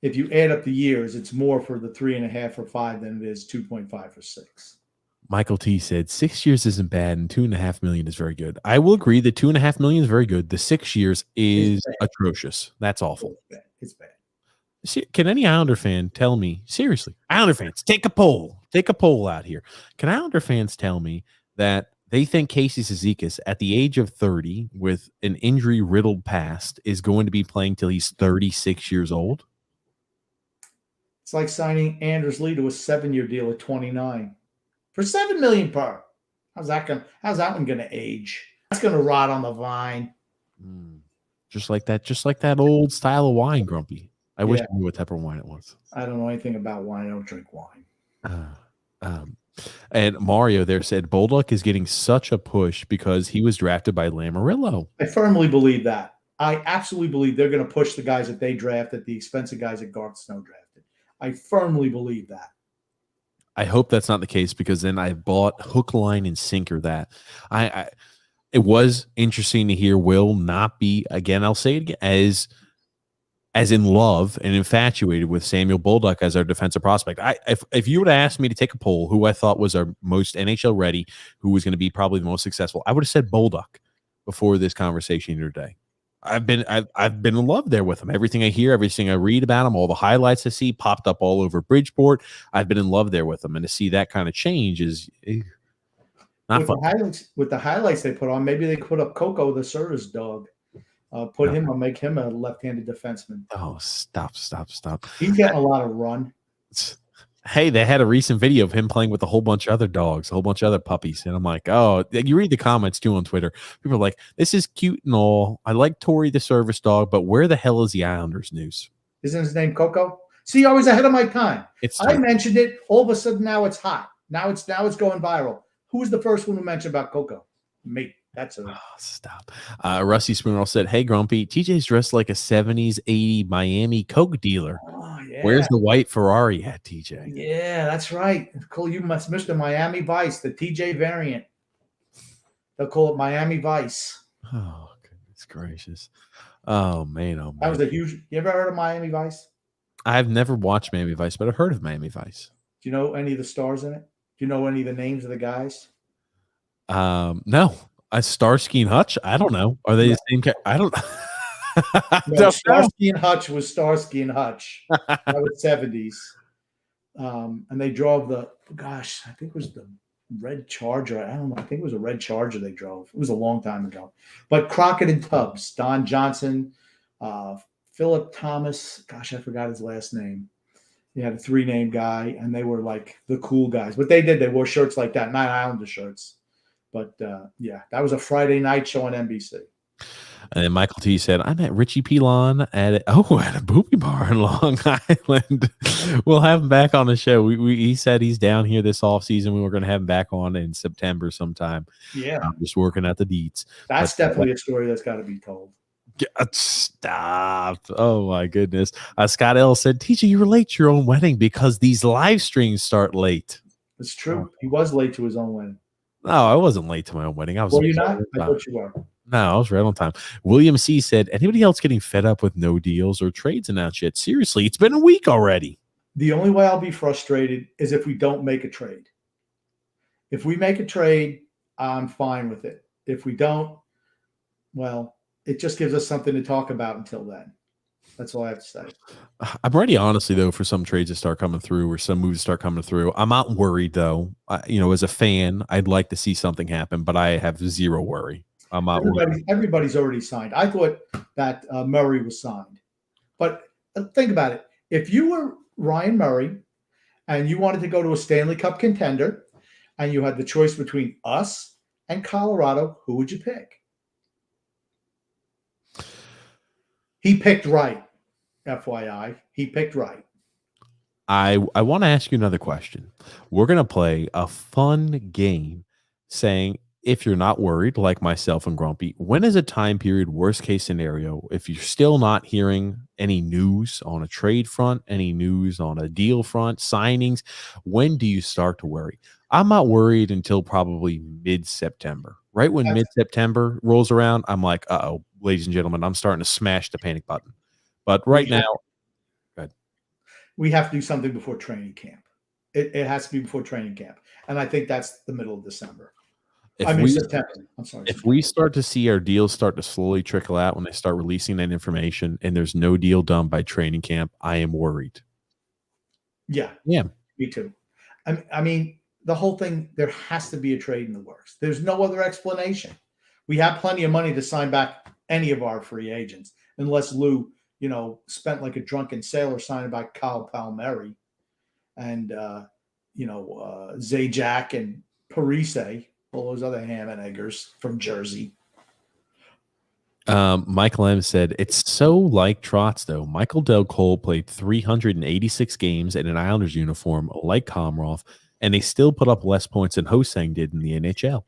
If you add up the years, it's more for the 3.5 or 5 than it is 2.5 or 6. Michael T said 6 years isn't bad and $2.5 million is very good. I will agree that $2.5 million is very good. The 6 years is atrocious. That's awful. It's bad. See, can any Islander fan tell me, seriously, Islander fans, take a poll out here. Can Islander fans tell me that they think Casey Cizikas at the age of 30 with an injury riddled past is going to be playing till he's 36 years old? It's like signing Anders Lee to a 7-year deal at 29 for $7 million per. How's that one going to age? That's going to rot on the vine. Just like that old style of wine, Grumpy. I wish I knew what type of wine it was. I don't know anything about wine. I don't drink wine. And Mario there said Bolduc is getting such a push because he was drafted by Lamoriello. I firmly believe that. I absolutely believe they're going to push the guys that they draft at the expense of guys that Garth Snow drafted. I firmly believe that. I hope that's not the case because then I bought hook, line, and sinker that. It was interesting to hear Will not be, again, I'll say it again, as in love and infatuated with Samuel Bolduc as our defensive prospect. If you would have asked me to take a poll who I thought was our most NHL ready, who was going to be probably the most successful, I would have said Bolduc before this conversation here today. I've been in love there with him. Everything I hear, everything I read about him, all the highlights I see popped up all over Bridgeport. I've been in love there with him, and to see that kind of change is not fun. With the highlights they put on, maybe they put up Coco, the service dog. Make him a left-handed defenseman. Oh, stop! He's getting a lot of run. Hey, they had a recent video of him playing with a whole bunch of other dogs, a whole bunch of other puppies. And I'm like, oh, you read the comments too on Twitter. People are like, this is cute and all. I like Tori the service dog, but where the hell is the Islanders news? Isn't his name Coco? See, I was ahead of my time. I mentioned it. All of a sudden now it's hot. Now it's going viral. Who was the first one to mention about Coco? Me. That's a stop. Rusty Spooner said, hey, Grumpy, TJ's dressed like a 70s, 80s Miami Coke dealer. Oh, yeah. Where's the white Ferrari at, TJ? Yeah, that's right. Call you Mr. Miami Vice, the TJ variant. They'll call it Miami Vice. Oh, goodness gracious. Oh, man. That was a huge. You ever heard of Miami Vice? I've never watched Miami Vice, but I've heard of Miami Vice. Do you know any of the stars in it? Do you know any of the names of the guys? No. Starsky and Hutch? I don't know. Are they the same? I don't No, Starsky and Hutch was Starsky and Hutch. That was 70s. And they drove I think it was the red Charger. I don't know. I think it was a red Charger they drove. It was a long time ago. But Crockett and Tubbs, Don Johnson, Philip Thomas. Gosh, I forgot his last name. He had a 3-name guy, and they were like the cool guys. But they wore shirts like that, not Islander shirts. But, that was a Friday night show on NBC. And then Michael T said, I met Richie Pilon at a booby bar in Long Island. We'll have him back on the show. He said he's down here this offseason. We were going to have him back on in September sometime. Yeah. I'm just working out the deets. That's definitely a story that's got to be told. Stop. Oh, my goodness. Scott L. said, TJ, you were late to your own wedding because these live streams start late. It's true. He was late to his own wedding. No, I wasn't late to my own wedding. I was. Were you not? I thought you were. No, I was right on time. William C. said, anybody else getting fed up with no deals or trades announced yet? Seriously, it's been a week already. The only way I'll be frustrated is if we don't make a trade. If we make a trade, I'm fine with it. If we don't, well, it just gives us something to talk about until then. That's all I have to say. I'm ready, honestly, though, for some trades to start coming through or some moves to start coming through. I'm not worried, though. As a fan, I'd like to see something happen, but I have zero worry. I'm not worried. Everybody's already signed. I thought that Murray was signed. But think about it. If you were Ryan Murray and you wanted to go to a Stanley Cup contender and you had the choice between us and Colorado, who would you pick? He picked right, FYI. He picked right. I want to ask you another question. We're going to play a fun game saying, if you're not worried, like myself and Grumpy, when is a time period, worst case scenario, if you're still not hearing any news on a trade front, any news on a deal front, signings, when do you start to worry? I'm not worried until probably mid-September. Right when mid-September rolls around, I'm like, uh-oh, ladies and gentlemen, I'm starting to smash the panic button. But right now, go ahead. We have to do something before training camp. It has to be before training camp. And I think that's the middle of December. September. I'm sorry. If we start to see our deals start to slowly trickle out when they start releasing that information and there's no deal done by training camp, I am worried. Yeah. Me too. I mean, the whole thing, there has to be a trade in the works. There's no other explanation. We have plenty of money to sign back any of our free agents, unless Lou, spent like a drunken sailor signing back Kyle Palmieri and, Zajac and Parise. All those other ham and eggers from Jersey. Michael M. said, it's so like Trotz, though. Michael Del Cole played 386 games in an Islanders uniform like Komarov, and they still put up less points than Ho-Sang did in the NHL.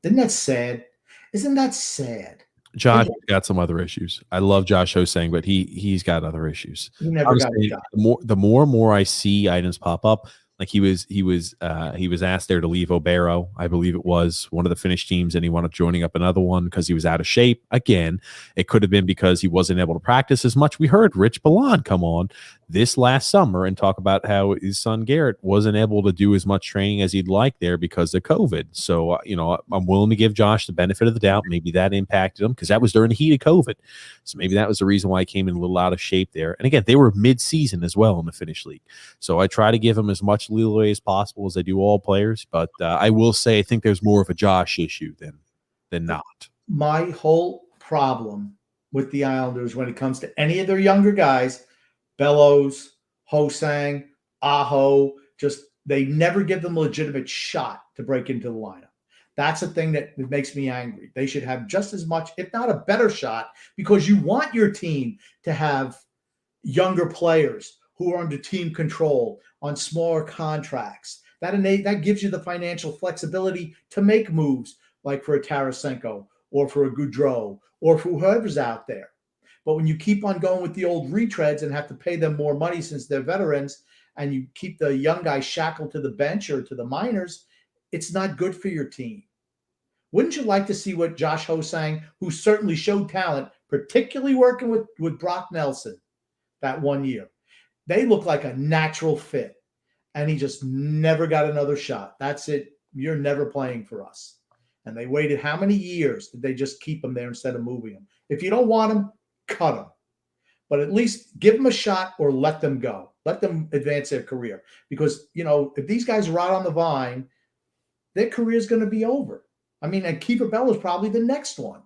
Isn't that sad? Isn't that sad? Josh got some other issues. I love Josh Ho-Sang, but he's got other issues. He never got a shot. The more and more I see items pop up, like he was asked there to leave Obero, I believe it was one of the Finnish teams, and he wound up joining up another one because he was out of shape. Again, it could have been because he wasn't able to practice as much. We heard Rich Ballon come on this last summer and talk about how his son Garrett wasn't able to do as much training as he'd like there because of COVID. So, I'm willing to give Josh the benefit of the doubt. Maybe that impacted him because that was during the heat of COVID. So maybe that was the reason why he came in a little out of shape there. And again, they were mid-season as well in the Finnish league. So I try to give him as much leeway as possible as I do all players. But I will say I think there's more of a Josh issue than not. My whole problem with the Islanders when it comes to any of their younger guys, Bellows, Ho-Sang, Aho, they never give them a legitimate shot to break into the lineup. That's the thing that makes me angry. They should have just as much, if not a better shot, because you want your team to have younger players who are under team control on smaller contracts. That gives you the financial flexibility to make moves like for a Tarasenko or for a Goudreau or for whoever's out there. But when you keep on going with the old retreads and have to pay them more money since they're veterans, and you keep the young guys shackled to the bench or to the minors, it's not good for your team. Wouldn't you like to see what Josh Ho-Sang, who certainly showed talent, particularly working with Brock Nelson that 1 year? They look like a natural fit, and he just never got another shot. That's it. You're never playing for us. And they waited how many years did they just keep him there instead of moving him? If you don't want him, cut him. But at least give them a shot or let them go. Let them advance their career. Because, if these guys rot on the vine, their career is going to be over. I mean, and Kiefer Bellows is probably the next one.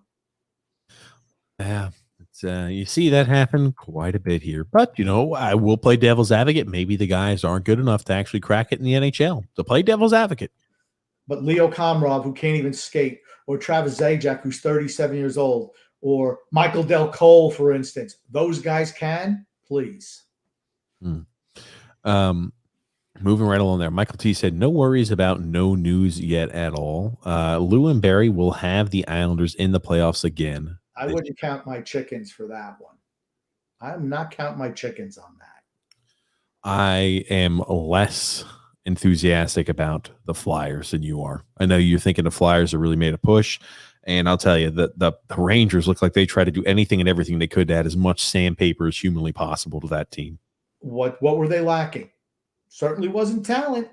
Yeah. You see that happen quite a bit here. But, I will play devil's advocate. Maybe the guys aren't good enough to actually crack it in the NHL. To play devil's advocate. But Leo Komarov, who can't even skate, or Travis Zajac, who's 37 years old, or Michael Del Cole, for instance. Those guys can, please. Moving right along there. Michael T said, no worries about no news yet at all. Lou and Barry will have the Islanders in the playoffs again. I wouldn't count my chickens for that one. I'm not counting my chickens on that. I am less enthusiastic about the Flyers than you are. I know you're thinking the Flyers have really made a push, and I'll tell you that the Rangers look like they tried to do anything and everything they could to add as much sandpaper as humanly possible to that team. What were they lacking? Certainly wasn't talent.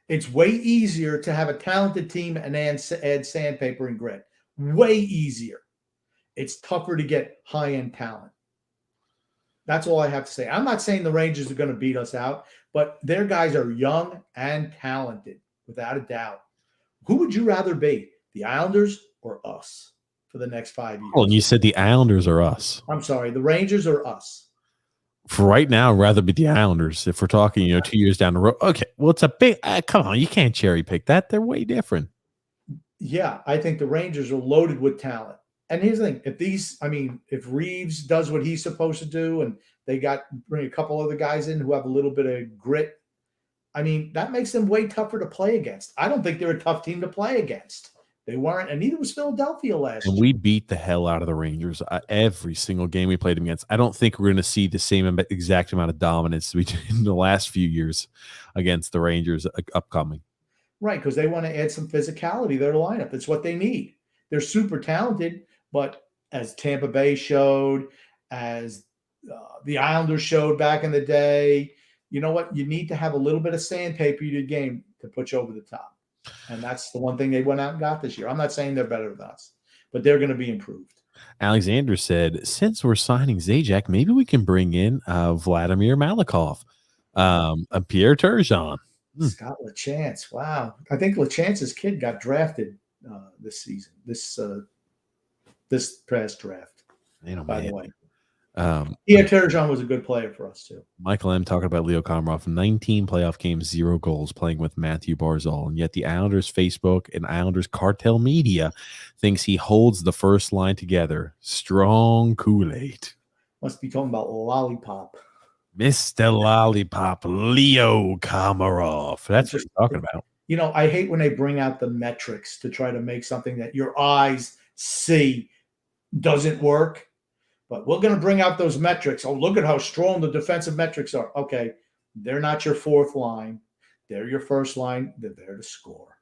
It's way easier to have a talented team and add sandpaper and grit. Way easier. It's tougher to get high-end talent. That's all I have to say. I'm not saying the Rangers are going to beat us out, but their guys are young and talented, without a doubt. Who would you rather be, the Islanders or us for the next 5 years? Oh, and you said the Islanders are us. I'm sorry, the Rangers or us? For right now, I'd rather be the Islanders. If we're talking, 2 years down the road. Okay, well, it's a big come on, you can't cherry pick that. They're way different. Yeah, I think the Rangers are loaded with talent. And here's the thing: if Reeves does what he's supposed to do, and they bring a couple other guys in who have a little bit of grit, that makes them way tougher to play against. I don't think they're a tough team to play against. They weren't, and neither was Philadelphia last year. And we beat the hell out of the Rangers every single game we played them against. I don't think we're going to see the same exact amount of dominance we did in the last few years against the Rangers upcoming. Right, because they want to add some physicality to their lineup. That's what they need. They're super talented, but as Tampa Bay showed, as the Islanders showed back in the day, you know what? You need to have a little bit of sandpaper in your game to put you over the top. And that's the one thing they went out and got this year. I'm not saying they're better than us, but they're going to be improved. Alexander said, since we're signing Zajac, maybe we can bring in Vladimir Malikov, Pierre Turgeon. Scott LaChance. Wow. I think LaChance's kid got drafted this season, this past draft, by the way. Pierre Turgeon was a good player for us, too. Michael M. talking about Leo Komarov, 19 playoff games, 0 goals, playing with Matthew Barzal. And yet the Islanders Facebook and Islanders cartel media thinks he holds the first line together. Strong Kool-Aid. Must be talking about Lollipop. Mr. Lollipop, Leo Komarov. That's what you're talking about. I hate when they bring out the metrics to try to make something that your eyes see doesn't work. But we're going to bring out those metrics. Oh, look at how strong the defensive metrics are. Okay, they're not your fourth line. They're your first line. They're there to score.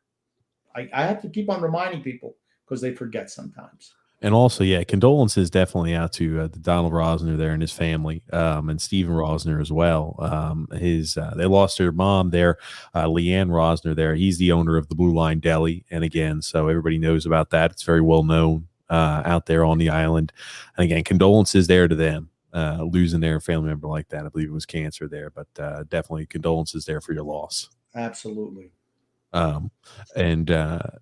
I have to keep on reminding people because they forget sometimes. And also, condolences definitely out to Donald Rosner there and his family, and Steven Rosner as well. They lost their mom there, Leanne Rosner there. He's the owner of the Blue Line Deli, and again, so everybody knows about that. It's very well known out there on the island. And again, condolences there to them, losing their family member like that. I believe it was cancer there, but definitely condolences there for your loss. Absolutely. And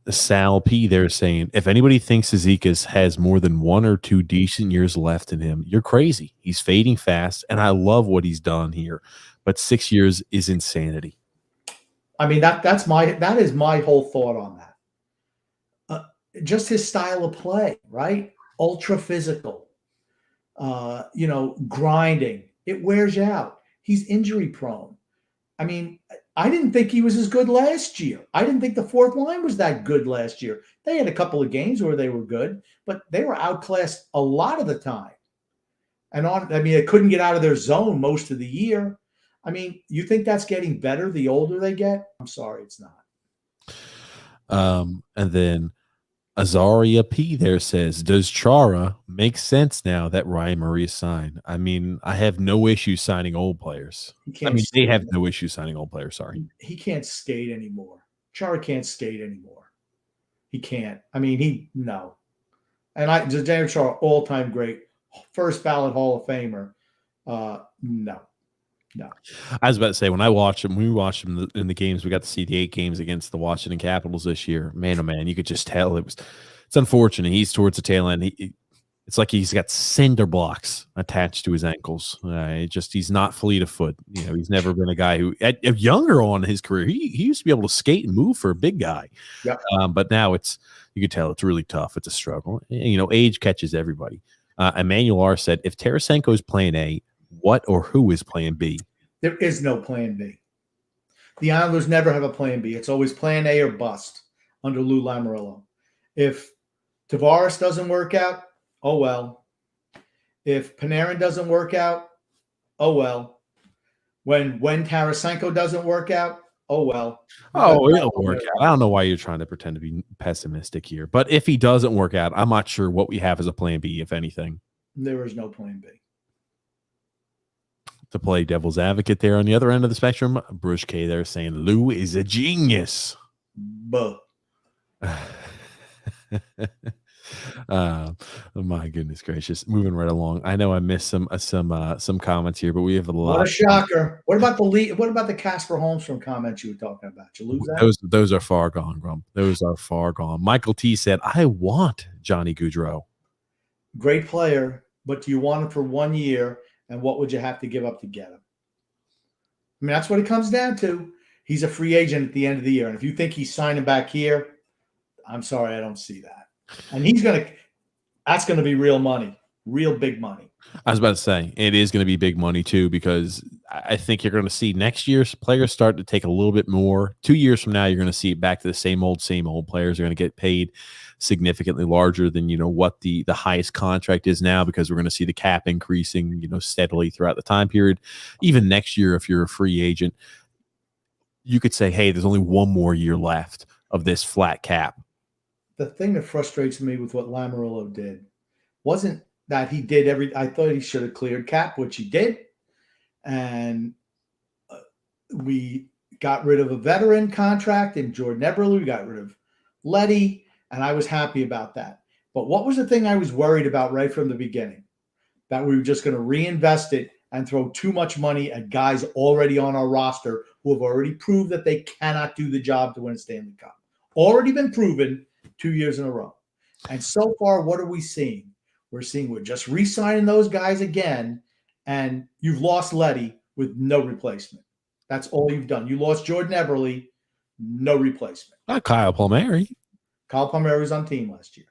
Sal P there saying, if anybody thinks Zizekas has more than 1 or 2 decent years left in him, you're crazy. He's fading fast, and I love what he's done here, but 6 years is insanity. That is my whole thought on that. Just his style of play, right? Ultra physical, grinding. It wears you out. He's injury prone. I didn't think he was as good last year. I didn't think the fourth line was that good last year. They had a couple of games where they were good, but they were outclassed a lot of the time. They couldn't get out of their zone most of the year. You think that's getting better the older they get? I'm sorry, it's not. And then Azaria P there says, does Chara make sense now that Ryan Murray is signed? I have no issue signing old players. They have no issue signing old players. Sorry. He can't skate anymore. Chara can't skate anymore. He can't. No. And Daniel Chara, all-time great, first ballot Hall of Famer. No. I was about to say, when we watched him in the games, we got to see the 8 games against the Washington Capitals this year. Man, oh man, you could just tell it's unfortunate. He's towards the tail end. It's like he's got cinder blocks attached to his ankles. He's not fleet of foot. He's never been a guy who, younger on in his career, he used to be able to skate and move for a big guy. Yep. But now it's, You could tell it's really tough. It's a struggle. Age catches everybody. Emmanuel R. said, if Tarasenko is plan A, what or who is plan B? There is no plan B. The Islanders never have a plan B. It's always plan A or bust under Lou Lamoriello. If Tavares doesn't work out, oh well. If Panarin doesn't work out, oh well. When Tarasenko doesn't work out, oh well. Oh, it'll work out. I don't know why you're trying to pretend to be pessimistic here. But if he doesn't work out, I'm not sure what we have as a plan B, if anything. There is no plan B. To play devil's advocate there on the other end of the spectrum, Bruce K there saying Lou is a genius. Buh. My goodness gracious. Moving right along. I know I missed some comments here, but we have a lot. What a shocker. What about the Casper Holmstrom comments you were talking about? Did you lose that? Those are far gone, Grump. Those are far gone. Michael T said, I want Johnny Gaudreau. Great player, but do you want him for 1 year? And what would you have to give up to get him? I mean, that's what it comes down to. He's a free agent at the end of the year. And if you think he's signing back here, I'm sorry, I don't see that. And that's going to be real money, real big money. I was about to say, it is going to be big money too, because I think you're going to see next year's players start to take a little bit more. 2 years from now, you're going to see it back to the same old players are going to get paid significantly larger than, what the highest contract is now, because we're going to see the cap increasing, steadily throughout the time period. Even next year, if you're a free agent, you could say, hey, there's only 1 more year left of this flat cap. The thing that frustrates me with what Lamoriello did wasn't that he did I thought he should have cleared cap, which he did. And we got rid of a veteran contract in Jordan Eberle. We got rid of Leddy, and I was happy about that. But what was the thing I was worried about right from the beginning? That we were just going to reinvest it and throw too much money at guys already on our roster who have already proved that they cannot do the job to win a Stanley Cup. Already been proven 2 years in a row. And so far, what are we seeing? We're just re-signing those guys again, and you've lost Leddy with no replacement. That's all you've done. You lost Jordan Eberle, no replacement. Not Kyle Palmieri. Kyle Palmieri was on team last year.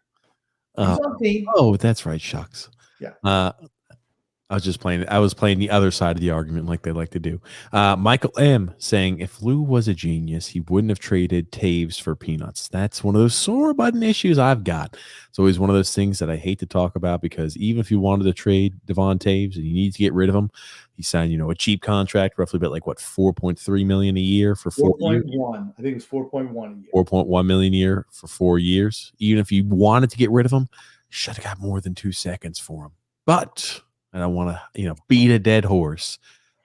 He was on team. Oh, that's right. Shucks. Yeah. I was playing the other side of the argument like they like to do. Michael M saying, if Lou was a genius, he wouldn't have traded Taves for peanuts. That's one of those sore button issues I've got. It's always one of those things that I hate to talk about, because even if you wanted to trade Devon Taves and you need to get rid of him, he signed, a cheap contract, roughly about like what, $4.3 million a year for 4 years? 4.1. I think it was 4.1 a year. 4.1 million a year for 4 years. Even if you wanted to get rid of him, should have got more than 2 seconds for him. But I don't want to, beat a dead horse.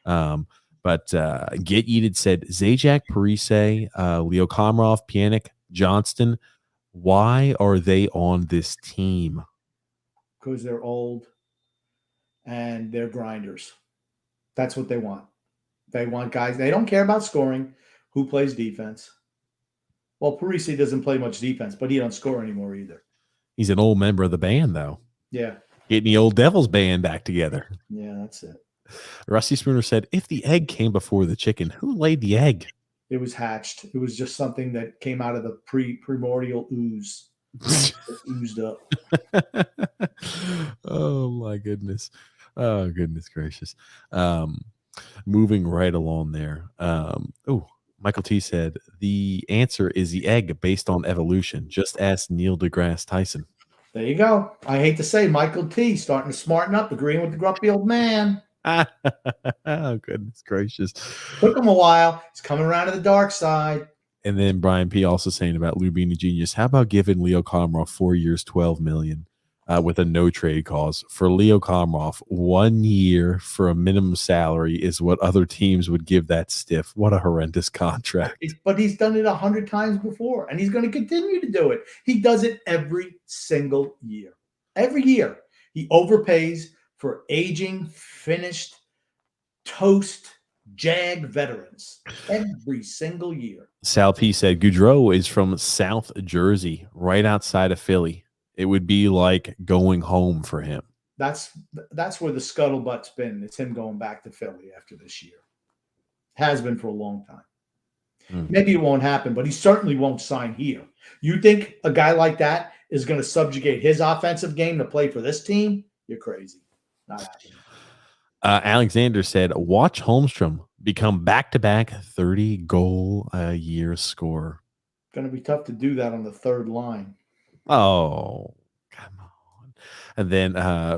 But Get Yeeted said, Zajac, Parise, Leo Komarov, Pjanic, Johnston, why are they on this team? Because they're old and they're grinders. That's what they want. They want guys. They don't care about scoring. Who plays defense? Well, Parise doesn't play much defense, but he don't score anymore either. He's an old member of the band, though. Yeah. Getting the old Devils band back together. Yeah, that's it. Rusty Spooner said, if the egg came before the chicken, who laid the egg? It was hatched. It was just something that came out of the primordial ooze. It oozed up. Oh, my goodness. Oh, goodness gracious. Moving right along there. Michael T said, the answer is the egg based on evolution. Just ask Neil deGrasse Tyson. There you go. I hate to say, Michael T starting to smarten up, agreeing with the grumpy old man. Oh, goodness gracious. Took him a while. He's coming around to the dark side. And then Brian P. also saying about Lou being a genius. How about giving Leo Komarov 4 years, $12 million with a no trade clause? For Leo Komarov, 1 year for a minimum salary is what other teams would give that stiff. What a horrendous contract. But he's done it 100 times before, and he's going to continue to do it. He does it every single year. Every year. He overpays for aging, finished, toast, Jag veterans every single year. Sal P said, Gaudreau is from South Jersey, right outside of Philly. It would be like going home for him. That's where the scuttlebutt's been. It's him going back to Philly after this year. Has been for a long time. Maybe it won't happen, but he certainly won't sign here. You think a guy like that is going to subjugate his offensive game to play for this team? You're crazy. Not happening. Alexander said, watch Holmstrom become back-to-back 30-goal-a-year scorer. Going to be tough to do that on the third line. Oh, come on. And then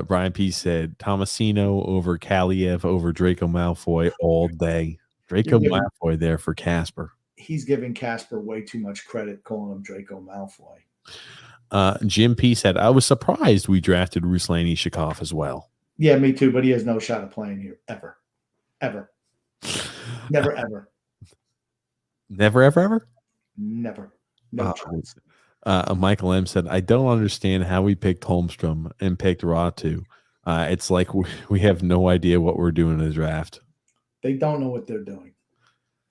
Brian P. said, Tomasino over Kaliev over Draco Malfoy all day. Draco Malfoy there for Casper. He's giving Casper way too much credit calling him Draco Malfoy. Jim P. said, I was surprised we drafted Ruslan Ishikov as well. Yeah, me too, but he has no shot of playing here ever. Ever. Never, ever. Never, ever, ever? Never. No chance. Michael M. said, I don't understand how we picked Holmstrom and picked Ratu. It's like we have no idea what we're doing in the draft. They don't know what they're doing.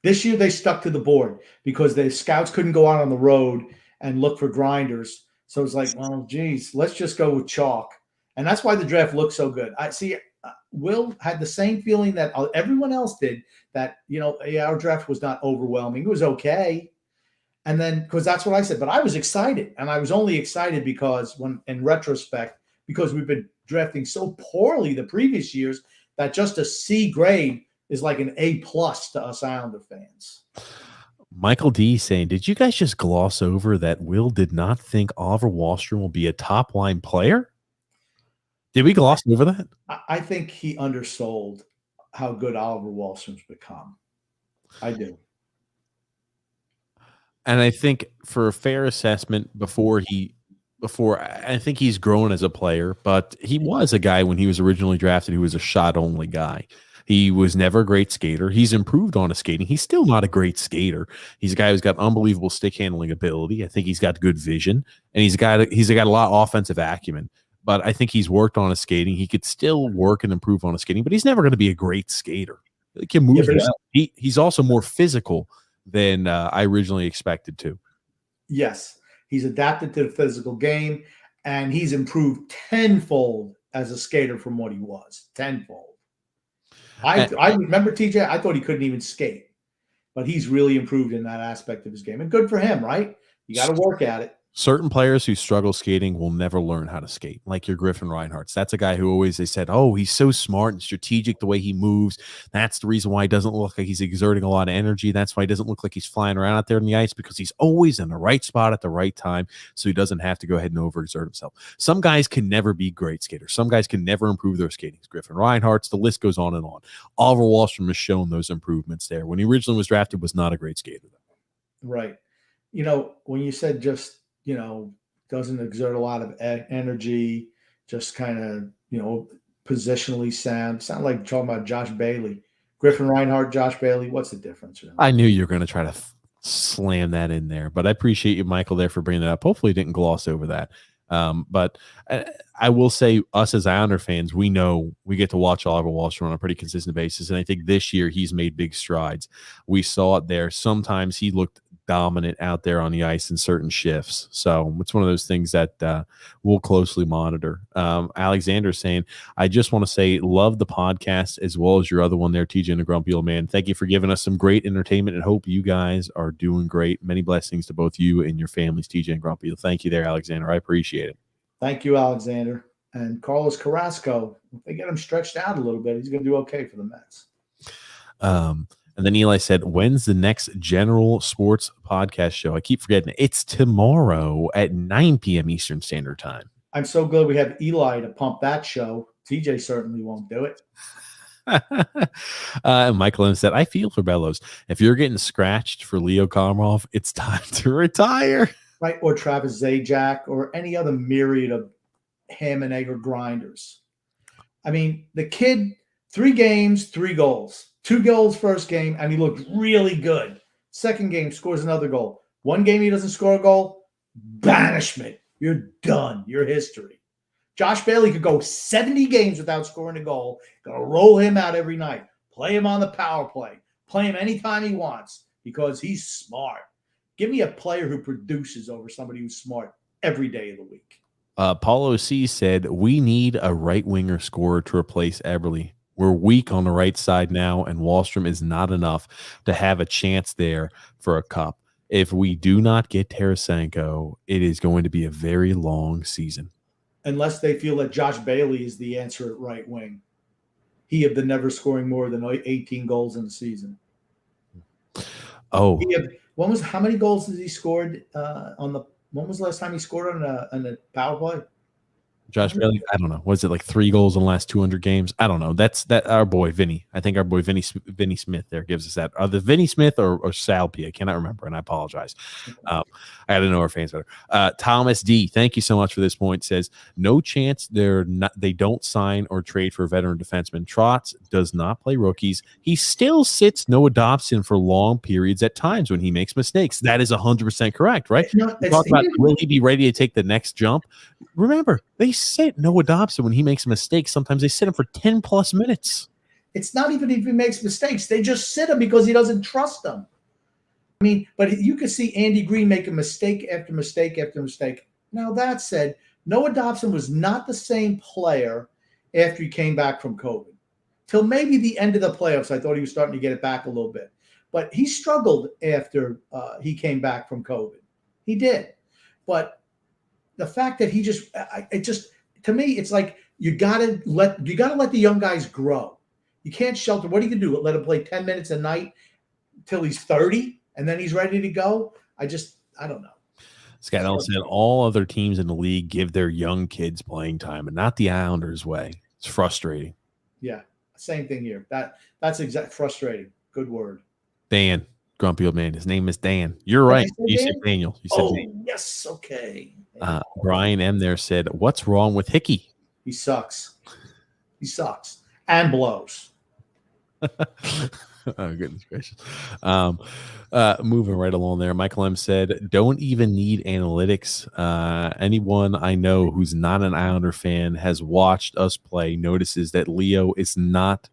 This year they stuck to the board because the scouts couldn't go out on the road and look for grinders. So it's like, well, geez, let's just go with chalk. And that's why the draft looks so good. I see Will had the same feeling that everyone else did, that, our draft was not overwhelming. It was okay. And then, because that's what I said, but I was excited. And I was only excited because in retrospect, because we've been drafting so poorly the previous years, that just a C grade is like an A+ to us Islander fans. Michael D saying, did you guys just gloss over that Will did not think Oliver Wahlstrom will be a top line player? Did we gloss over that? I think he undersold how good Oliver Wahlstrom's become. I do. And I think for a fair assessment, I think he's grown as a player, but he was a guy when he was originally drafted who was a shot-only guy. He was never a great skater. He's improved on his skating. He's still not a great skater. He's a guy who's got unbelievable stick handling ability. I think he's got good vision, and he's got a lot of offensive acumen. But I think he's worked on his skating. He could still work and improve on his skating, but he's never going to be a great skater. He can move well. He's also more physical than I originally expected to. Yes, he's adapted to the physical game, and he's improved tenfold as a skater from what he was. Tenfold. I remember TJ, I thought he couldn't even skate, but he's really improved in that aspect of his game. And good for him, right? You got to work at it. Certain players who struggle skating will never learn how to skate, like your Griffin Reinhardts. That's a guy who they said, oh, he's so smart and strategic the way he moves. That's the reason why he doesn't look like he's exerting a lot of energy. That's why he doesn't look like he's flying around out there in the ice, because he's always in the right spot at the right time, so he doesn't have to go ahead and overexert himself. Some guys can never be great skaters. Some guys can never improve their skating. Griffin Reinhardts, the list goes on and on. Oliver Wahlstrom has shown those improvements there. When he originally was drafted, was not a great skater, though. Right. When you said just, doesn't exert a lot of energy, just kind of, positionally sound like talking about Josh Bailey. Griffin Reinhardt, Josh Bailey, what's the difference? Really? I knew you were going to try to slam that in there, but I appreciate you, Michael, there for bringing that up. Hopefully you didn't gloss over that. But I will say, us as Islander fans, we know we get to watch Oliver Wahlstrom on a pretty consistent basis, and I think this year he's made big strides. We saw it there. Sometimes he looked dominant out there on the ice in certain shifts. So it's one of those things that we'll closely monitor. Alexander saying, I just want to say, love the podcast as well as your other one there, TJ and the Grumpy Old Man. Thank you for giving us some great entertainment, and hope you guys are doing great. Many blessings to both you and your families, TJ and Grumpy. Thank you there, Alexander. I appreciate it. Thank you, Alexander. And Carlos Carrasco, if they get him stretched out a little bit, he's going to do okay for the Mets. And then Eli said, when's the next general sports podcast show? I keep forgetting. It's tomorrow at 9 p.m. Eastern Standard Time. I'm so glad we have Eli to pump that show. TJ certainly won't do it. Michael M. said, I feel for Bellows. If you're getting scratched for Leo Komarov, it's time to retire. Right, or Travis Zajac, or any other myriad of ham and egg or grinders. I mean, the kid, 3 games, 3 goals. 2 goals first game, and he looked really good. Second game, scores another goal. 1 game he doesn't score a goal, banishment. You're done. You're history. Josh Bailey could go 70 games without scoring a goal. Gonna roll him out every night. Play him on the power play. Play him anytime he wants, because he's smart. Give me a player who produces over somebody who's smart every day of the week. Paulo C. said, we need a right-winger scorer to replace Eberle. We're weak on the right side now, and Wahlstrom is not enough to have a chance there for a cup. If we do not get Tarasenko, it is going to be a very long season. Unless they feel that Josh Bailey is the answer at right wing. He have been never scoring more than 18 goals in the season. Oh, how many goals has he scored when was the last time he scored on a power play? Josh Bailey, I don't know. Was it like 3 goals in the last 200 games? I don't know. That's our boy Vinny. I think our boy Vinny Smith there gives us that. Either Vinny Smith or Sal P. I cannot remember, and I apologize. I got to know our fans better. Thomas D, thank you so much for this point. Says no chance they don't sign or trade for a veteran defenseman. Trotz does not play rookies. He still sits Noah Dobson for long periods at times when he makes mistakes. That is 100% correct, right? Talk about will he be ready to take the next jump? Remember, they sit Noah Dobson when he makes a mistake. Sometimes they sit him for 10 plus minutes. It's not even if he makes mistakes. They just sit him because he doesn't trust them. I mean, but you can see Andy Green make a mistake after mistake after mistake. Now, that said, Noah Dobson was not the same player after he came back from COVID. Till maybe the end of the playoffs, I thought he was starting to get it back a little bit. But he struggled after he came back from COVID. He did. But the fact that to me, it's like you gotta let the young guys grow. You can't shelter. What are you gonna do? Let him play 10 minutes a night till he's 30 and then he's ready to go? I don't know. Scott Ellison said all other teams in the league give their young kids playing time, and not the Islanders way. It's frustrating. Yeah, same thing here. That's frustrating. Good word. Dan, grumpy old man. His name is Dan. You're right. You said Daniel. You said Daniel. Yes. Okay. Brian M. there said, "What's wrong with Hickey?" He sucks. He sucks and blows. Oh, goodness gracious. Moving right along there, Michael M. said, "Don't even need analytics. Anyone I know who's not an Islander fan has watched us play notices that Leo is not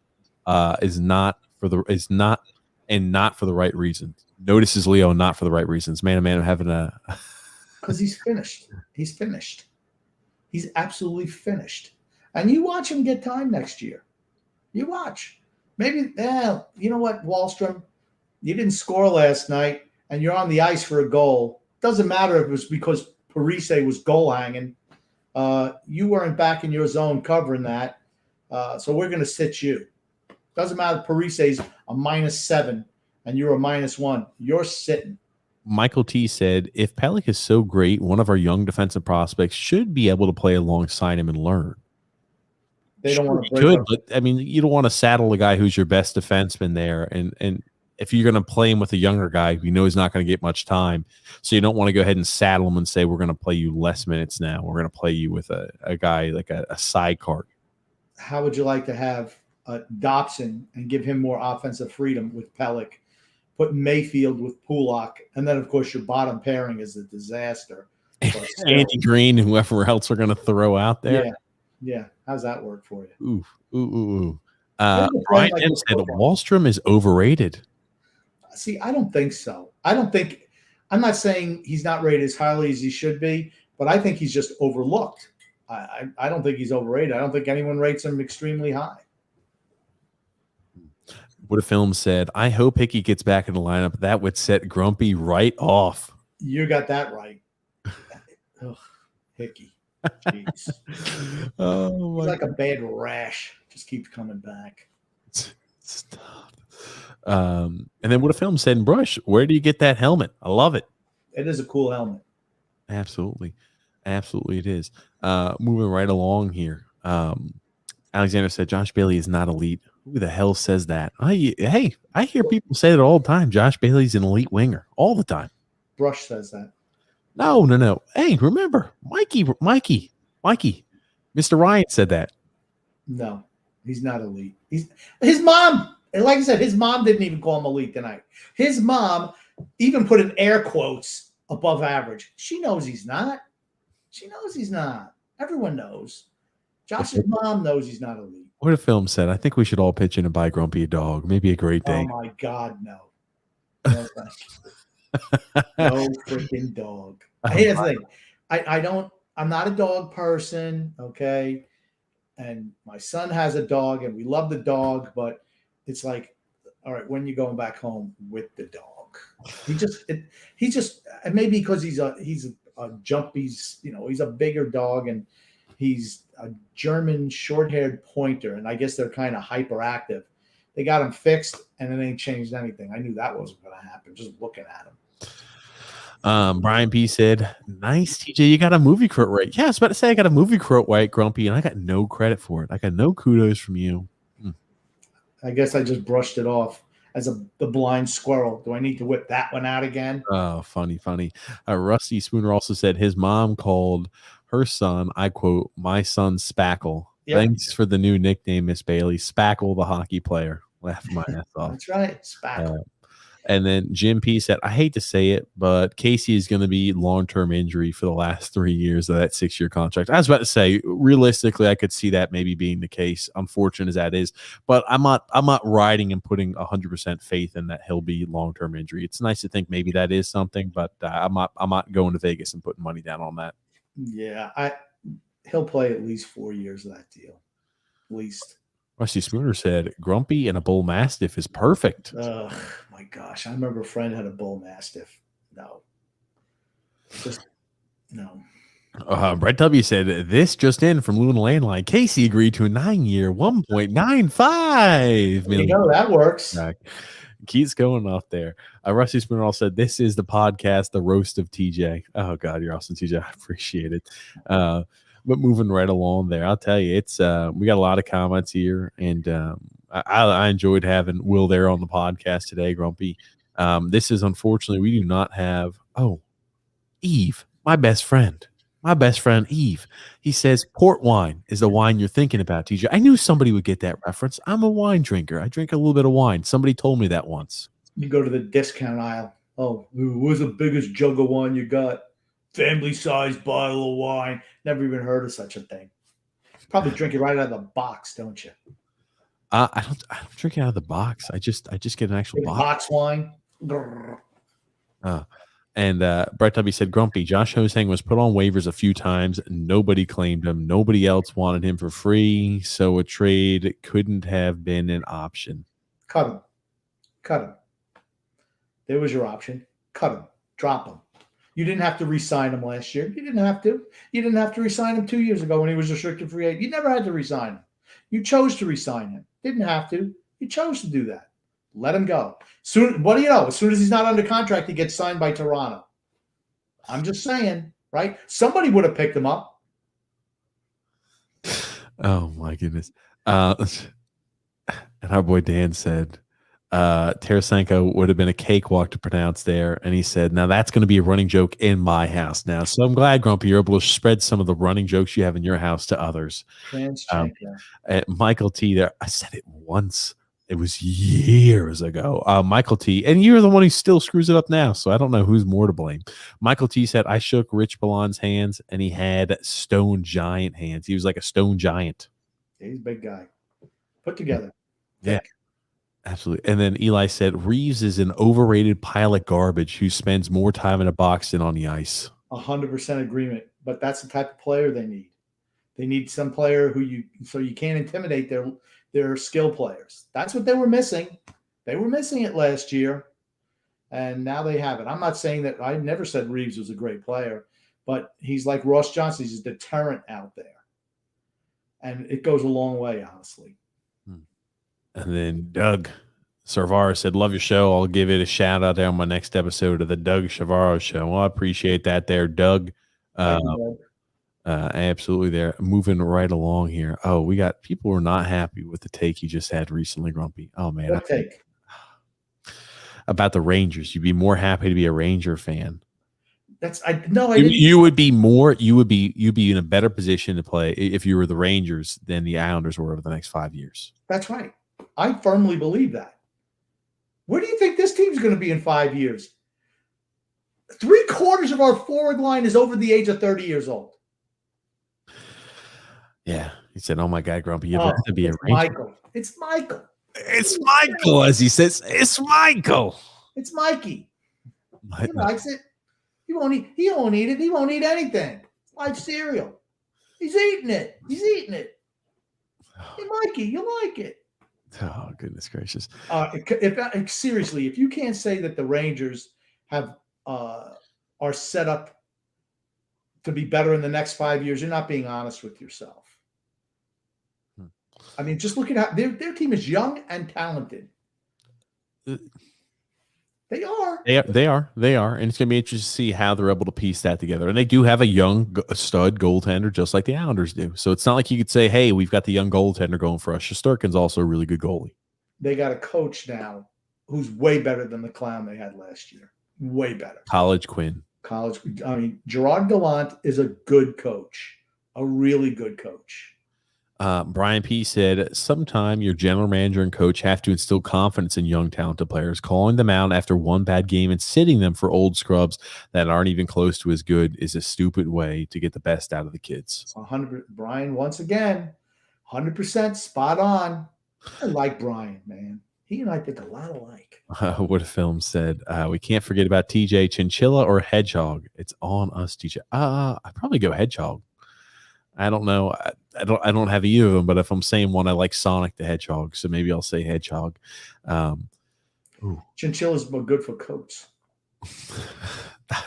for the right reasons. Notices Leo not for the right reasons. Man, I'm having a because he's finished. He's finished. He's absolutely finished. And you watch him get time next year. You watch. Maybe, you know what, Wahlstrom, you didn't score last night, and you're on the ice for a goal. Doesn't matter if it was because Parise was goal hanging. You weren't back in your zone covering that, so we're going to sit you. Doesn't matter if Parise's a -7 and you're a -1. You're sitting. Michael T said, if Pelech is so great, one of our young defensive prospects should be able to play alongside him and learn. They don't want to break could, but I mean, you don't want to saddle a guy who's your best defenseman there. And if you're going to play him with a younger guy, you know he's not going to get much time. So you don't want to go ahead and saddle him and say, we're going to play you less minutes now. We're going to play you with a guy like a sidecar. How would you like to have Dobson and give him more offensive freedom with Pelech? Put Mayfield with Pulak, and then of course your bottom pairing is a disaster. Andy Green, whoever else we're going to throw out there. Yeah. How's that work for you? Ooh. Brian M. said Wahlstrom is overrated. See, I don't think so. I'm not saying he's not rated as highly as he should be, but I think he's just overlooked. I don't think he's overrated. I don't think anyone rates him extremely high. What a film said, I hope Hickey gets back in the lineup. That would set Grumpy right off. You got that right. Ugh, Hickey. Jeez. Oh, he's like a bad rash. Just keeps coming back. Stop. And then what a film said, Brush, where do you get that helmet? I love it. It is a cool helmet. Absolutely it is. Moving right along here. Alexander said Josh Bailey is not elite. Who the hell says that? I hear people say it all the time. Josh Bailey's an elite winger all the time. Brush says that. No. Hey, remember, Mikey, Mr. Ryan said that. No, he's not elite. His mom, like I said, his mom didn't even call him elite tonight. His mom even put in air quotes above average. She knows he's not. Everyone knows. Josh's mom knows he's not elite. What a film said, I think we should all pitch in and buy Grumpy a dog. Maybe a great day. Oh, my God, no. No, thank you. No freaking dog. Here's the thing. I'm not a dog person, okay? and my son has a dog, and we love the dog, but it's like, all right, when you going back home with the dog? He just maybe because he's a he's a bigger dog, and he's a German short-haired pointer, and I guess they're kind of hyperactive. They got him fixed, and it ain't changed anything. I knew that wasn't going to happen just looking at him. Brian P said, "Nice, TJ. You got a movie quote right." Yeah, I was about to say I got a movie quote right, Grumpy, and I got no credit for it. I got no kudos from you. I guess I just brushed it off as the blind squirrel. Do I need to whip that one out again? Oh, funny. Rusty Spooner also said his mom called her son, I quote, "my son Spackle." Yep. Thanks for the new nickname, Miss Bailey. Spackle, the hockey player. Laughing my ass off. That's right, Spackle. And then Jim P said, I hate to say it, but Casey is going to be long-term injury for the last 3 years of that 6-year contract. I was about to say, realistically, I could see that maybe being the case, unfortunate as that is. But I'm not riding and putting 100% faith in that he'll be long-term injury. It's nice to think maybe that is something, but I'm not going to Vegas and putting money down on that. Yeah, he'll play at least 4 years of that deal, at least. Rusty Spooner said, Grumpy and a Bull Mastiff is perfect. Oh, my gosh. I remember a friend had a Bull Mastiff. No. Just, no. Brett W. said, this just in from Luna Landline. Casey agreed to a 9-year, $1.95 million. You know, that works. Keith's going off there. Rusty Spooner all said, this is the podcast, the roast of TJ. Oh, God, you're awesome, TJ. I appreciate it. But moving right along there, I'll tell you, it's we got a lot of comments here, and I enjoyed having Will there on the podcast today, Grumpy. This is unfortunately we do not have. Oh, Eve, my best friend, Eve. He says port wine is the wine you're thinking about, TJ. I knew somebody would get that reference. I'm a wine drinker. I drink a little bit of wine. Somebody told me that once. You go to the discount aisle. Oh, what's the biggest jug of wine you got? Family-sized bottle of wine. Never even heard of such a thing. Probably drink it right out of the box, don't you? I don't drink it out of the box. I just get an actual box wine. And Brett W said, Grumpy, Josh Hosang was put on waivers a few times. Nobody claimed him. Nobody else wanted him for free, so a trade couldn't have been an option. Cut him. There was your option. Cut him. Drop him. You didn't have to re-sign him last year. You didn't have to. You didn't have to re-sign him 2 years ago when he was restricted free agent. You never had to re-sign him. You chose to re-sign him. Didn't have to. You chose to do that. Let him go. Soon, what do you know? As soon as he's not under contract, he gets signed by Toronto. I'm just saying, right? Somebody would have picked him up. Oh, my goodness. And our boy Dan said, Tarasenko would have been a cakewalk to pronounce there. And he said, now that's going to be a running joke in my house now. So I'm glad, Grumpy, you're able to spread some of the running jokes you have in your house to others. Michael T there, I said it once. It was years ago. Michael T, and you're the one who still screws it up now. So I don't know who's more to blame. Michael T said, I shook Rich Ballon's hands and he had stone giant hands. He was like a stone giant. Yeah, he's a big guy. Put together. Yeah. Absolutely. And then Eli said, Reeves is an overrated pile of garbage who spends more time in a box than on the ice. 100% agreement. But that's the type of player they need. They need some player so you can't intimidate their skill players. That's what they were missing. They were missing it last year. And now they have it. I'm not saying that I never said Reeves was a great player, but he's like Ross Johnson. He's a deterrent out there. And it goes a long way, honestly. And then Doug Sarvara said, love your show. I'll give it a shout out there on my next episode of the Doug Sarvara show. Well, I appreciate that there, Doug. Absolutely there. Moving right along here. Oh, we got people who are not happy with the take you just had recently, Grumpy. Oh, man. What take? About the Rangers. You'd be more happy to be a Ranger fan. You would be in a better position to play if you were the Rangers than the Islanders were over the next 5 years. That's right. I firmly believe that. Where do you think this team's going to be in 5 years? 3/4 of our forward line is over the age of 30 years old. Yeah. He said, oh, my God, Grumpy, you'd have to be a Ranger. It's Michael. It's Michael, as he says. It's Michael. It's Mikey. He likes it. He won't eat it. He won't eat anything. It's like cereal. He's eating it. Hey, Mikey, you like it. Oh, goodness gracious. Seriously, if you can't say that the Rangers have are set up to be better in the next 5 years, you're not being honest with yourself. I mean, just look at how their team is young and talented. They are. They are, and it's going to be interesting to see how they're able to piece that together. And they do have a young stud goaltender, just like the Islanders do. So it's not like you could say, "Hey, we've got the young goaltender going for us." Shesterkin's also a really good goalie. They got a coach now who's way better than the clown they had last year. Way better. College Quinn. I mean, Gerard Gallant is a good coach, a really good coach. Brian P. said, sometime your general manager and coach have to instill confidence in young, talented players. Calling them out after one bad game and sitting them for old scrubs that aren't even close to as good is a stupid way to get the best out of the kids. 100, Brian, once again, 100% spot on. I like Brian, man. He and I think a lot alike. What a film said. We can't forget about TJ, Chinchilla or Hedgehog. It's on us, TJ. I'd probably go Hedgehog. I don't know. I don't have either of them, but if I'm saying one, I like Sonic the Hedgehog, so maybe I'll say Hedgehog. Chinchillas are good for coats.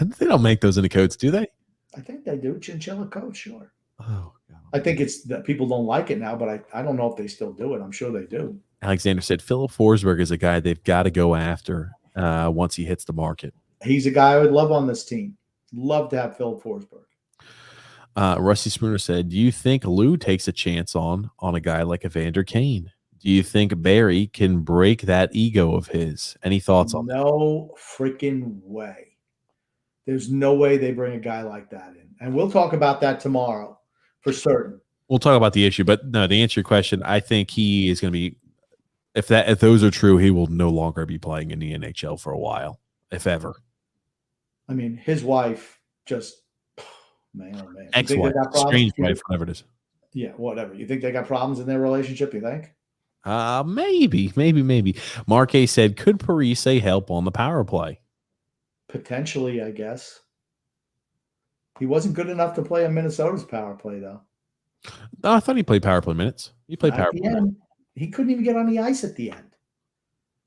They don't make those into coats, do they? I think they do. Chinchilla coats, sure. Oh, God. I think it's that people don't like it now, but I don't know if they still do it. I'm sure they do. Alexander said Philip Forsberg is a guy they've got to go after once he hits the market. He's a guy I would love on this team. Love to have Philip Forsberg. Rusty Spooner said, do you think Lou takes a chance on a guy like Evander Kane? Do you think Barry can break that ego of his? Any thoughts on that? No freaking way. There's no way they bring a guy like that in. And we'll talk about that tomorrow for certain. We'll talk about the issue, but no, to answer your question, I think he is going to be, if those are true, he will no longer be playing in the NHL for a while, if ever. I mean, his wife just, man, oh man. Ex-wife, strange wife, whatever it is. Yeah, whatever. You think they got problems in their relationship, you think? Maybe. Mark A said, could Parise help on the power play? Potentially, I guess. He wasn't good enough to play on Minnesota's power play, though. No, I thought he played power play minutes. He played power play. He couldn't even get on the ice at the end.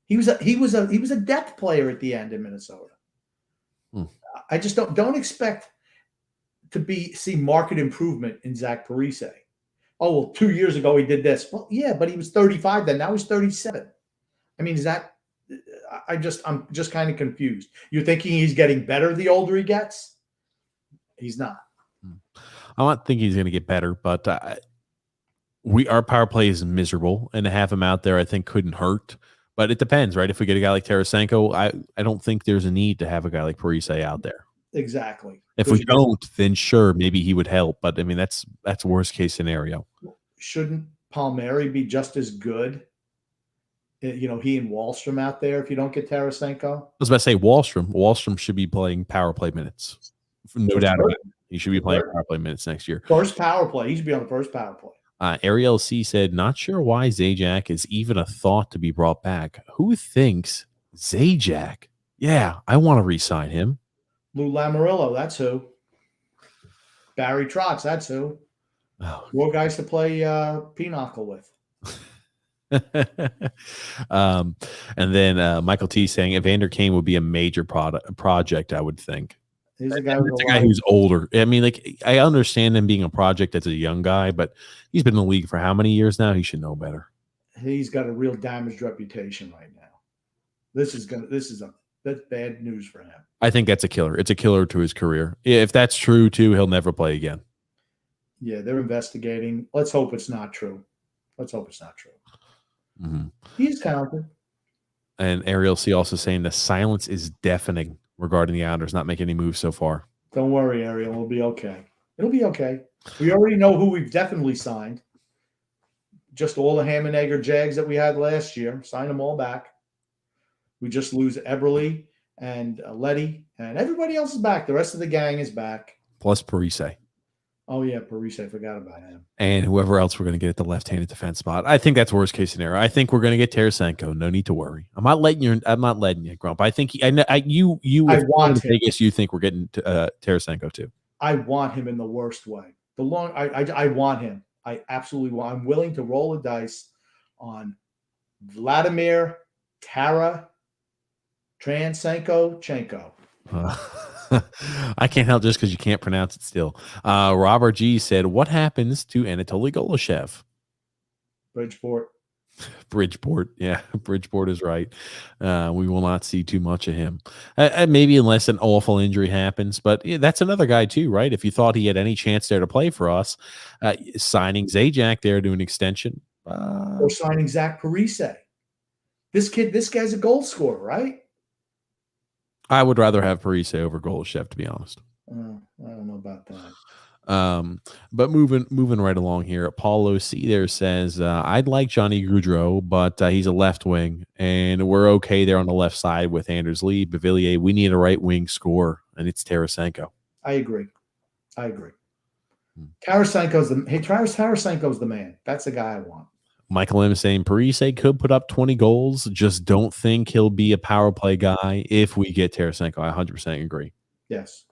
He was a depth player at the end in Minnesota. I just don't expect to see market improvement in Zach Parise. Oh, well, 2 years ago he did this. Well, yeah, but he was 35 then. Now he's 37. I mean, I'm just kind of confused. You're thinking he's getting better the older he gets? He's not. I'm not thinking he's going to get better, but our power play is miserable, and to have him out there, I think, couldn't hurt. But it depends, right? If we get a guy like Tarasenko, I don't think there's a need to have a guy like Parise out there. Exactly. If we don't, then sure, maybe he would help. But I mean, that's worst case scenario. Shouldn't Palmieri be just as good? You know, he and Wahlstrom out there. If you don't get Tarasenko, I was about to say Wahlstrom should be playing power play minutes, no doubt about it. He should be playing power play minutes next year. First power play. He should be on the first power play. Ariel C said, not sure why Zajac is even a thought to be brought back. Who thinks Zajac? Yeah, I want to re-sign him. Lou Lamoriello, that's who. Barry Trotz, that's who. Oh. More guys to play pinochle with. And then Michael T saying Evander Kane would be a major project, I would think. He's a guy, who's older. I mean, like, I understand him being a project as a young guy, but he's been in the league for how many years now? He should know better. He's got a real damaged reputation right now. That's bad news for him. I think that's a killer. It's a killer to his career. If that's true too, he'll never play again. Yeah, they're investigating. Let's hope it's not true. Mm-hmm. He's talented. And Ariel C also saying the silence is deafening regarding the Islanders not making any moves so far. Don't worry, Ariel. It'll be okay. We already know who we've definitely signed. Just all the Hammenegger Jags that we had last year. Sign them all back. We just lose Eberle and Letty, and everybody else is back. The rest of the gang is back. Plus Parise. Oh, yeah, Parise. I forgot about him. And whoever else we're going to get at the left-handed defense spot. I think that's worst case scenario. I think we're going to get Tarasenko. No need to worry. I'm not letting you, Grump. I think you want him. Vegas, you think we're getting Tarasenko too. I want him in the worst way. I want him. I absolutely want. I'm willing to roll the dice on Vladimir Tarasenko. I can't help just because you can't pronounce it still. Robert G said, what happens to Anatoly Goloshev? Bridgeport. Yeah, Bridgeport is right. We will not see too much of him. Maybe unless an awful injury happens. But yeah, that's another guy too, right? If you thought he had any chance there to play for us, signing Zajac there to an extension. Or signing Zach Parise. This guy's a goal scorer, right? I would rather have Parise over Goloshev, to be honest. I don't know about that. But moving right along here, Paulo C there says, I'd like Johnny Gaudreau, but he's a left wing, and we're okay there on the left side with Anders Lee, Bevilier. We need a right wing scorer, and it's Tarasenko. I agree. Tarasenko's the man. That's the guy I want. Michael M is saying Parise could put up 20 goals. Just don't think he'll be a power play guy if we get Tarasenko. I 100% agree. Yes.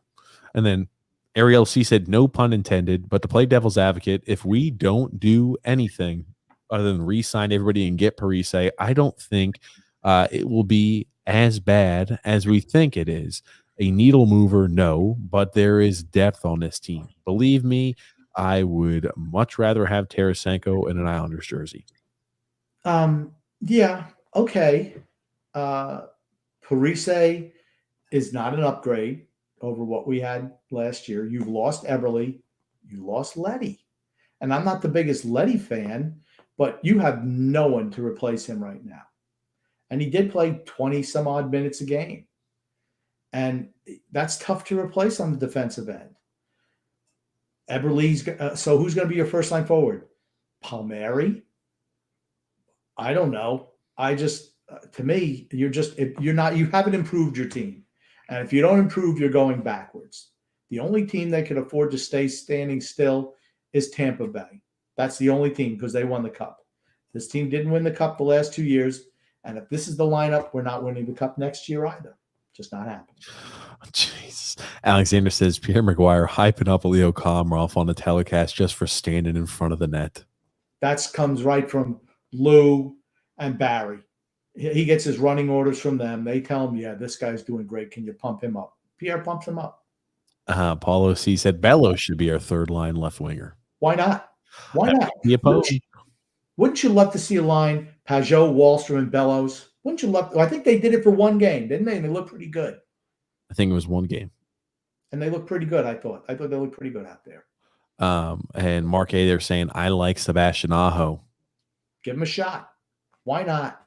And then Ariel C said, no pun intended, but to play devil's advocate, if we don't do anything other than re-sign everybody and get Parise, I don't think it will be as bad as we think it is. A needle mover, no, but there is depth on this team. Believe me, I would much rather have Tarasenko in an Islanders jersey. Yeah, okay. Parise is not an upgrade over what we had last year. You've lost Eberle. You lost Leddy. And I'm not the biggest Leddy fan, but you have no one to replace him right now. And he did play 20-some-odd minutes a game. And that's tough to replace on the defensive end. Eberle's so who's going to be your first line forward? Palmieri? I don't know. I just to me, you haven't improved your team. And if you don't improve, you're going backwards. The only team that can afford to stay standing still is Tampa Bay. That's the only team because they won the cup. This team didn't win the cup the last 2 years. And if this is the lineup, we're not winning the cup next year either. Just not happening. Jesus. Alexander says Pierre Maguire hyping up Leo Komarov on the telecast just for standing in front of the net. That comes right from Lou and Barry. He gets his running orders from them. They tell him, yeah, this guy's doing great. Can you pump him up? Pierre pumps him up. Paulo C said Bellows should be our third line left winger. Why not? Why not? Wouldn't you love to see a line, Pajot, Wallstrom, and Bellows? Wouldn't you love? I think they did it for one game, didn't they? And they looked pretty good. I think it was one game. And they looked pretty good, I thought. I thought they looked pretty good out there. And Mark A, they're saying, I like Sebastian Aho. Give him a shot. Why not?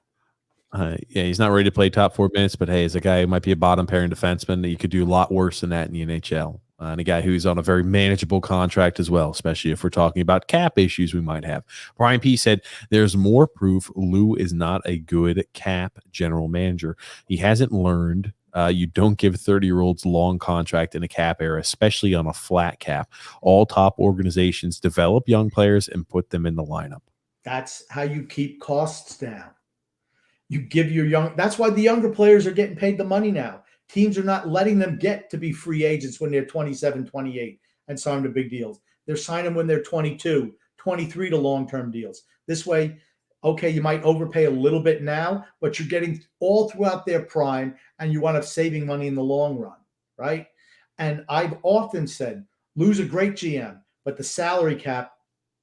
Yeah, he's not ready to play top 4 minutes, but hey, as a guy who might be a bottom pairing defenseman, you could do a lot worse than that in the NHL. And a guy who's on a very manageable contract as well, especially if we're talking about cap issues we might have. Brian P said, there's more proof Lou is not a good cap general manager. He hasn't learned. You don't give 30-year-olds long contract in a cap era, especially on a flat cap. All top organizations develop young players and put them in the lineup. That's how you keep costs down. You give your young – that's why the younger players are getting paid the money now. Teams are not letting them get to be free agents when they're 27, 28 and sign to big deals. They're signing when they're 22, 23 to long-term deals. This way, okay, you might overpay a little bit now, but you're getting all throughout their prime and you wind up saving money in the long run, right? And I've often said, Lou's a great GM, but the salary cap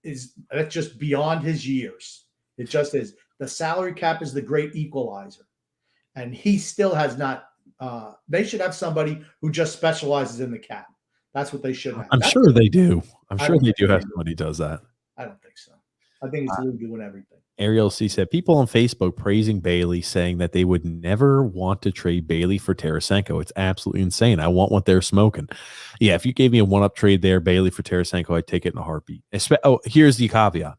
that's just beyond his years. It just is. The salary cap is the great equalizer. And he still has not they should have somebody who just specializes in the cap. That's what they should have. I'm sure they do. I'm sure they do have somebody who does that. I don't think so. I think it's Lou doing everything. Ariel C said, people on Facebook praising Bailey, saying that they would never want to trade Bailey for Tarasenko. It's absolutely insane. I want what they're smoking. Yeah, if you gave me a one-up trade there, Bailey for Tarasenko, I'd take it in a heartbeat. Here's the caveat.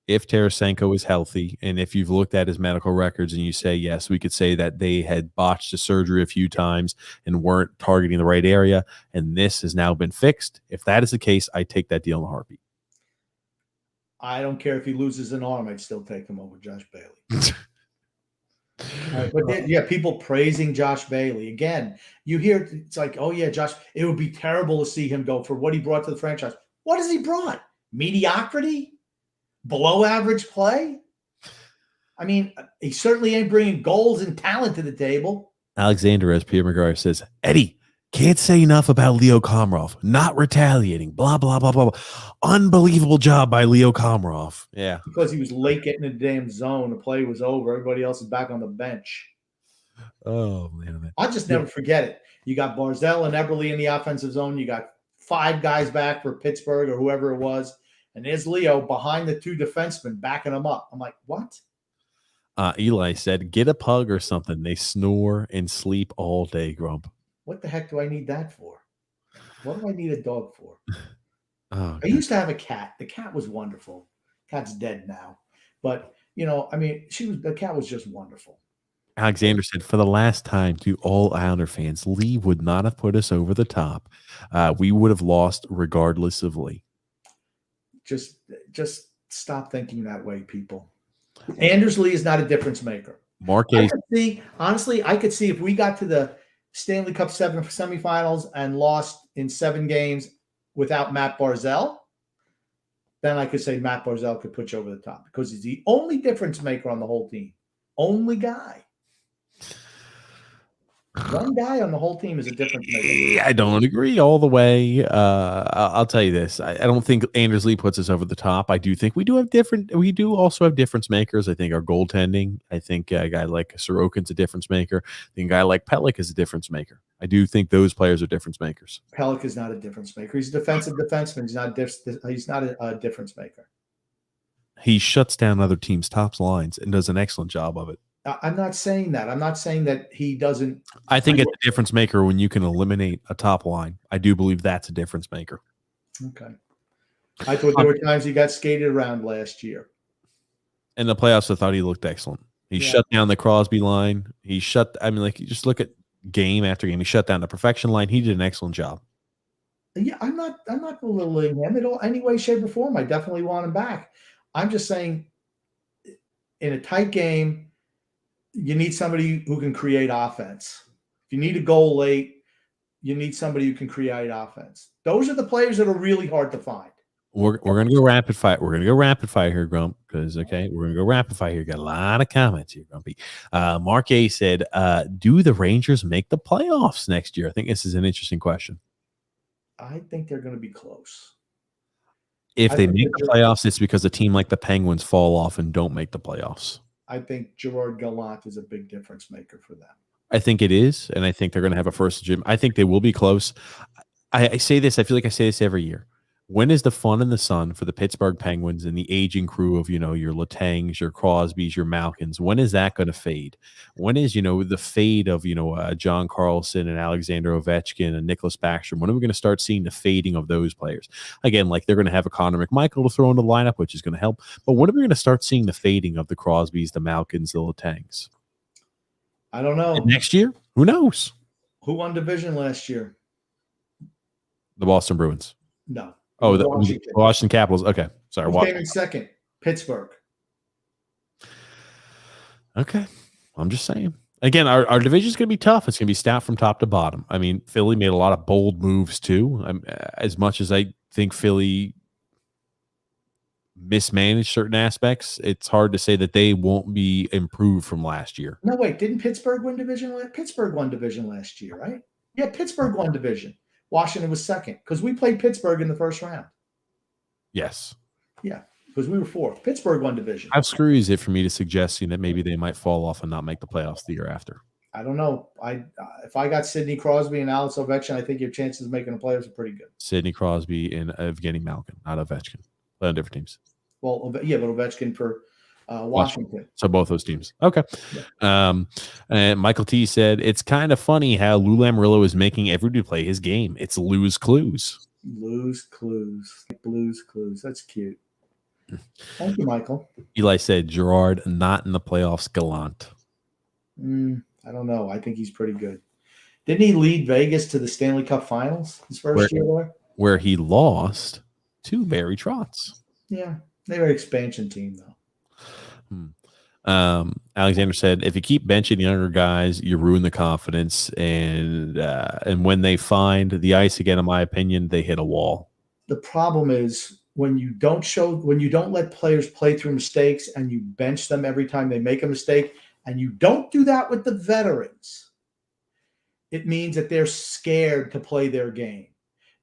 If Tarasenko is healthy, and if you've looked at his medical records and you say, yes, we could say that they had botched the surgery a few times and weren't targeting the right area, and this has now been fixed. If that is the case, I take that deal in a heartbeat. I don't care if he loses an arm. I'd still take him over Josh Bailey. But yeah, people praising Josh Bailey. Again, you hear it's like, oh, yeah, Josh, it would be terrible to see him go for what he brought to the franchise. What has he brought? mediocrity, below average play. I mean, he certainly ain't bringing goals and talent to the table. Alexander, as Pierre McGuire says, Eddie, can't say enough about Leo Komarov. Not retaliating. Blah, blah, blah, blah, blah. Unbelievable job by Leo Komarov. Yeah. Because he was late getting in the damn zone. The play was over. Everybody else is back on the bench. Oh, man. I'll just never forget it. You got Barzell and Eberle in the offensive zone. You got 5 guys back for Pittsburgh or whoever it was. And there's Leo behind the 2 defensemen backing him up. I'm like, what? Eli said, get a pug or something. They snore and sleep all day, Grump. What the heck do I need that for? What do I need a dog for? Oh, I used to have a cat. The cat was wonderful. Cat's dead now. But, I mean, the cat was just wonderful. Alexander said, for the last time to all Islander fans, Lee would not have put us over the top. We would have lost regardless of Lee. Just stop thinking that way, people. Anders Lee is not a difference maker. Honestly, I could see if we got to the Stanley Cup semifinals and lost in 7 games without Matt Barzell, then I could say Matt Barzell could put you over the top because he's the only difference maker on the whole team. Only guy. One guy on the whole team is a difference maker. I don't agree all the way. I'll tell you this. I don't think Anders Lee puts us over the top. I do think we do also have difference makers. I think our goaltending, I think a guy like Sorokin's a difference maker. I think a guy like Pelech is a difference maker. I do think those players are difference makers. Pelech is not a difference maker. He's a defensive defenseman. He's not a difference maker. He shuts down other teams' top lines and does an excellent job of it. I'm not saying that. I'm not saying that he doesn't. I think it's a difference maker when you can eliminate a top line. I do believe that's a difference maker. Okay. I thought there were times he got skated around last year. In the playoffs, I thought he looked excellent. He shut down the Crosby line. You just look at game after game. He shut down the perfection line. He did an excellent job. Yeah, I'm not belittling him in any way, shape, or form. I definitely want him back. I'm just saying in a tight game, you need somebody who can create offense. If you need a goal late, you need somebody who can create offense. Those are the players that are really hard to find. We're going to go rapid fire. We're going to go rapid fire here, Grump, because, we're going to go rapid fire here. Got a lot of comments here, Grumpy. Mark A said, do the Rangers make the playoffs next year? I think this is an interesting question. I think they're going to be close. If they make the playoffs, it's because a team like the Penguins fall off and don't make the playoffs. I think Gerard Gallant is a big difference maker for them. I think it is, and I think they're going to have a first gym. I think they will be close. I say this. I feel like I say this every year. When is the fun in the sun for the Pittsburgh Penguins and the aging crew of, your Letangs, your Crosbys, your Malkins? When is that going to fade? When is, the fade of, John Carlson and Alexander Ovechkin and Nicholas Backstrom? When are we going to start seeing the fading of those players? Again, like they're going to have a Connor McMichael to throw into the lineup, which is going to help. But when are we going to start seeing the fading of the Crosbys, the Malkins, the Letangs? I don't know. And next year? Who knows? Who won division last year? The Boston Bruins. No. Oh, the Washington Capitals. Okay. Sorry. Who came in second? Pittsburgh. Okay. I'm just saying. Again, our division is going to be tough. It's going to be stacked from top to bottom. I mean, Philly made a lot of bold moves too. As much as I think Philly mismanaged certain aspects, it's hard to say that they won't be improved from last year. No, wait. Didn't Pittsburgh win division? Pittsburgh won division last year, right? Yeah, Pittsburgh won division. Washington was second because we played Pittsburgh in the first round. Yes. Yeah, because we were fourth. Pittsburgh won division. How screwy is it for me to suggesting that maybe they might fall off and not make the playoffs the year after? I don't know. If I got Sidney Crosby and Alex Ovechkin, I think your chances of making the playoffs are pretty good. Sidney Crosby and Evgeny Malkin, not Ovechkin. Play on different teams. Well, yeah, but Ovechkin for Washington. So both those teams. Okay. Yeah. And Michael T said, it's kind of funny how Lou Lamoriello is making everybody play his game. It's lose clues. Lose clues. Blues clues. That's cute. Thank you, Michael. Eli said, Gerard not in the playoffs, Gallant. I don't know. I think he's pretty good. Didn't he lead Vegas to the Stanley Cup Finals his first year there? Where he lost to Barry Trotz. Yeah. They were an expansion team, though. Alexander said, if you keep benching younger guys, you ruin the confidence. And when they find the ice again, in my opinion, they hit a wall. The problem is when you don't let players play through mistakes and you bench them every time they make a mistake, and you don't do that with the veterans, it means that they're scared to play their game.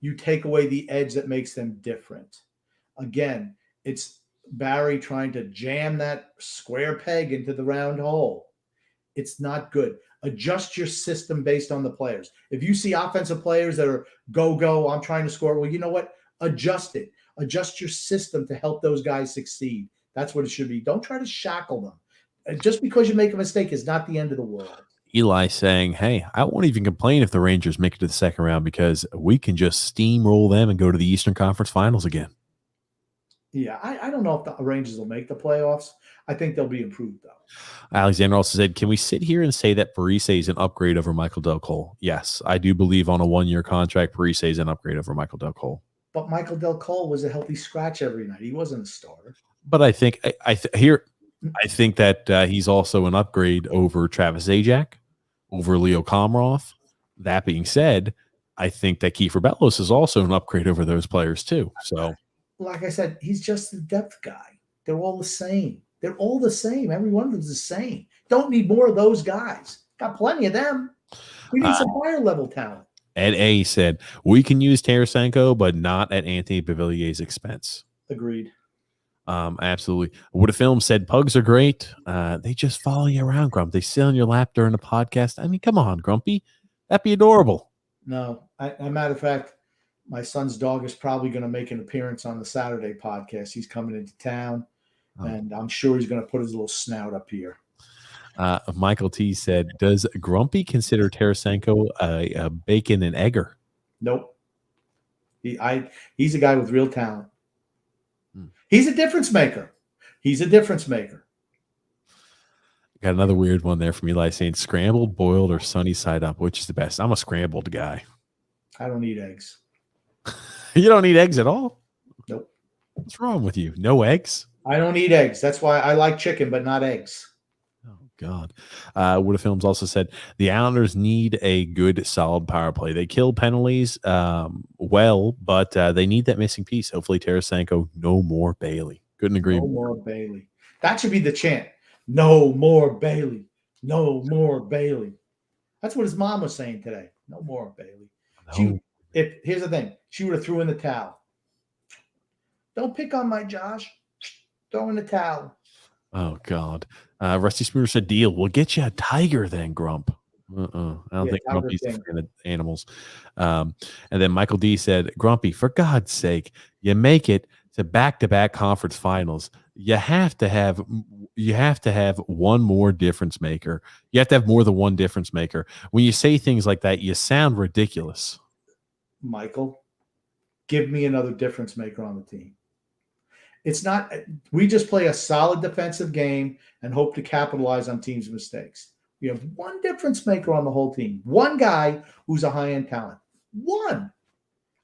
You take away the edge that makes them different. Again, it's Barry trying to jam that square peg into the round hole. It's not good. Adjust your system based on the players. If you see offensive players that are go, I'm trying to score, well, you know what? Adjust it. Adjust your system to help those guys succeed. That's what it should be. Don't try to shackle them. Just because you make a mistake is not the end of the world. Eli saying, hey, I won't even complain if the Rangers make it to the second round because we can just steamroll them and go to the Eastern Conference Finals again. Yeah, I don't know if the Rangers will make the playoffs. I think they'll be improved, though. Alexander also said, can we sit here and say that Parise is an upgrade over Michael Del Cole? Yes, I do believe on a one-year contract, Parise is an upgrade over Michael Del Cole. But Michael Del Cole was a healthy scratch every night. He wasn't a starter. But I think I think that he's also an upgrade over Travis Zajac, over Leo Komarov. That being said, I think that Kiefer Bellows is also an upgrade over those players too. So, like I said, he's just the depth guy. They're all the same. They're all the same. Every one of them is the same. Don't need more of those guys. Got plenty of them. We need some higher level talent. Ed A said, we can use Tarasenko, but not at Anthony Beauvillier's expense. Agreed. Absolutely. Would a film said pugs are great. They just follow you around, Grump. They sit on your lap during the podcast. I mean, come on, Grumpy. That'd be adorable. No, as a matter of fact, my son's dog is probably going to make an appearance on the Saturday podcast. He's coming into town, and I'm sure he's going to put his little snout up here. Michael T said, does Grumpy consider Tarasenko a bacon and egger? Nope. He's a guy with real talent. He's a difference maker. He's a difference maker. Got another weird one there from Eli saying, scrambled, boiled, or sunny side up. Which is the best? I'm a scrambled guy. I don't eat eggs. You don't eat eggs at all? Nope. What's wrong with you? No eggs? I don't eat eggs. That's why I like chicken, but not eggs. Oh, God. Would have Films also said, the Islanders need a good, solid power play. They kill penalties well, but they need that missing piece. Hopefully, Tarasenko, no more Bailey. Couldn't agree more. No more Bailey. That should be the chant. No more Bailey. No more Bailey. That's what his mom was saying today. No more Bailey. No. Here's the thing. She would have threw in the towel. Don't pick on my Josh. Throw in the towel. Oh, God. Rusty Spooner said, deal. We'll get you a tiger then, Grump. I don't think Grumpy's a fan of animals. And then Michael D said, Grumpy, for God's sake, you make it to back-to-back conference finals. You have to have one more difference maker. You have to have more than one difference maker. When you say things like that, you sound ridiculous. Michael, give me another difference maker on the team. It's not, we just play a solid defensive game and hope to capitalize on teams' mistakes. We have one difference maker on the whole team. One guy who's a high-end talent. One.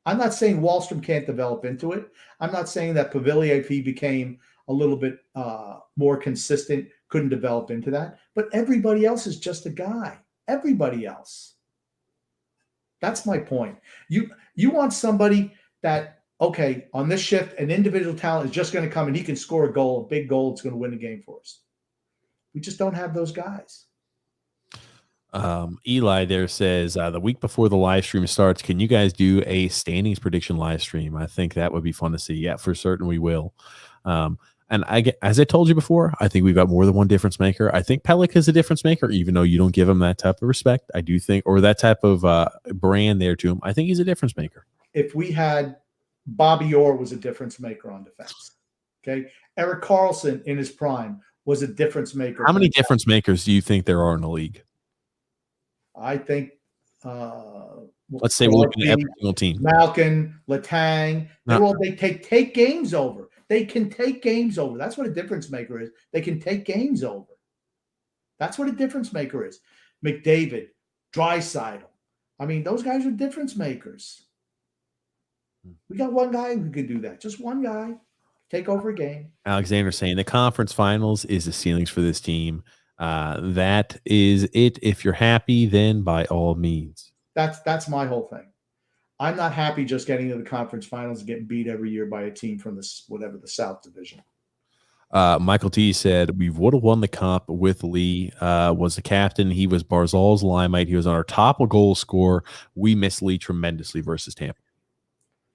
I'm not saying Holmstrom can't develop into it. I'm not saying that Beauvillier, if he became a little bit more consistent, couldn't develop into that. But everybody else is just a guy. Everybody else. That's my point. You want somebody that, okay, on this shift, an individual talent is just going to come and he can score a goal, a big goal. It's going to win the game for us. We just don't have those guys. Eli there says, the week before the live stream starts, can you guys do a standings prediction live stream? I think that would be fun to see. Yeah, for certain we will. And as I told you before, I think we've got more than one difference maker. I think Pellick is a difference maker, even though you don't give him that type of respect. I do think, or that type of brand there to him. I think he's a difference maker. If we had Bobby Orr was a difference maker on defense. Okay. Erik Karlsson in his prime was a difference maker. How many difference makers do you think there are in the league? I think let's say we're looking at every single team. Malkin, Letang, they take games over. They can take games over. That's what a difference maker is. They can take games over. That's what a difference maker is. McDavid, Draisaitl. I mean, those guys are difference makers. We got one guy who could do that. Just one guy. Take over a game. Alexander saying the conference finals is the ceilings for this team. That is it. If you're happy, then by all means. That's my whole thing. I'm not happy just getting to the conference finals and getting beat every year by a team from this whatever the South Division. Michael T said we would have won the cup with Lee. Was the captain. He was Barzal's limelight. He was on our top of goal scorer. We missed Lee tremendously versus Tampa.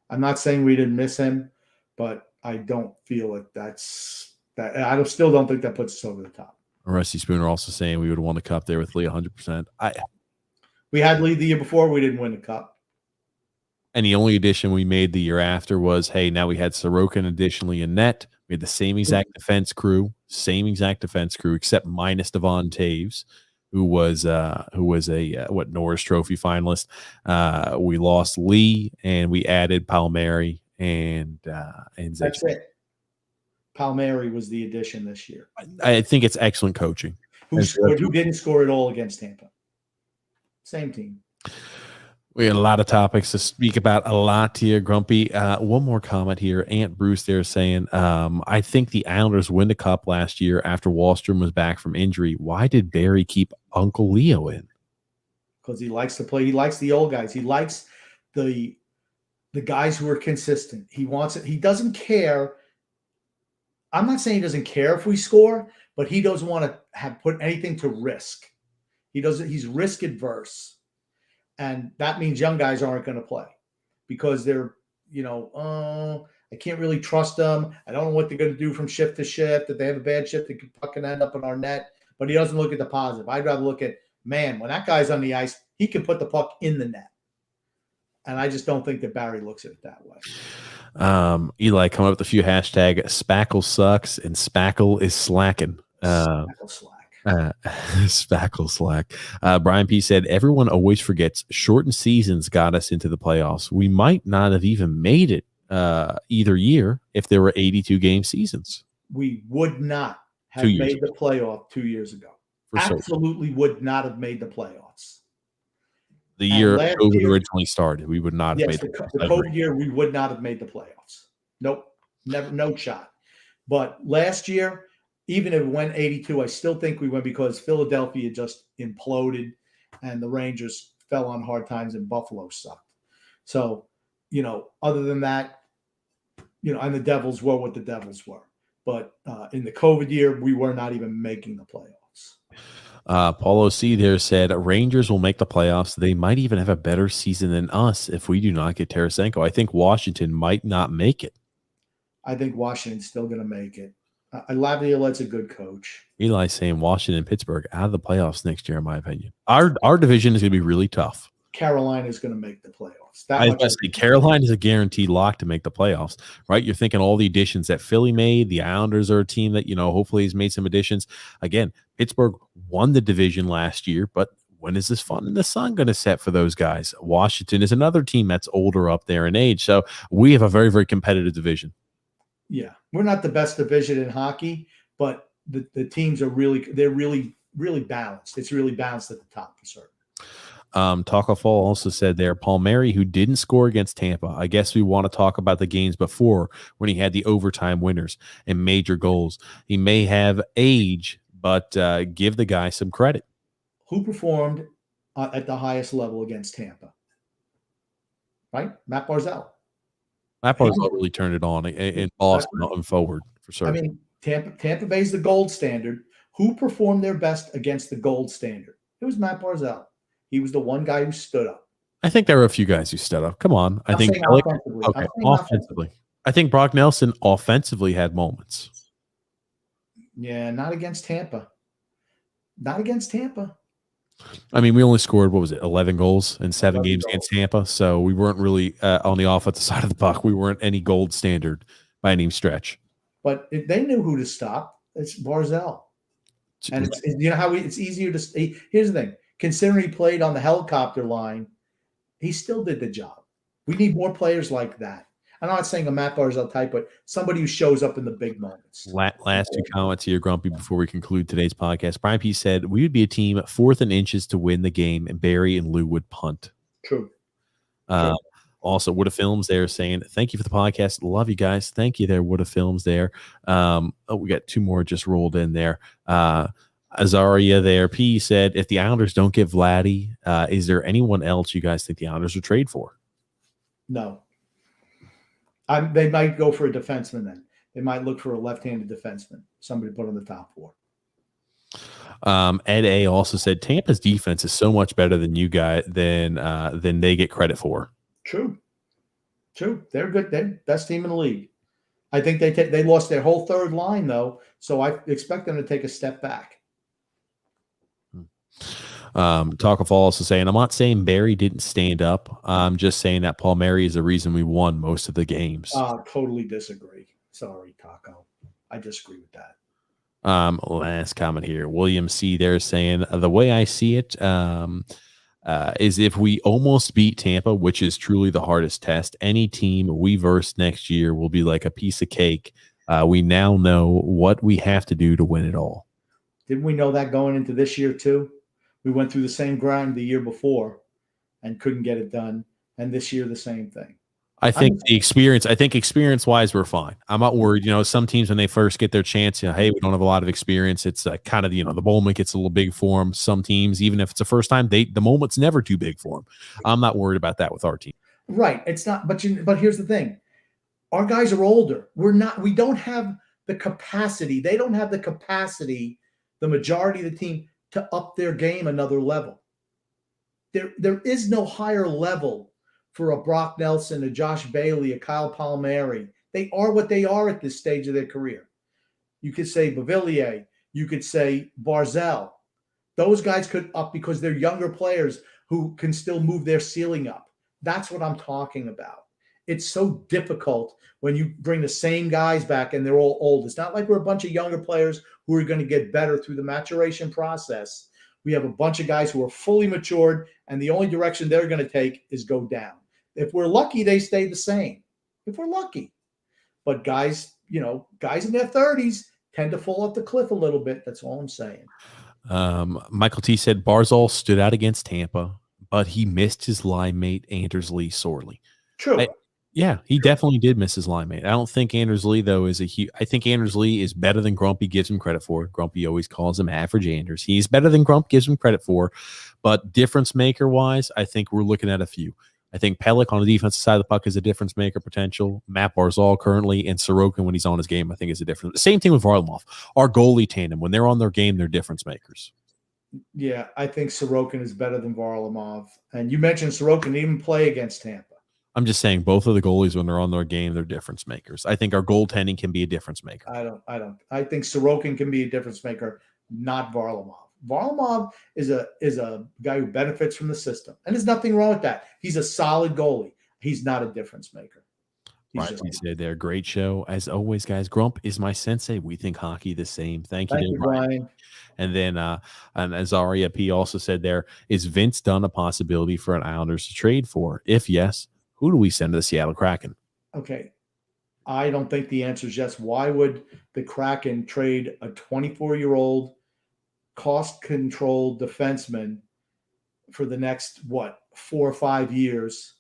I'm not saying we didn't miss him, but I don't feel like that's that. I still don't think that puts us over the top. Rusty Spooner also saying we would have won the cup there with Lee 100%. We had Lee the year before. We didn't win the cup. And the only addition we made the year after was, hey, now we had Sorokin additionally in net. We had the same exact defense crew, except minus Devon Taves, who was a Norris Trophy finalist. We lost Lee, and we added Palmieri and That's it. Palmieri was the addition this year. I think it's excellent coaching. Who didn't score at all against Tampa? Same team. We had a lot of topics to speak about, a lot here, Grumpy. One more comment here. Aunt Bruce there saying, I think the Islanders win the cup last year after Wallstrom was back from injury. Why did Barry keep Uncle Leo in? Because he likes to play. He likes the old guys. He likes the guys who are consistent. He wants it. He doesn't care. I'm not saying he doesn't care if we score, but he doesn't want to have put anything to risk. He's risk adverse. And that means young guys aren't going to play because they're, I can't really trust them. I don't know what they're going to do from shift to shift. If they have a bad shift, they could fucking end up in our net. But he doesn't look at the positive. I'd rather look at, man, when that guy's on the ice, he can put the puck in the net. And I just don't think that Barry looks at it that way. Eli coming up with a few hashtag Spackle sucks and Spackle is slacking. Spackle slack. Spackle slack. Brian P said everyone always forgets shortened seasons got us into the playoffs. We might not have even made it either year if there were 82 game seasons. We would not have made the playoff 2 years ago. Absolutely would not have made the playoffs. The year COVID originally started, we would not have made the COVID year. We would not have made the playoffs. Nope, never, no shot. But last year, even if it went 82, I still think we went because Philadelphia just imploded and the Rangers fell on hard times and Buffalo sucked. So, other than that, and the Devils were what the Devils were. But in the COVID year, we were not even making the playoffs. Paulo C there said Rangers will make the playoffs. They might even have a better season than us if we do not get Tarasenko. I think Washington might not make it. I think Washington's still going to make it. Laviolette's a good coach. Eli saying Washington and Pittsburgh out of the playoffs next year, in my opinion. Our division is going to be really tough. Carolina's going to make the playoffs. I was going to say Carolina is a guaranteed lock to make the playoffs, right? You're thinking all the additions that Philly made. The Islanders are a team that, hopefully has made some additions. Again, Pittsburgh won the division last year, but when is this fun in the sun going to set for those guys? Washington is another team that's older up there in age. So we have a very, very competitive division. Yeah, we're not the best division in hockey, but the teams are really balanced. It's really balanced at the top for certain. Talkafall also said there, Palmieri, who didn't score against Tampa. I guess we want to talk about the games before when he had the overtime winners and major goals. He may have age, but give the guy some credit. Who performed at the highest level against Tampa? Right? Matt Barzal. Matt Barzal really turned it on in Boston and forward for certain. I mean, Tampa Bay's the gold standard. Who performed their best against the gold standard? It was Matt Barzal. He was the one guy who stood up. I think there were a few guys who stood up. Come on. I think offensively. I think Brock Nelson offensively had moments. Yeah, not against Tampa. Not against Tampa. I mean, we only scored, 11 goals in 7 games against Tampa. So we weren't really on the offensive side of the puck. We weren't any gold standard by any stretch. But if they knew who to stop, it's Barzal. And it's easier to – here's the thing. Considering he played on the helicopter line, he still did the job. We need more players like that. I'm not saying a Matt Barzal type, but somebody who shows up in the big moments. Last 2 comments here, Grumpy, before we conclude today's podcast. Brian P said, we would be a team 4th in inches to win the game, and Barry and Lou would punt. True. Also, Wood of Films there saying, thank you for the podcast. Love you guys. Thank you there, Wood of Films there. We got 2 more just rolled in there. Azaria there, P said, if the Islanders don't get Vladdy, is there anyone else you guys think the Islanders would trade for? No. They might go for a defenseman then. They might look for a left-handed defenseman, somebody to put on the top four. Ed A also said Tampa's defense is so much better than you guys than they get credit for. True. They're good. They're best team in the league. I think they lost their whole third line though, so I expect them to take a step back. Talk also saying, I'm not saying Barry didn't stand up. I'm just saying that Palmieri is the reason we won most of the games. Totally disagree. Sorry, Taco. I disagree with that. Last comment here. William C. there saying, the way I see it is if we almost beat Tampa, which is truly the hardest test, any team we verse next year will be like a piece of cake. We now know what we have to do to win it all. Didn't we know that going into this year too? We went through the same grind the year before and couldn't get it done. And this year, the same thing. I think experience-wise, we're fine. I'm not worried. Some teams, when they first get their chance, hey, we don't have a lot of experience. It's kind of, the moment gets a little big for them. Some teams, even if it's the first time, the moment's never too big for them. I'm not worried about that with our team. Right. It's not, but here's the thing. Our guys are older. We don't have the capacity. They don't have the capacity, the majority of the team, to up their game another level. There is no higher level for a Brock Nelson, a Josh Bailey, a Kyle Palmieri. They are what they are at this stage of their career. You could say Beauvillier. You could say Barzell. Those guys could up because they're younger players who can still move their ceiling up. That's what I'm talking about. It's so difficult when you bring the same guys back and they're all old. It's not like we're a bunch of younger players who are going to get better through the maturation process. We have a bunch of guys who are fully matured, and the only direction they're going to take is go down. If we're lucky, they stay the same. If we're lucky. But guys in their 30s tend to fall off the cliff a little bit. That's all I'm saying. Michael T said Barzal stood out against Tampa, but he missed his line mate Anders Lee sorely. True. He definitely did miss his line mate. I don't think Anders Lee, though, I think Anders Lee is better than Grumpy gives him credit for. Grumpy always calls him average Anders. He's better than Grump gives him credit for. But difference maker wise, I think we're looking at a few. I think Pellick on the defensive side of the puck is a difference maker potential. Matt Barzal currently, and Sorokin when he's on his game, I think is a difference. Same thing with Varlamov. Our goalie tandem, when they're on their game, they're difference makers. Yeah, I think Sorokin is better than Varlamov. And you mentioned Sorokin didn't even play against Tampa. I'm just saying both of the goalies, when they're on their game, they're difference makers. I think our goaltending can be a difference maker. I think Sorokin can be a difference maker, not Varlamov. Varlamov is a guy who benefits from the system. And there's nothing wrong with that. He's a solid goalie. He's not a difference maker. Right, he said there. Great show. As always, guys, Grump is my sensei. We think hockey the same. Thank you, Brian. And then and as Aria P also said there, is Vince Dunn a possibility for an Islanders to trade for? If yes, who do we send to the Seattle Kraken? Okay. I don't think the answer is yes. Why would the Kraken trade a 24-year-old cost-controlled defenseman for the next, 4 or 5 years?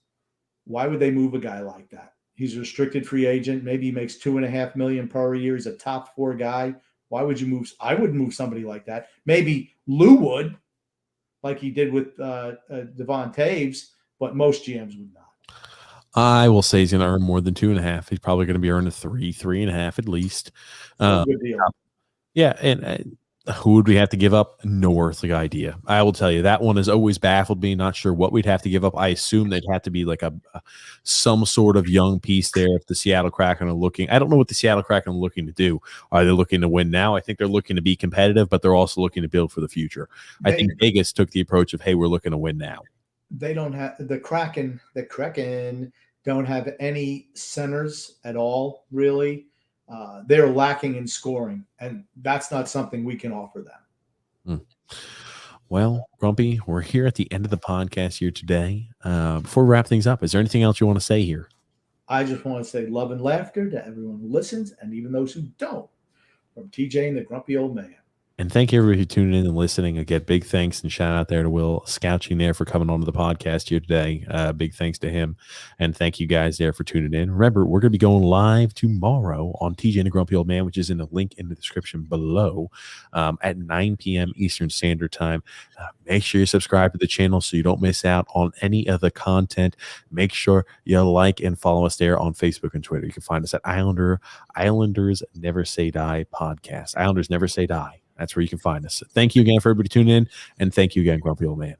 Why would they move a guy like that? He's a restricted free agent. Maybe he makes $2.5 million per year. He's a top 4 guy. Why would you move? I wouldn't move somebody like that. Maybe Lou would, like he did with Devon Taves, but most GMs would not. I will say he's going to earn more than 2.5. He's probably going to be earning 3.5 at least. Good deal. Yeah, and who would we have to give up? No earthly idea. I will tell you, that one has always baffled me. Not sure what we'd have to give up. I assume they'd have to be like some sort of young piece there if the Seattle Kraken are looking. I don't know what the Seattle Kraken are looking to do. Are they looking to win now? I think they're looking to be competitive, but they're also looking to build for the future. I think Vegas took the approach of, hey, we're looking to win now. They don't have the Kraken don't have any centers at all, really. They're lacking in scoring, and that's not something we can offer them. Well, Grumpy, we're here at the end of the podcast here today. Before we wrap things up, is there anything else you want to say here? I just want to say love and laughter to everyone who listens, and even those who don't. From TJ and the Grumpy Old Man. And thank you everybody who tuned in and listening. Again, big thanks and shout out there to Will Scouching there for coming onto the podcast here today. Big thanks to him. And thank you guys there for tuning in. Remember, we're going to be going live tomorrow on TJ and the Grumpy Old Man, which is in the link in the description below at 9 p.m. Eastern Standard Time. Make sure you subscribe to the channel so you don't miss out on any of the content. Make sure you like and follow us there on Facebook and Twitter. You can find us at Islanders Never Say Die podcast. Islanders Never Say Die. That's where you can find us. Thank you again for everybody tuning in, and thank you again, Grumpy Old Man.